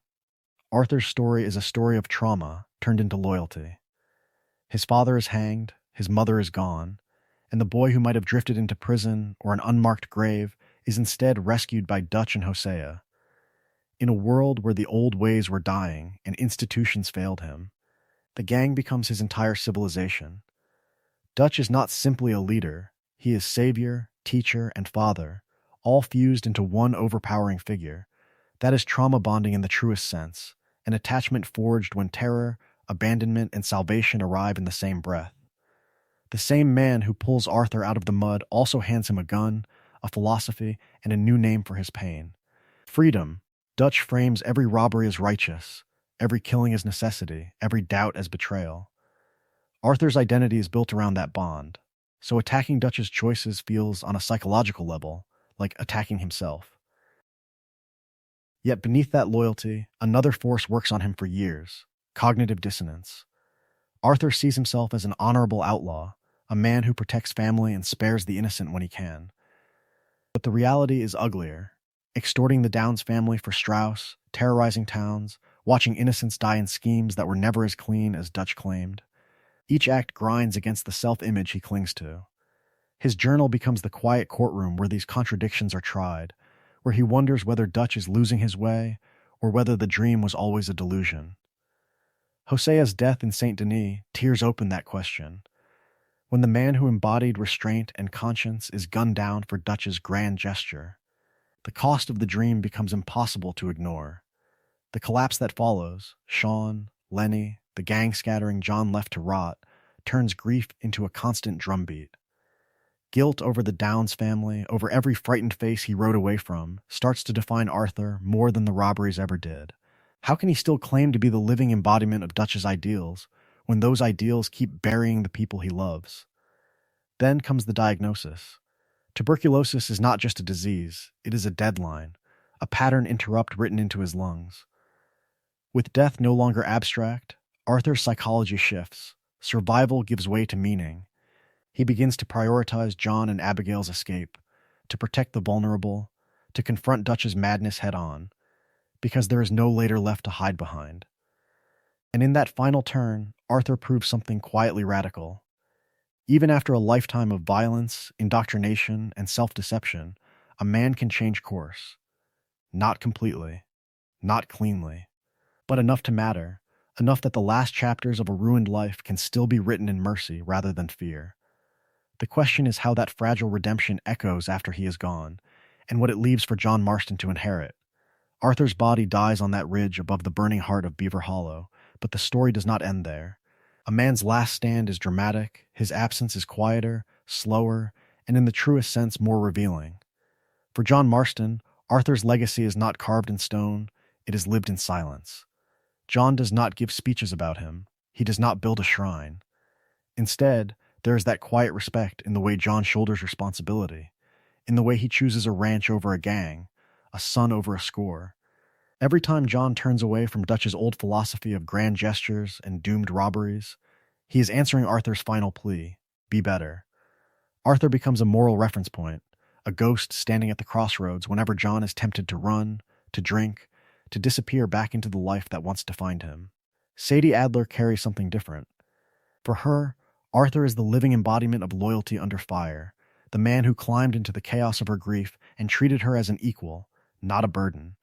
[SPEAKER 1] Arthur's story is a story of trauma turned into loyalty. His father is hanged, his mother is gone, and the boy who might have drifted into prison or an unmarked grave is instead rescued by Dutch and Hosea. In a world where the old ways were dying and institutions failed him, the gang becomes his entire civilization. Dutch is not simply a leader, he is savior, teacher, and father, all fused into one overpowering figure. That is trauma bonding in the truest sense, an attachment forged when terror, abandonment, and salvation arrive in the same breath. The same man who pulls Arthur out of the mud also hands him a gun, a philosophy, and a new name for his pain: freedom, Dutch frames every robbery as righteous, every killing as necessity, every doubt as betrayal. Arthur's identity is built around that bond, so attacking Dutch's choices feels, on a psychological level, like attacking himself. Yet beneath that loyalty, another force works on him for years: cognitive dissonance. Arthur sees himself as an honorable outlaw, a man who protects family and spares the innocent when he can. But the reality is uglier: extorting the Downs family for Strauss, terrorizing towns, watching innocents die in schemes that were never as clean as Dutch claimed. Each act grinds against the self-image he clings to. His journal becomes the quiet courtroom where these contradictions are tried, where he wonders whether Dutch is losing his way or whether the dream was always a delusion. Hosea's death in Saint Denis tears open that question. When the man who embodied restraint and conscience is gunned down for Dutch's grand gesture, the cost of the dream becomes impossible to ignore. The collapse that follows, Sean, Lenny, the gang scattering John left to rot, turns grief into a constant drumbeat. Guilt over the Downs family, over every frightened face he rode away from, starts to define Arthur more than the robberies ever did. How can he still claim to be the living embodiment of Dutch's ideals when those ideals keep burying the people he loves? Then comes the diagnosis. Tuberculosis is not just a disease, it is a deadline, a pattern interrupt written into his lungs. With death no longer abstract, Arthur's psychology shifts. Survival gives way to meaning. He begins to prioritize John and Abigail's escape, to protect the vulnerable, to confront Dutch's madness head-on, because there is no later left to hide behind. And in that final turn, Arthur proves something quietly radical. Even after a lifetime of violence, indoctrination, and self-deception, a man can change course. Not completely, not cleanly, but enough to matter, enough that the last chapters of a ruined life can still be written in mercy rather than fear. The question is how that fragile redemption echoes after he is gone, and what it leaves for John Marston to inherit. Arthur's body dies on that ridge above the burning heart of Beaver Hollow, but the story does not end there. A man's last stand is dramatic, his absence is quieter, slower, and in the truest sense more revealing. For John Marston, Arthur's legacy is not carved in stone, it is lived in silence. John does not give speeches about him, he does not build a shrine. Instead, there is that quiet respect in the way John shoulders responsibility, in the way he chooses a ranch over a gang, a son over a score. Every time John turns away from Dutch's old philosophy of grand gestures and doomed robberies, he is answering Arthur's final plea: be better. Arthur becomes a moral reference point, a ghost standing at the crossroads whenever John is tempted to run, to drink, to disappear back into the life that once defined him. Sadie Adler carries something different. For her, Arthur is the living embodiment of loyalty under fire, the man who climbed into the chaos of her grief and treated her as an equal, not a burden.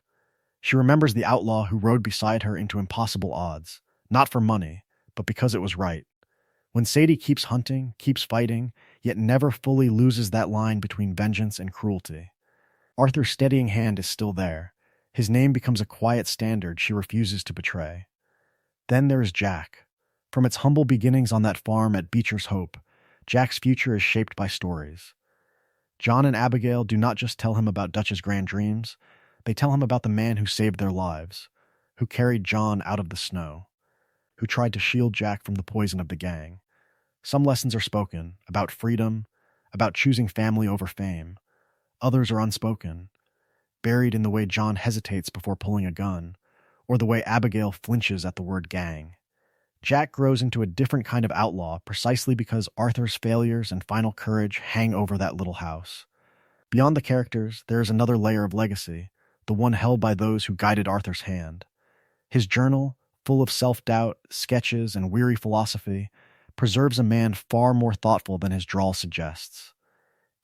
[SPEAKER 1] She remembers the outlaw who rode beside her into impossible odds, not for money, but because it was right. When Sadie keeps hunting, keeps fighting, yet never fully loses that line between vengeance and cruelty, Arthur's steadying hand is still there. His name becomes a quiet standard she refuses to betray. Then there is Jack. From its humble beginnings on that farm at Beecher's Hope, Jack's future is shaped by stories. John and Abigail do not just tell him about Dutch's grand dreams, they tell him about the man who saved their lives, who carried John out of the snow, who tried to shield Jack from the poison of the gang. Some lessons are spoken, about freedom, about choosing family over fame. Others are unspoken, buried in the way John hesitates before pulling a gun, or the way Abigail flinches at the word gang. Jack grows into a different kind of outlaw precisely because Arthur's failures and final courage hang over that little house. Beyond the characters, there is another layer of legacy, the one held by those who guided Arthur's hand. His journal, full of self-doubt, sketches, and weary philosophy, preserves a man far more thoughtful than his drawl suggests.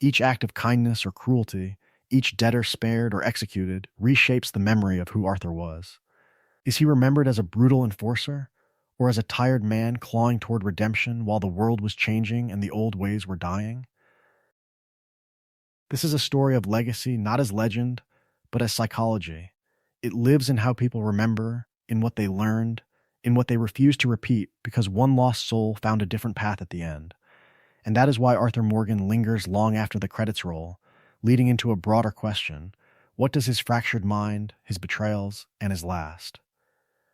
[SPEAKER 1] Each act of kindness or cruelty, each debtor spared or executed, reshapes the memory of who Arthur was. Is he remembered as a brutal enforcer, or as a tired man clawing toward redemption while the world was changing and the old ways were dying? This is a story of legacy not as legend, but as psychology. It lives in how people remember, in what they learned, in what they refuse to repeat because one lost soul found a different path at the end. And that is why Arthur Morgan lingers long after the credits roll, leading into a broader question: What does his fractured mind, his betrayals, and his last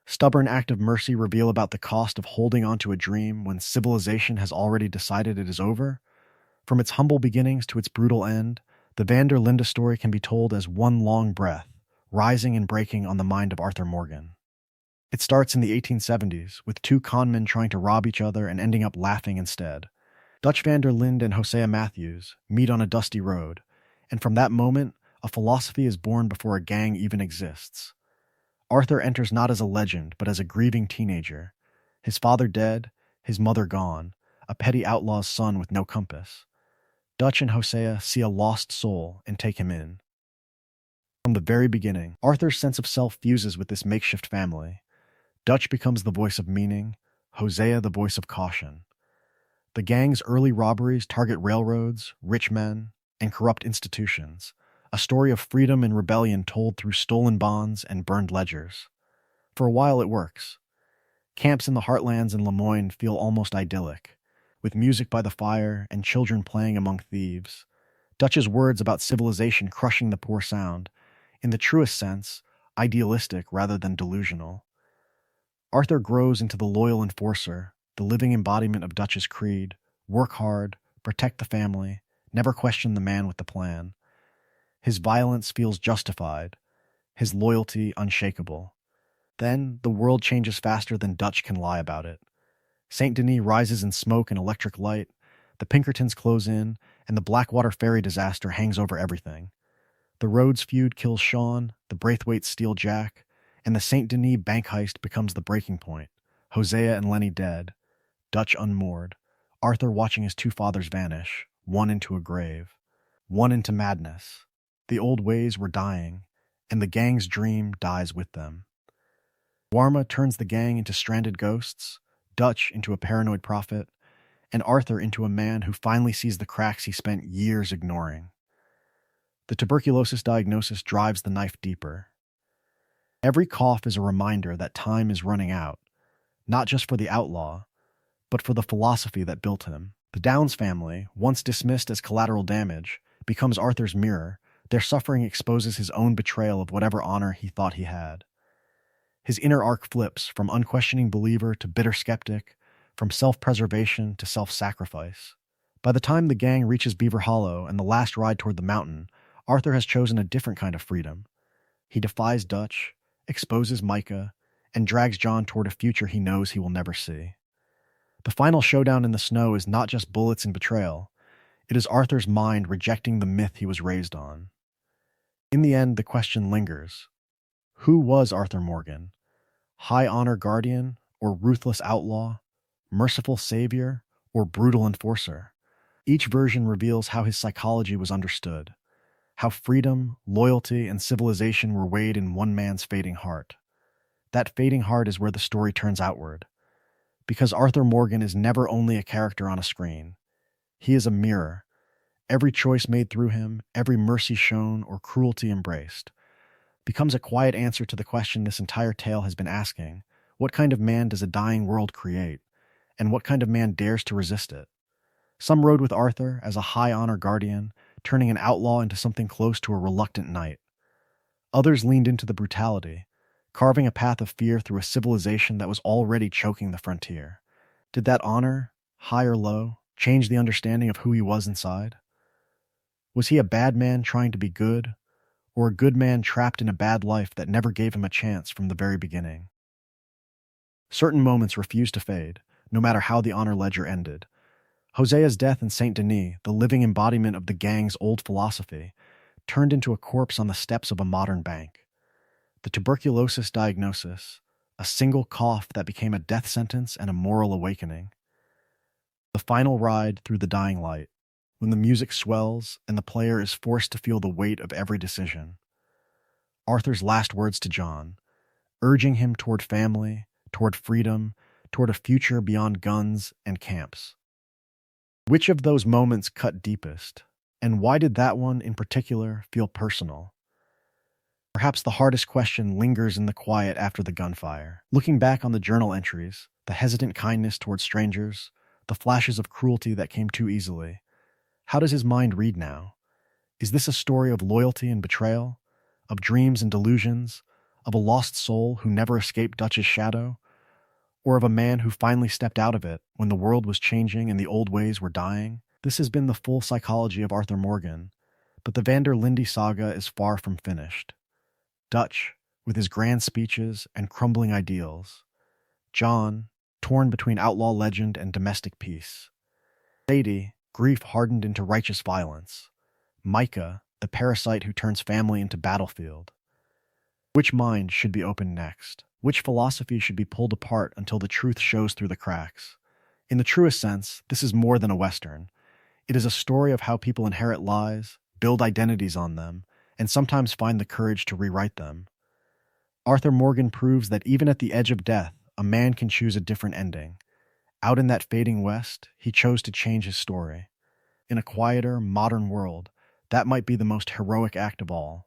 [SPEAKER 1] stubborn act of mercy reveal about the cost of holding on to a dream when civilization has already decided it is over? From its humble beginnings to its brutal end, the van der Linde story can be told as one long breath, rising and breaking on the mind of Arthur Morgan. It starts in the 1870s, with two conmen trying to rob each other and ending up laughing instead. Dutch van der Linde and Hosea Matthews meet on a dusty road, and from that moment, a philosophy is born before a gang even exists. Arthur enters not as a legend, but as a grieving teenager. His father dead, his mother gone, a petty outlaw's son with no compass. Dutch and Hosea see a lost soul and take him in. From the very beginning, Arthur's sense of self fuses with this makeshift family. Dutch becomes the voice of meaning, Hosea the voice of caution. The gang's early robberies target railroads, rich men, and corrupt institutions, a story of freedom and rebellion told through stolen bonds and burned ledgers. For a while it works. Camps in the heartlands in Lemoyne feel almost idyllic, with music by the fire and children playing among thieves. Dutch's words about civilization crushing the poor sound, in the truest sense, idealistic rather than delusional. Arthur grows into the loyal enforcer, the living embodiment of Dutch's creed: work hard, protect the family, never question the man with the plan. His violence feels justified, his loyalty unshakable. Then, the world changes faster than Dutch can lie about it. St. Denis rises in smoke and electric light, the Pinkertons close in, and the Blackwater ferry disaster hangs over everything. The Rhodes feud kills Sean, the Braithwaites steal Jack, and the St. Denis bank heist becomes the breaking point. Hosea and Lenny dead, Dutch unmoored, Arthur watching his two fathers vanish, one into a grave, one into madness. The old ways were dying, and the gang's dream dies with them. Warma turns the gang into stranded ghosts, Dutch into a paranoid prophet, and Arthur into a man who finally sees the cracks he spent years ignoring. The tuberculosis diagnosis drives the knife deeper. Every cough is a reminder that time is running out, not just for the outlaw, but for the philosophy that built him. The Downs family, once dismissed as collateral damage, becomes Arthur's mirror. Their suffering exposes his own betrayal of whatever honor he thought he had. His inner arc flips from unquestioning believer to bitter skeptic, from self-preservation to self-sacrifice. By the time the gang reaches Beaver Hollow and the last ride toward the mountain, Arthur has chosen a different kind of freedom. He defies Dutch, exposes Micah, and drags John toward a future he knows he will never see. The final showdown in the snow is not just bullets and betrayal. It is Arthur's mind rejecting the myth he was raised on. In the end, the question lingers. Who was Arthur Morgan? High honor guardian or ruthless outlaw? Merciful savior or brutal enforcer? Each version reveals how his psychology was understood, how freedom, loyalty, and civilization were weighed in one man's fading heart. That fading heart is where the story turns outward. Because Arthur Morgan is never only a character on a screen. He is a mirror. Every choice made through him, every mercy shown or cruelty embraced, becomes a quiet answer to the question this entire tale has been asking: what kind of man does a dying world create, and what kind of man dares to resist it? Some rode with Arthur as a high honor guardian, turning an outlaw into something close to a reluctant knight. Others leaned into the brutality, carving a path of fear through a civilization that was already choking the frontier. Did that honor, high or low, change the understanding of who he was inside? Was he a bad man trying to be good, or a good man trapped in a bad life that never gave him a chance from the very beginning? Certain moments refused to fade, no matter how the honor ledger ended. Hosea's death in St. Denis, the living embodiment of the gang's old philosophy, turned into a corpse on the steps of a modern bank. The tuberculosis diagnosis, a single cough that became a death sentence and a moral awakening. The final ride through the dying light, when the music swells and the player is forced to feel the weight of every decision. Arthur's last words to John, urging him toward family, toward freedom, toward a future beyond guns and camps. Which of those moments cut deepest, and why did that one in particular feel personal? Perhaps the hardest question lingers in the quiet after the gunfire. Looking back on the journal entries, the hesitant kindness toward strangers, the flashes of cruelty that came too easily, how does his mind read now? Is this a story of loyalty and betrayal? of dreams and delusions, of a lost soul who never escaped Dutch's shadow, or of a man who finally stepped out of it when the world was changing and the old ways were dying. This has been the full psychology of Arthur Morgan, but the van der Linde saga is far from finished. Dutch, with his grand speeches and crumbling ideals. John, torn between outlaw legend and domestic peace. Sadie, grief hardened into righteous violence. Micah, the parasite who turns family into battlefield. Which mind should be opened next? Which philosophy should be pulled apart until the truth shows through the cracks? In the truest sense, this is more than a Western. It is a story of how people inherit lies, build identities on them, and sometimes find the courage to rewrite them. Arthur Morgan proves that even at the edge of death, a man can choose a different ending. Out in that fading West, he chose to change his story. In a quieter, modern world, that might be the most heroic act of all.